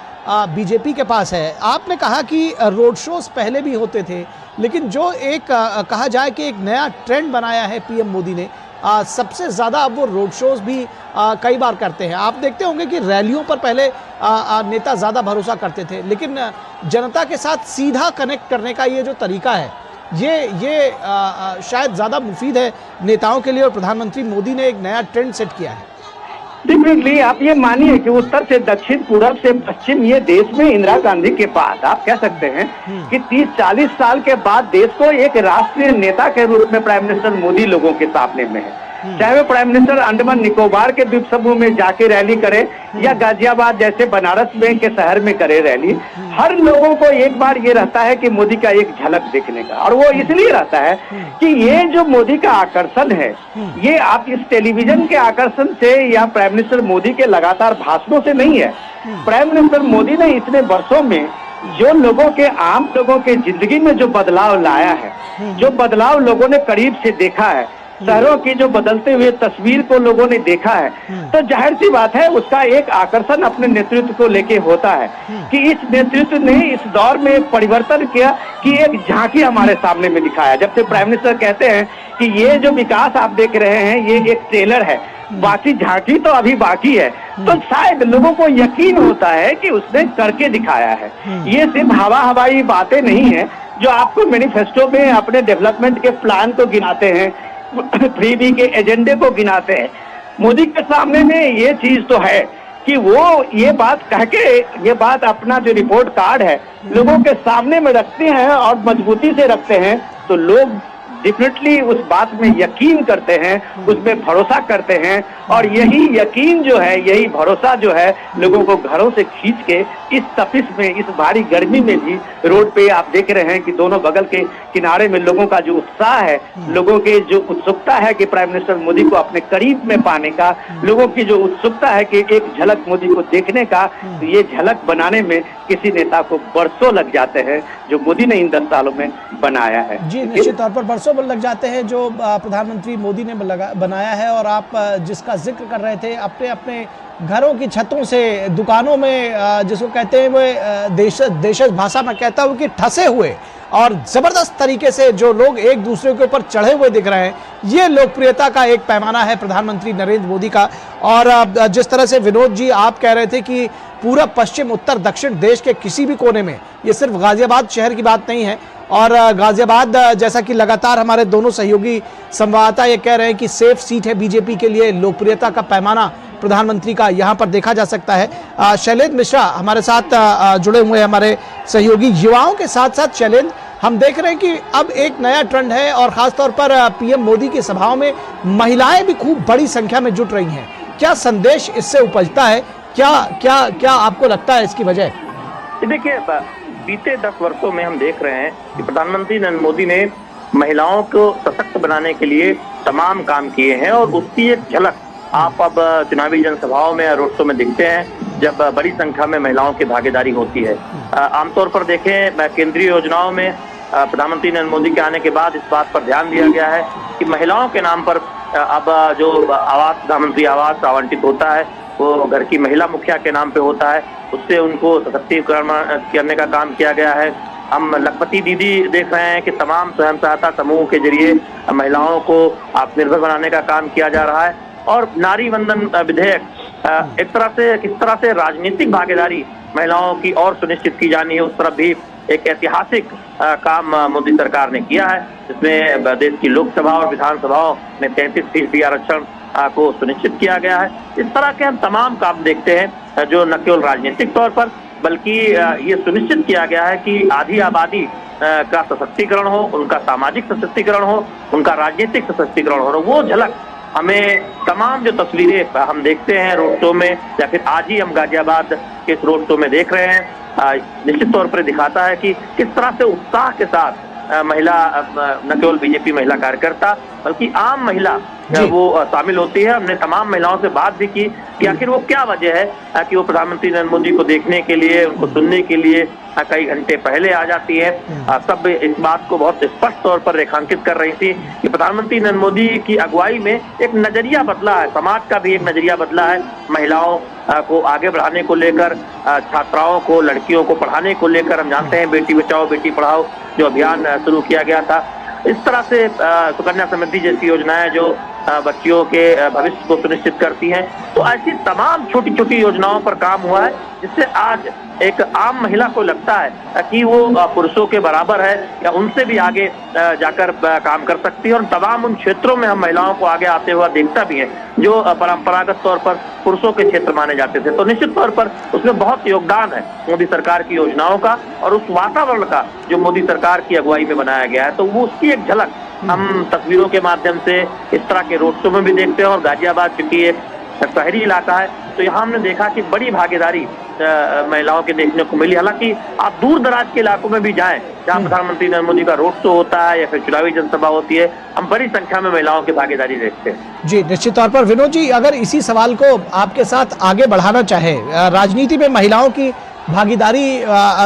बीजेपी के पास है। आपने कहा कि रोड शोज पहले भी होते थे, लेकिन जो एक कहा जाए कि एक नया ट्रेंड बनाया है पीएम मोदी ने, सबसे ज़्यादा अब वो रोड शोज भी कई बार करते हैं। आप देखते होंगे कि रैलियों पर पहले नेता ज़्यादा भरोसा करते थे, लेकिन जनता के साथ सीधा कनेक्ट करने का ये जो तरीका है ये शायद ज़्यादा मुफीद है नेताओं के लिए। और प्रधानमंत्री मोदी ने एक नया ट्रेंड सेट किया है। डेफिनेटली आप ये मानिए कि उत्तर से दक्षिण, पूरब से पश्चिम, ये देश में इंदिरा गांधी के बाद आप कह सकते हैं कि 30-40 साल के बाद देश को एक राष्ट्रीय नेता के रूप में प्राइम मिनिस्टर मोदी लोगों के सामने में है। चाहे वो प्राइम मिनिस्टर अंडमान निकोबार के द्वीप समूह में जाके रैली करे या गाजियाबाद जैसे बनारस में के शहर में करे रैली, हर लोगों को एक बार ये रहता है कि मोदी का एक झलक देखने का। और वो इसलिए रहता है कि ये जो मोदी का आकर्षण है, ये आप इस टेलीविजन के आकर्षण से या प्राइम मिनिस्टर मोदी के लगातार भाषणों से नहीं है। प्राइम मिनिस्टर मोदी ने इतने वर्षों में जो लोगों के, आम लोगों के जिंदगी में जो बदलाव लाया है, जो बदलाव लोगों ने करीब से देखा है, शहरों की जो बदलते हुए तस्वीर को लोगों ने देखा है, तो जाहिर सी बात है उसका एक आकर्षण अपने नेतृत्व को लेके होता है कि इस नेतृत्व ने इस दौर में परिवर्तन किया कि एक झांकी हमारे सामने में दिखाया। जब से प्राइम मिनिस्टर कहते हैं कि ये जो विकास आप देख रहे हैं ये एक ट्रेलर है, बाकी झांकी तो अभी बाकी है, तो शायद लोगों को यकीन होता है कि उसने करके दिखाया है। ये सिर्फ हवाई बातें नहीं है जो आपको मैनिफेस्टो में अपने डेवलपमेंट के प्लान को गिनाते हैं, 3B के एजेंडे को गिनाते हैं। मोदी के सामने में ये चीज तो है कि वो ये बात कह के, ये बात अपना जो रिपोर्ट कार्ड है लोगों के सामने में रखते हैं और मजबूती से रखते हैं, तो लोग डेफिनेटली उस बात में यकीन करते हैं, उसमें भरोसा करते हैं। और यही यकीन जो है, यही भरोसा जो है, लोगों को घरों से खींच के इस तपिश में, इस भारी गर्मी में भी रोड पे आप देख रहे हैं कि दोनों बगल के किनारे में लोगों का जो उत्साह है, लोगों के जो उत्सुकता है कि प्राइम मिनिस्टर मोदी को अपने करीब में पाने का, लोगों की जो उत्सुकता है कि एक झलक मोदी को देखने का, तो ये झलक बनाने में किसी नेता को बरसों लग जाते हैं, जो मोदी ने इन 10 सालों में बनाया है। जी, निश्चित तौर पर बरसों लग जाते हैं जो प्रधानमंत्री मोदी ने बनाया है। और आप जिसका जिक्र कर रहे थे, अपने अपने घरों की छतों से, दुकानों में, जिसको कहते हैं वो देशज भाषा में कहता हूँ कि ठसे हुए और जबरदस्त तरीके से जो लोग एक दूसरे के ऊपर चढ़े हुए दिख रहे हैं, ये लोकप्रियता का एक पैमाना है प्रधानमंत्री नरेंद्र मोदी का। और जिस तरह से विनोद जी आप कह रहे थे कि पूरा पश्चिम उत्तर दक्षिण देश के किसी भी कोने में, ये सिर्फ गाजियाबाद शहर की बात नहीं है, और गाजियाबाद जैसा कि लगातार हमारे दोनों सहयोगी संवाददाता ये कह रहे हैं कि सेफ सीट है बीजेपी के लिए, लोकप्रियता का पैमाना प्रधानमंत्री का यहां पर देखा जा सकता है। शैलेंद्र मिश्रा हमारे साथ जुड़े हुए हैं, हमारे सहयोगी। युवाओं के साथ साथ शैलेंद्र, हम देख रहे हैं कि अब एक नया ट्रेंड है और खासतौर पर पीएम मोदी की सभाओं में महिलाएं भी खूब बड़ी संख्या में जुट रही हैं। क्या संदेश इससे उपजता है? क्या क्या क्या आपको लगता है इसकी वजह? देखिए, बीते 10 वर्षों में हम देख रहे हैं कि प्रधानमंत्री नरेंद्र मोदी ने महिलाओं को सशक्त बनाने के लिए तमाम काम किए हैं, और उसकी एक झलक आप अब चुनावी जनसभाओं में, रोड शो में दिखते हैं, जब बड़ी संख्या में महिलाओं की भागीदारी होती है। आमतौर पर देखें, केंद्रीय योजनाओं में प्रधानमंत्री नरेंद्र मोदी के आने के बाद इस बात पर ध्यान दिया गया है कि महिलाओं के नाम पर अब जो आवास, प्रधानमंत्री आवास आवंटित होता है वो घर की महिला मुखिया के नाम पे होता है, उससे उनको सशक्तिकरण करने का काम किया गया है। हम लखपति दीदी देख रहे हैं कि तमाम स्वयं सहायता समूह के जरिए महिलाओं को आत्मनिर्भर बनाने का काम किया जा रहा है। और नारी वंदन विधेयक एक तरह से, किस तरह से राजनीतिक भागीदारी महिलाओं की और सुनिश्चित की जानी है, उस तरफ भी एक ऐतिहासिक काम मोदी सरकार ने किया है, जिसमें देश की लोकसभा और विधानसभाओं में 33% आरक्षण को सुनिश्चित किया गया है। इस तरह के हम तमाम काम देखते हैं जो न केवल राजनीतिक तौर पर बल्कि ये सुनिश्चित किया गया है कि आधी आबादी का सशक्तिकरण हो, उनका सामाजिक सशक्तिकरण हो, उनका राजनीतिक सशक्तिकरण हो। वो झलक हमें तमाम जो तस्वीरें हम देखते हैं रोड शो में, या फिर आज ही हम गाजियाबाद के इस रोड शो में देख रहे हैं, निश्चित तौर पर दिखाता है कि किस तरह से उत्साह के साथ महिला, न केवल बीजेपी महिला कार्यकर्ता बल्कि आम महिला वो शामिल होती है। हमने तमाम महिलाओं से बात भी की कि आखिर वो क्या वजह है कि वो प्रधानमंत्री नरेंद्र मोदी को देखने के लिए, उनको सुनने के लिए कई घंटे पहले आ जाती है। सब इस बात को बहुत स्पष्ट तौर पर रेखांकित कर रही थी कि प्रधानमंत्री नरेंद्र मोदी की अगुवाई में एक नजरिया बदला है, समाज का भी एक नजरिया बदला है, महिलाओं को आगे बढ़ाने को लेकर, छात्राओं को, लड़कियों को पढ़ाने को लेकर। हम जानते हैं बेटी बचाओ बेटी पढ़ाओ जो अभियान शुरू किया गया था, इस तरह से सुकन्या समृद्धि जैसी योजनाएं जो बच्चियों के भविष्य को सुनिश्चित करती हैं। तो ऐसी तमाम छोटी छोटी योजनाओं पर काम हुआ है, जिससे आज एक आम महिला को लगता है कि वो पुरुषों के बराबर है या उनसे भी आगे जाकर काम कर सकती है। और तमाम उन क्षेत्रों में हम महिलाओं को आगे आते हुआ देखता भी है जो परंपरागत तौर पर पुरुषों के क्षेत्र माने जाते थे। तो निश्चित तौर पर उसमें बहुत योगदान है मोदी सरकार की योजनाओं का और उस वातावरण का जो मोदी सरकार की अगुवाई में बनाया गया है। तो वो उसकी एक झलक हम तस्वीरों के माध्यम से इस तरह के रोड शो में भी देखते हैं। और गाजियाबाद चूंकि एक शहरी इलाका है तो यहाँ हमने देखा कि बड़ी भागीदारी महिलाओं के देखने को मिली। हालांकि आप दूर दराज के इलाकों में भी जाएं जहाँ प्रधानमंत्री नरेंद्र मोदी का रोड शो होता है या फिर चुनावी जनसभा होती है, हम बड़ी संख्या में महिलाओं की भागीदारी देखते हैं। जी निश्चित तौर पर। विनोद जी, अगर इसी सवाल को आपके साथ आगे बढ़ाना चाहे, राजनीति में महिलाओं की भागीदारी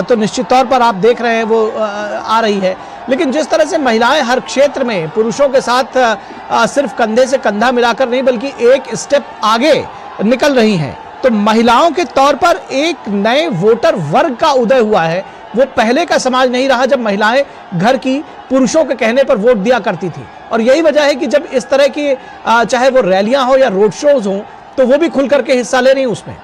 तो निश्चित तौर पर आप देख रहे हैं वो आ रही है, लेकिन जिस तरह से महिलाएं हर क्षेत्र में पुरुषों के साथ सिर्फ कंधे से कंधा मिलाकर नहीं बल्कि एक स्टेप आगे निकल रही हैं, तो महिलाओं के तौर पर एक नए वोटर वर्ग का उदय हुआ है। वो पहले का समाज नहीं रहा जब महिलाएं घर की पुरुषों के कहने पर वोट दिया करती थी। और यही वजह है कि जब इस तरह की चाहे वो रैलियां हो या रोड शोज हो तो वो भी खुल करके हिस्सा ले रही उसमें।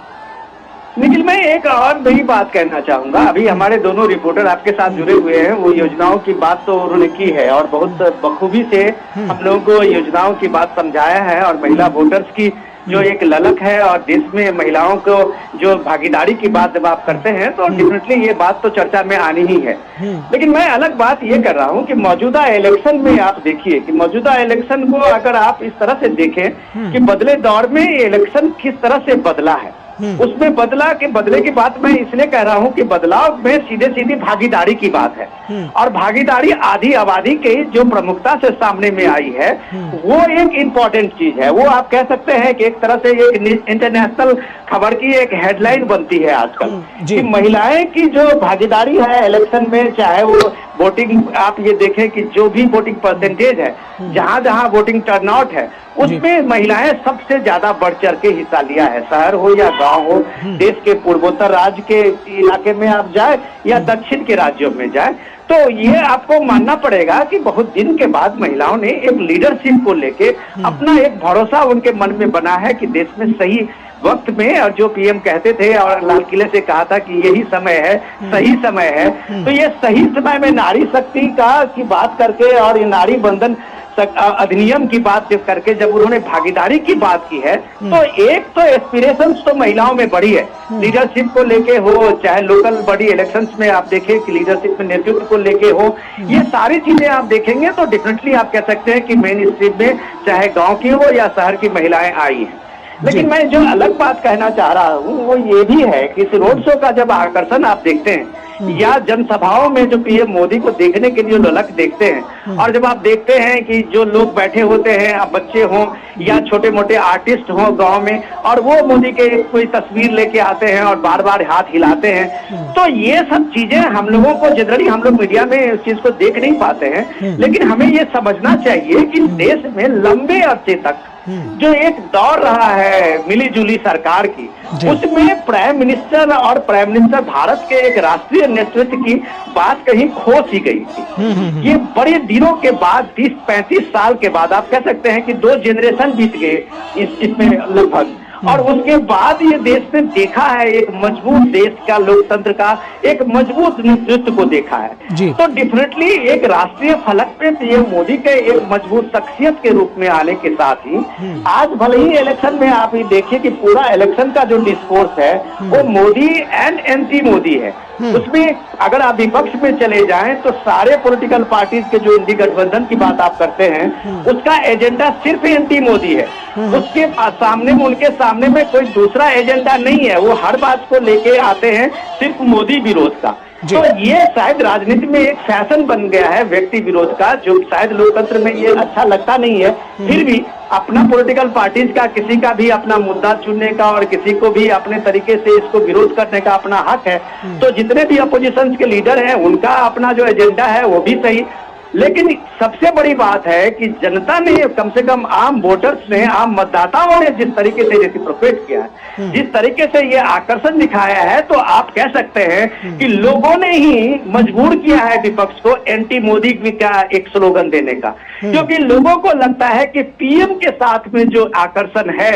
निखिल, मैं एक और नई बात कहना चाहूंगा। अभी हमारे दोनों रिपोर्टर आपके साथ जुड़े हुए हैं, वो योजनाओं की बात तो उन्होंने की है और बहुत बखूबी से हम लोगों को योजनाओं की बात समझाया है। और महिला वोटर्स की जो एक ललक है और देश में महिलाओं को जो भागीदारी की बात जब आप करते हैं तो डेफिनेटली ये बात तो चर्चा में आनी ही है। लेकिन मैं अलग बात ये कर रहा हूँ कि मौजूदा इलेक्शन में आप देखिए कि मौजूदा इलेक्शन को अगर आप इस तरह से देखें कि बदले दौर में ये इलेक्शन किस तरह से बदला है, उसमें बदले की बात मैं इसलिए कह रहा हूं कि बदलाव में सीधे सीधी भागीदारी की बात है। और भागीदारी आधी आबादी के जो प्रमुखता से सामने में आई है वो एक इम्पोर्टेंट चीज है। वो आप कह सकते हैं कि एक तरह से एक इंटरनेशनल खबर की एक हेडलाइन बनती है आजकल कि महिलाएं की जो भागीदारी है इलेक्शन में, चाहे वो वोटिंग, आप ये देखें कि जो भी वोटिंग परसेंटेज है, जहां जहां वोटिंग टर्नआउट है, उसमें महिलाएं सबसे ज्यादा बढ़ चढ़ के हिस्सा लिया है। शहर हो या गांव हो, देश के पूर्वोत्तर राज्य के इलाके में आप जाए या दक्षिण के राज्यों में जाए, तो ये आपको मानना पड़ेगा कि बहुत दिन के बाद महिलाओं ने एक लीडरशिप को लेके अपना एक भरोसा उनके मन में बना है कि देश में सही वक्त में, और जो पीएम कहते थे और लाल किले से कहा था कि यही समय है, सही समय है, तो ये सही समय में नारी शक्ति की बात करके और ये नारी बंधन अधिनियम की बात करके जब उन्होंने भागीदारी की बात की है, तो एक तो एस्पिरेशन तो महिलाओं में बढ़ी है, लीडरशिप को लेके हो, चाहे लोकल बॉडी इलेक्शंस में आप देखें कि लीडरशिप में नेतृत्व को लेके हो, ये सारी चीजें आप देखेंगे तो डेफिनेटली आप कह सकते हैं कि मेन स्ट्रीम में चाहे गांव की हो या शहर की महिलाएं आई हैं। लेकिन मैं जो अलग बात कहना चाह रहा हूँ वो ये भी है कि इस रोड शो का जब आकर्षण आप देखते हैं या जनसभाओं में जो पीएम मोदी को देखने के लिए लोग देखते हैं, और जब आप देखते हैं कि जो लोग बैठे होते हैं, अब बच्चे हों या छोटे मोटे आर्टिस्ट हों गांव में, और वो मोदी के कोई तस्वीर लेके आते हैं और बार बार हाथ हिलाते हैं, तो ये सब चीजें हम लोगों को जनरली हम लोग मीडिया में इस चीज को देख नहीं पाते हैं। लेकिन हमें ये समझना चाहिए कि देश में लंबे अरसे तक जो एक दौर रहा है मिली जुली सरकार की, उसमें प्राइम मिनिस्टर और प्राइम मिनिस्टर भारत के एक राष्ट्रीय नेतृत्व की बात कहीं खो सी गई थी। ये बड़े दिनों के बाद 30-35 साल के बाद आप कह सकते हैं कि 2 जनरेशन बीत गए इसमें लगभग, और उसके बाद ये देश ने देखा है एक मजबूत देश का लोकतंत्र का एक मजबूत नेतृत्व को देखा है। तो डेफिनेटली एक राष्ट्रीय फलक पे पीएम मोदी के एक मजबूत शख्सियत के रूप में आने के साथ ही आज भले ही इलेक्शन में आप ये देखिए कि पूरा इलेक्शन का जो डिस्कोर्स है वो मोदी एंड एंटी मोदी है। उसमें अगर आप विपक्ष में चले जाएं तो सारे पॉलिटिकल पार्टीज के जो इंडी गठबंधन की बात आप करते हैं उसका एजेंडा सिर्फ एंटी मोदी है। उसके सामने में उनके सामने में कोई दूसरा एजेंडा नहीं है, वो हर बात को लेके आते हैं सिर्फ मोदी विरोध का। तो ये शायद राजनीति में एक फैशन बन गया है व्यक्ति विरोध का, जो शायद लोकतंत्र में ये अच्छा लगता नहीं है। फिर भी अपना पॉलिटिकल पार्टीज का किसी का भी अपना मुद्दा चुनने का और किसी को भी अपने तरीके से इसको विरोध करने का अपना हक है। तो जितने भी अपोजिशन के लीडर हैं उनका अपना जो एजेंडा है वो भी सही, लेकिन सबसे बड़ी बात है कि जनता ने कम से कम आम वोटर्स ने, आम मतदाताओं ने जिस तरीके से रेसिप्रोकेट किया है, जिस तरीके से ये आकर्षण दिखाया है, तो आप कह सकते हैं कि लोगों ने ही मजबूर किया है विपक्ष को एंटी मोदी का एक स्लोगन देने का। क्योंकि लोगों को लगता है कि पीएम के साथ में जो आकर्षण है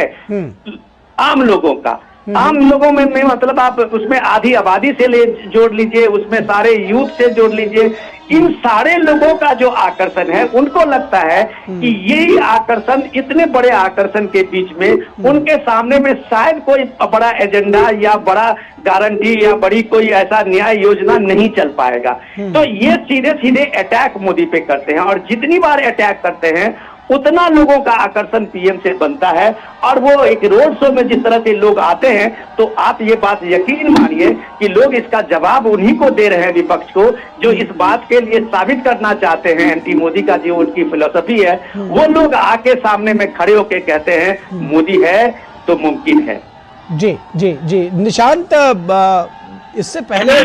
आम लोगों का, आम लोगों में मतलब आप उसमें आधी आबादी से ले जोड़ लीजिए, उसमें सारे यूथ से जोड़ लीजिए, इन सारे लोगों का जो आकर्षण है उनको लगता है कि यही आकर्षण, इतने बड़े आकर्षण के बीच में उनके सामने में शायद कोई बड़ा एजेंडा या बड़ा गारंटी या बड़ी कोई ऐसा न्याय योजना नहीं चल पाएगा। तो ये सीधे सीधे अटैक मोदी पे करते हैं, और जितनी बार अटैक करते हैं उतना लोगों का आकर्षण पीएम से बनता है। और वो एक रोड शो में जिस तरह से लोग आते हैं, तो आप ये बात यकीन मानिए कि लोग इसका जवाब उन्हीं को दे रहे हैं, विपक्ष को, जो इस बात के लिए साबित करना चाहते हैं एंटी मोदी का जो उनकी फिलॉसफी है, वो लोग आके सामने में खड़े होके कहते हैं मोदी है तो मुमकिन है। जी जी जी निशांत, इससे पहले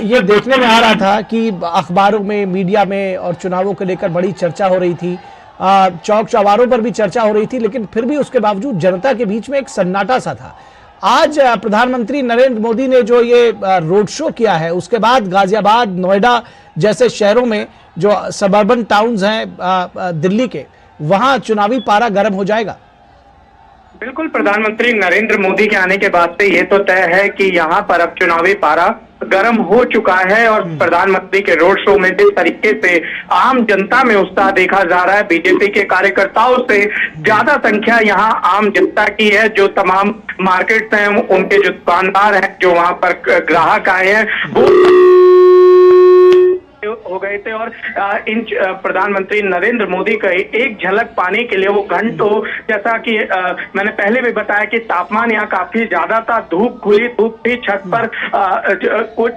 ये देखने में आ रहा था कि अखबारों में, मीडिया में और चुनावों को लेकर बड़ी चर्चा हो रही थी, चौक चौबारों पर भी चर्चा हो रही थी, लेकिन फिर भी उसके बावजूद जनता के बीच में एक सन्नाटा सा था। आज प्रधानमंत्री नरेंद्र मोदी ने जो ये रोड शो किया है, उसके बाद गाजियाबाद, नोएडा जैसे शहरों में जो सबर्बन टाउन्स हैं दिल्ली के, वहां चुनावी पारा गर्म हो जाएगा। बिल्कुल, प्रधानमंत्री नरेंद्र मोदी के आने के बाद से ये तो तय है कि यहाँ पर अब चुनावी पारा गर्म हो चुका है। और प्रधानमंत्री के रोड शो में जिस तरीके से आम जनता में उत्साह देखा जा रहा है, बीजेपी के कार्यकर्ताओं से ज्यादा संख्या यहाँ आम जनता की है। जो तमाम मार्केट्स हैं, उनके जो दुकानदार हैं, जो वहां पर ग्राहक आए हैं, वो हो गए थे। और इन प्रधानमंत्री नरेंद्र मोदी का एक झलक पाने के लिए वो घंटों, जैसा कि मैंने पहले भी बताया कि तापमान यहाँ काफी ज्यादा था, धूप खुली धूप थी, छत पर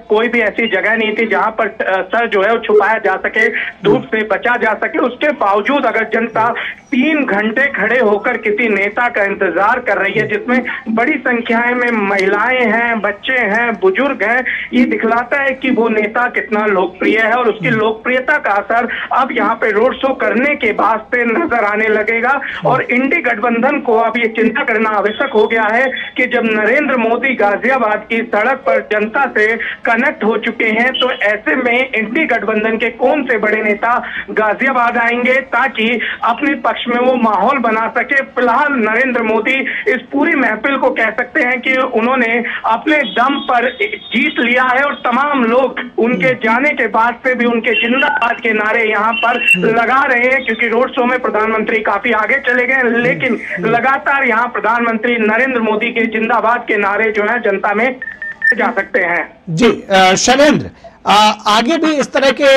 कोई भी ऐसी जगह नहीं थी जहां पर सर जो है वो छुपाया जा सके, धूप से बचा जा सके। उसके बावजूद अगर जनता 3 घंटे खड़े होकर किसी नेता का इंतजार कर रही है, जिसमें बड़ी संख्या में महिलाएं हैं, बच्चे हैं, बुजुर्ग हैं, ये दिखलाता है कि वो नेता कितना लोकप्रिय है और उसकी लोकप्रियता का असर अब यहाँ पे रोड शो करने के बाद पे नजर आने लगेगा। और इंडी गठबंधन को अब ये चिंता करना आवश्यक हो गया है कि जब नरेंद्र मोदी गाजियाबाद की सड़क पर जनता से कनेक्ट हो चुके हैं, तो ऐसे में इंडी गठबंधन के कौन से बड़े नेता गाजियाबाद आएंगे ताकि अपने पक्ष में वो माहौल बना सके। फिलहाल नरेंद्र मोदी इस पूरी महफिल को कह सकते हैं कि उन्होंने अपने दम पर जीत लिया है और तमाम लोग उनके जाने के बाद से भी उनके जिंदाबाद के नारे यहाँ पर लगा रहे हैं, क्योंकि रोड शो में प्रधानमंत्री काफी आगे चले गए, लेकिन लगातार यहाँ प्रधानमंत्री नरेंद्र मोदी के जिंदाबाद के नारे जो है जनता में जा सकते हैं। जी शैलेंद्र, आगे भी इस तरह के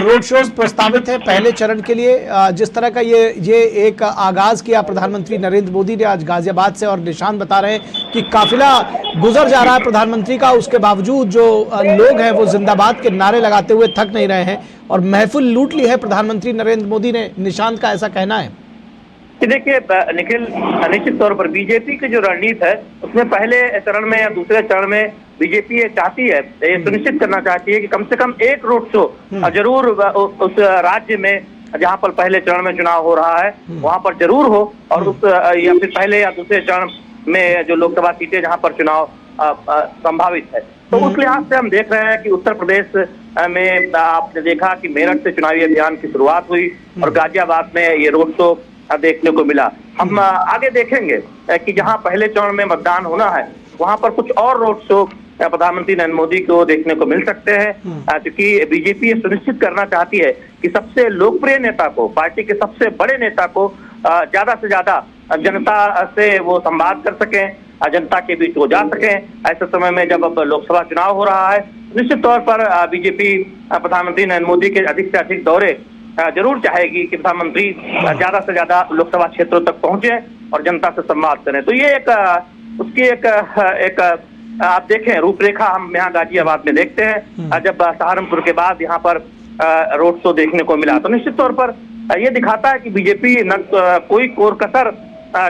रोड शोज प्रस्तावित है पहले चरण के लिए? जिस तरह का ये एक आगाज किया प्रधानमंत्री नरेंद्र मोदी ने आज गाजियाबाद से, और निशान बता रहे हैं कि काफिला गुजर जा रहा है प्रधानमंत्री का, उसके बावजूद जो लोग हैं वो जिंदाबाद के नारे लगाते हुए थक नहीं रहे हैं और महफिल लूट ली है प्रधानमंत्री नरेंद्र मोदी ने, निशांत का ऐसा कहना है। देखिए निखिल, निश्चित तौर पर बीजेपी की जो रणनीति है उसमें पहले चरण में या दूसरे चरण में बीजेपी ये चाहती है, ये सुनिश्चित करना चाहती है कि कम से कम एक रोड शो जरूर उस राज्य में जहां पर पहले चरण में चुनाव हो रहा है वहां पर जरूर हो, और उस या फिर पहले या दूसरे चरण में जो लोकसभा सीटें जहां पर चुनाव संभावित है। तो उस लिहाज से हम देख रहे हैं कि उत्तर प्रदेश में आपने देखा कि मेरठ से चुनावी अभियान की शुरुआत हुई और गाजियाबाद में ये रोड शो देखने को मिला। हम आगे देखेंगे कि जहां पहले चरण में मतदान होना है वहां पर कुछ और रोड शो प्रधानमंत्री नरेंद्र मोदी को देखने को मिल सकते हैं, क्योंकि बीजेपी ये सुनिश्चित करना चाहती है कि सबसे लोकप्रिय नेता को, पार्टी के सबसे बड़े नेता को ज्यादा से ज्यादा जनता से वो संवाद कर सकें, जनता के बीच वो जा सकें। ऐसे समय में जब अब लोकसभा चुनाव हो रहा है, निश्चित तौर पर बीजेपी प्रधानमंत्री नरेंद्र मोदी के अधिक से अधिक दौरे जरूर चाहेगी कि प्रधानमंत्री ज्यादा से ज्यादा लोकसभा क्षेत्रों तक पहुंचे और जनता से संवाद करें। तो ये उसकी एक आप देखें रूपरेखा हम यहाँ गाजियाबाद में देखते हैं। जब सहारनपुर के बाद यहाँ पर रोड शो देखने को मिला तो निश्चित तौर पर ये दिखाता है कि बीजेपी न कोई कोर कसर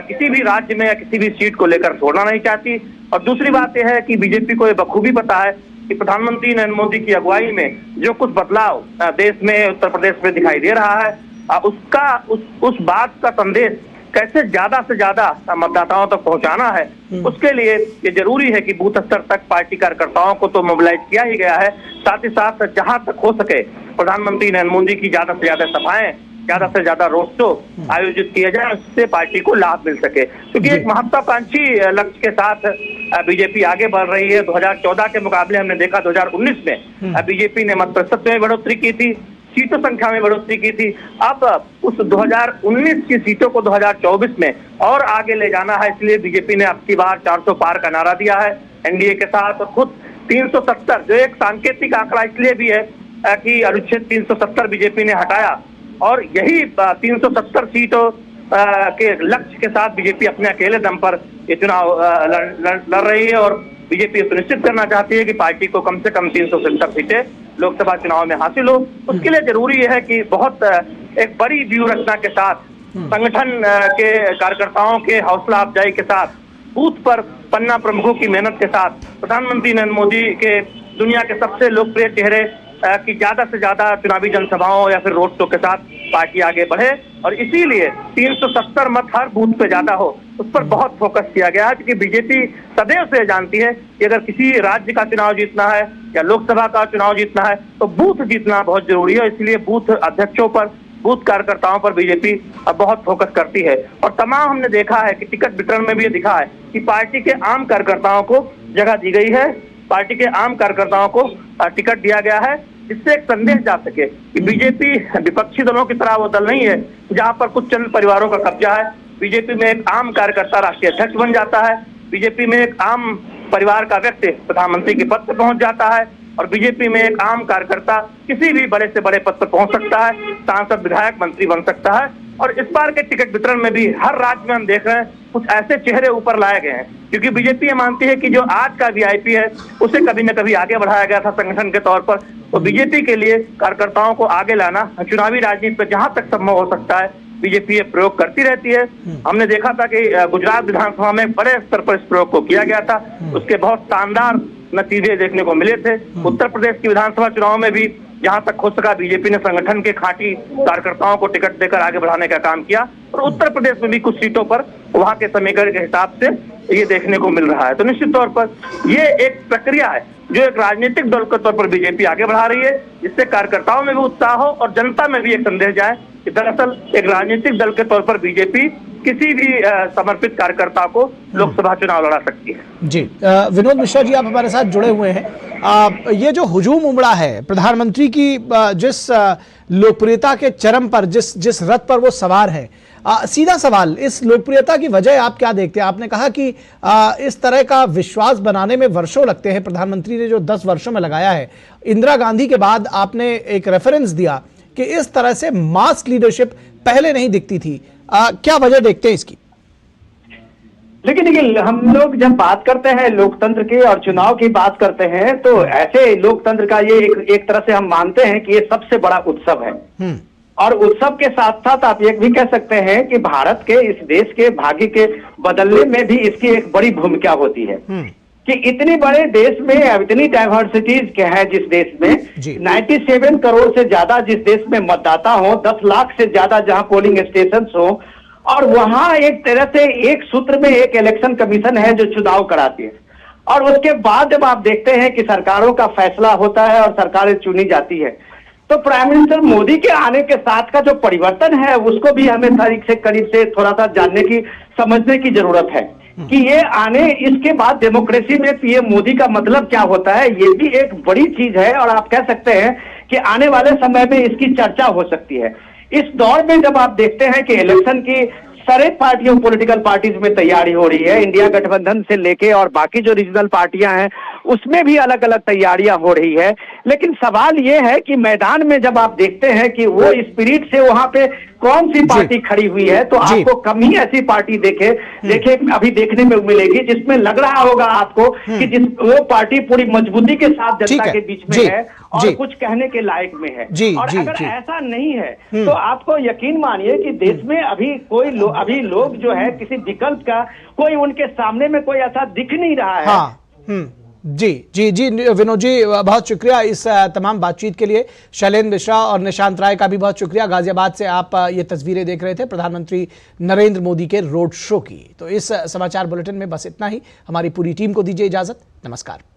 किसी भी राज्य में या किसी भी सीट को लेकर छोड़ना नहीं चाहती। और दूसरी बात यह है कि बीजेपी को ये बखूबी पता है कि प्रधानमंत्री नरेंद्र मोदी की अगुवाई में जो कुछ बदलाव देश में, उत्तर प्रदेश में दिखाई दे रहा है, उस बात का संदेश कैसे ज्यादा से ज्यादा मतदाताओं तक पहुंचाना है, उसके लिए ये जरूरी है कि बूथ स्तर तक पार्टी कार्यकर्ताओं को तो मोबिलाइज किया ही गया है, साथ ही साथ जहां तक हो सके प्रधानमंत्री नरेंद्र मोदी की ज्यादा से ज्यादा सभाएं, ज्यादा से ज्यादा रोड शो आयोजित किए जाए, उससे पार्टी को लाभ मिल सके। क्योंकि एक महत्वाकांक्षी लक्ष्य के साथ बीजेपी आगे बढ़ रही है। 2014 के मुकाबले हमने देखा 2019 में बीजेपी ने मत प्रतिशत में बढ़ोतरी की थी, सीटों संख्या में बढ़ोतरी की थी। अब उस 2019 की सीटों को 2024 में और आगे ले जाना है, इसलिए बीजेपी ने अब की बार 400 पार का नारा दिया है एनडीए के साथ। और खुद 370 जो एक सांकेतिक आंकड़ा इसलिए भी है कि अनुच्छेद 370 बीजेपी ने हटाया और यही 370 सीटों के लक्ष्य के साथ बीजेपी अपने अकेले दम पर ये चुनाव लड़ रही है। और बीजेपी सुनिश्चित करना चाहती है कि पार्टी को कम से कम 370 सीटें लोकसभा चुनाव में हासिल हो। उसके लिए जरूरी है कि बहुत एक बड़ी व्यूह रचना के साथ, संगठन के कार्यकर्ताओं के हौसला अफजाई के साथ, बूथ पर पन्ना प्रमुखों की मेहनत के साथ, प्रधानमंत्री नरेंद्र मोदी के दुनिया के सबसे लोकप्रिय चेहरे की ज्यादा से ज्यादा चुनावी जनसभाओं या फिर रोड शो के साथ पार्टी आगे बढ़े। और इसीलिए 370 मत हर बूथ पे ज्यादा हो, उस पर बहुत फोकस किया गया है, क्योंकि बीजेपी सदैव से जानती है कि अगर किसी राज्य का चुनाव जीतना है या लोकसभा का चुनाव जीतना है तो बूथ जीतना बहुत जरूरी है। इसलिए बूथ अध्यक्षों पर, बूथ कार्यकर्ताओं पर बीजेपी अब बहुत फोकस करती है। और तमाम हमने देखा है कि टिकट वितरण में भी ये दिखा है कि पार्टी के आम कार्यकर्ताओं को जगह दी गई है, पार्टी के आम कार्यकर्ताओं को टिकट दिया गया है, जिससे एक संदेश जा सके कि बीजेपी विपक्षी दलों की तरह वो दल नहीं है जहां पर कुछ चंद परिवारों का कब्जा है। बीजेपी में एक आम कार्यकर्ता राष्ट्रीय अध्यक्ष बन जाता है, बीजेपी में एक आम परिवार का व्यक्ति प्रधानमंत्री के पद पर पहुंच जाता है, और बीजेपी में एक आम कार्यकर्ता किसी भी बड़े से बड़े पद पर पहुंच सकता है, सांसद, विधायक, मंत्री बन सकता है। और इस बार के टिकट वितरण में भी हर राज्य में हम देख रहे हैं कुछ ऐसे चेहरे ऊपर लाए गए हैं, क्योंकि बीजेपी ये मानती है कि जो आज का वीआईपी है उसे कभी न कभी आगे बढ़ाया गया था संगठन के तौर पर। तो बीजेपी के लिए कार्यकर्ताओं को आगे लाना चुनावी राजनीति पर जहां तक संभव हो सकता है बीजेपी ये प्रयोग करती रहती है। हमने देखा था कि गुजरात विधानसभा में बड़े स्तर पर इस प्रयोग को किया गया था, उसके बहुत शानदार नतीजे देखने को मिले थे। उत्तर प्रदेश की विधानसभा चुनाव में भी जहां तक हो सका बीजेपी ने संगठन के खांटी कार्यकर्ताओं को टिकट देकर आगे बढ़ाने का काम किया, और उत्तर प्रदेश में भी कुछ सीटों पर वहां के समीकरण के हिसाब से ये देखने को मिल रहा है। तो निश्चित तौर पर ये एक प्रक्रिया है जो एक राजनीतिक दल के तौर पर बीजेपी आगे बढ़ा रही है, जिससे कार्यकर्ताओं में भी उत्साह हो और जनता में भी एक संदेश जाए कि दरअसल एक राजनीतिक दल के तौर पर बीजेपी किसी भी समर्पित कार्यकर्ता को लोकसभा चुनाव लड़ा सकती है। जी, विनोद मिश्रा जी आप हमारे साथ जुड़े हुए हैं। ये जो हुजूम उमड़ा है प्रधानमंत्री की, जिस लोकप्रियता के चरम पर, जिस रथ पर वो सवार है, सीधा सवाल, इस लोकप्रियता की वजह आप क्या देखते हैं? आपने कहा कि इस तरह का विश्वास बनाने में वर्षों लगते हैं, प्रधानमंत्री ने जो 10 वर्षों में लगाया है। इंदिरा गांधी के बाद आपने एक रेफरेंस दिया कि इस तरह से मास लीडरशिप पहले नहीं दिखती थी। क्या वजह देखते हैं इसकी? लेकिन देखिए, हम लोग जब बात करते हैं लोकतंत्र की और चुनाव की बात करते हैं, तो ऐसे लोकतंत्र का ये एक तरह से हम मानते हैं कि ये सबसे बड़ा उत्सव है। और उत्सव के साथ साथ आप ये भी कह सकते हैं कि भारत के, इस देश के भाग्य के बदलने में भी इसकी एक बड़ी भूमिका होती है। कि इतनी बड़े देश में इतनी डाइवर्सिटीज क्या है, जिस देश में 97 करोड़ से ज्यादा, जिस देश में मतदाता हो, 10 लाख से ज्यादा जहां पोलिंग स्टेशन हो, और वहां एक तरह से एक सूत्र में एक इलेक्शन कमीशन है जो चुनाव कराती है। और उसके बाद जब आप देखते हैं कि सरकारों का फैसला होता है और सरकारें चुनी जाती है, तो प्राइम मिनिस्टर मोदी के आने के साथ का जो परिवर्तन है उसको भी हमें करीब से थोड़ा सा जानने की, समझने की जरूरत है कि ये आने, इसके बाद डेमोक्रेसी में पीएम मोदी का मतलब क्या होता है, ये भी एक बड़ी चीज है। और आप कह सकते हैं कि आने वाले समय में इसकी चर्चा हो सकती है। इस दौर में जब आप देखते हैं कि इलेक्शन की सारे पार्टियों, पॉलिटिकल पार्टीज में तैयारी हो रही है, इंडिया गठबंधन से लेके और बाकी जो रीजनल पार्टियां हैं उसमें भी अलग अलग तैयारियां हो रही है। लेकिन सवाल ये है कि मैदान में जब आप देखते हैं कि वो स्पिरिट से वहां पे कौन सी पार्टी खड़ी हुई है, तो आपको कम ही ऐसी पार्टी देखे अभी देखने में मिलेगी जिसमें लग रहा होगा आपको कि वो पार्टी पूरी मजबूती के साथ जनता के बीच में है और कुछ कहने के लायक में है। और अगर ऐसा नहीं है तो आपको यकीन मानिए कि देश में अभी लोग जो है किसी विकल्प का कोई उनके सामने में कोई ऐसा दिख नहीं रहा है। जी विनोद जी, बहुत शुक्रिया इस तमाम बातचीत के लिए। शैलेंद्र मिश्रा और निशांत राय का भी बहुत शुक्रिया। गाजियाबाद से आप ये तस्वीरें देख रहे थे प्रधानमंत्री नरेंद्र मोदी के रोड शो की। तो इस समाचार बुलेटिन में बस इतना ही। हमारी पूरी टीम को दीजिए इजाजत। नमस्कार।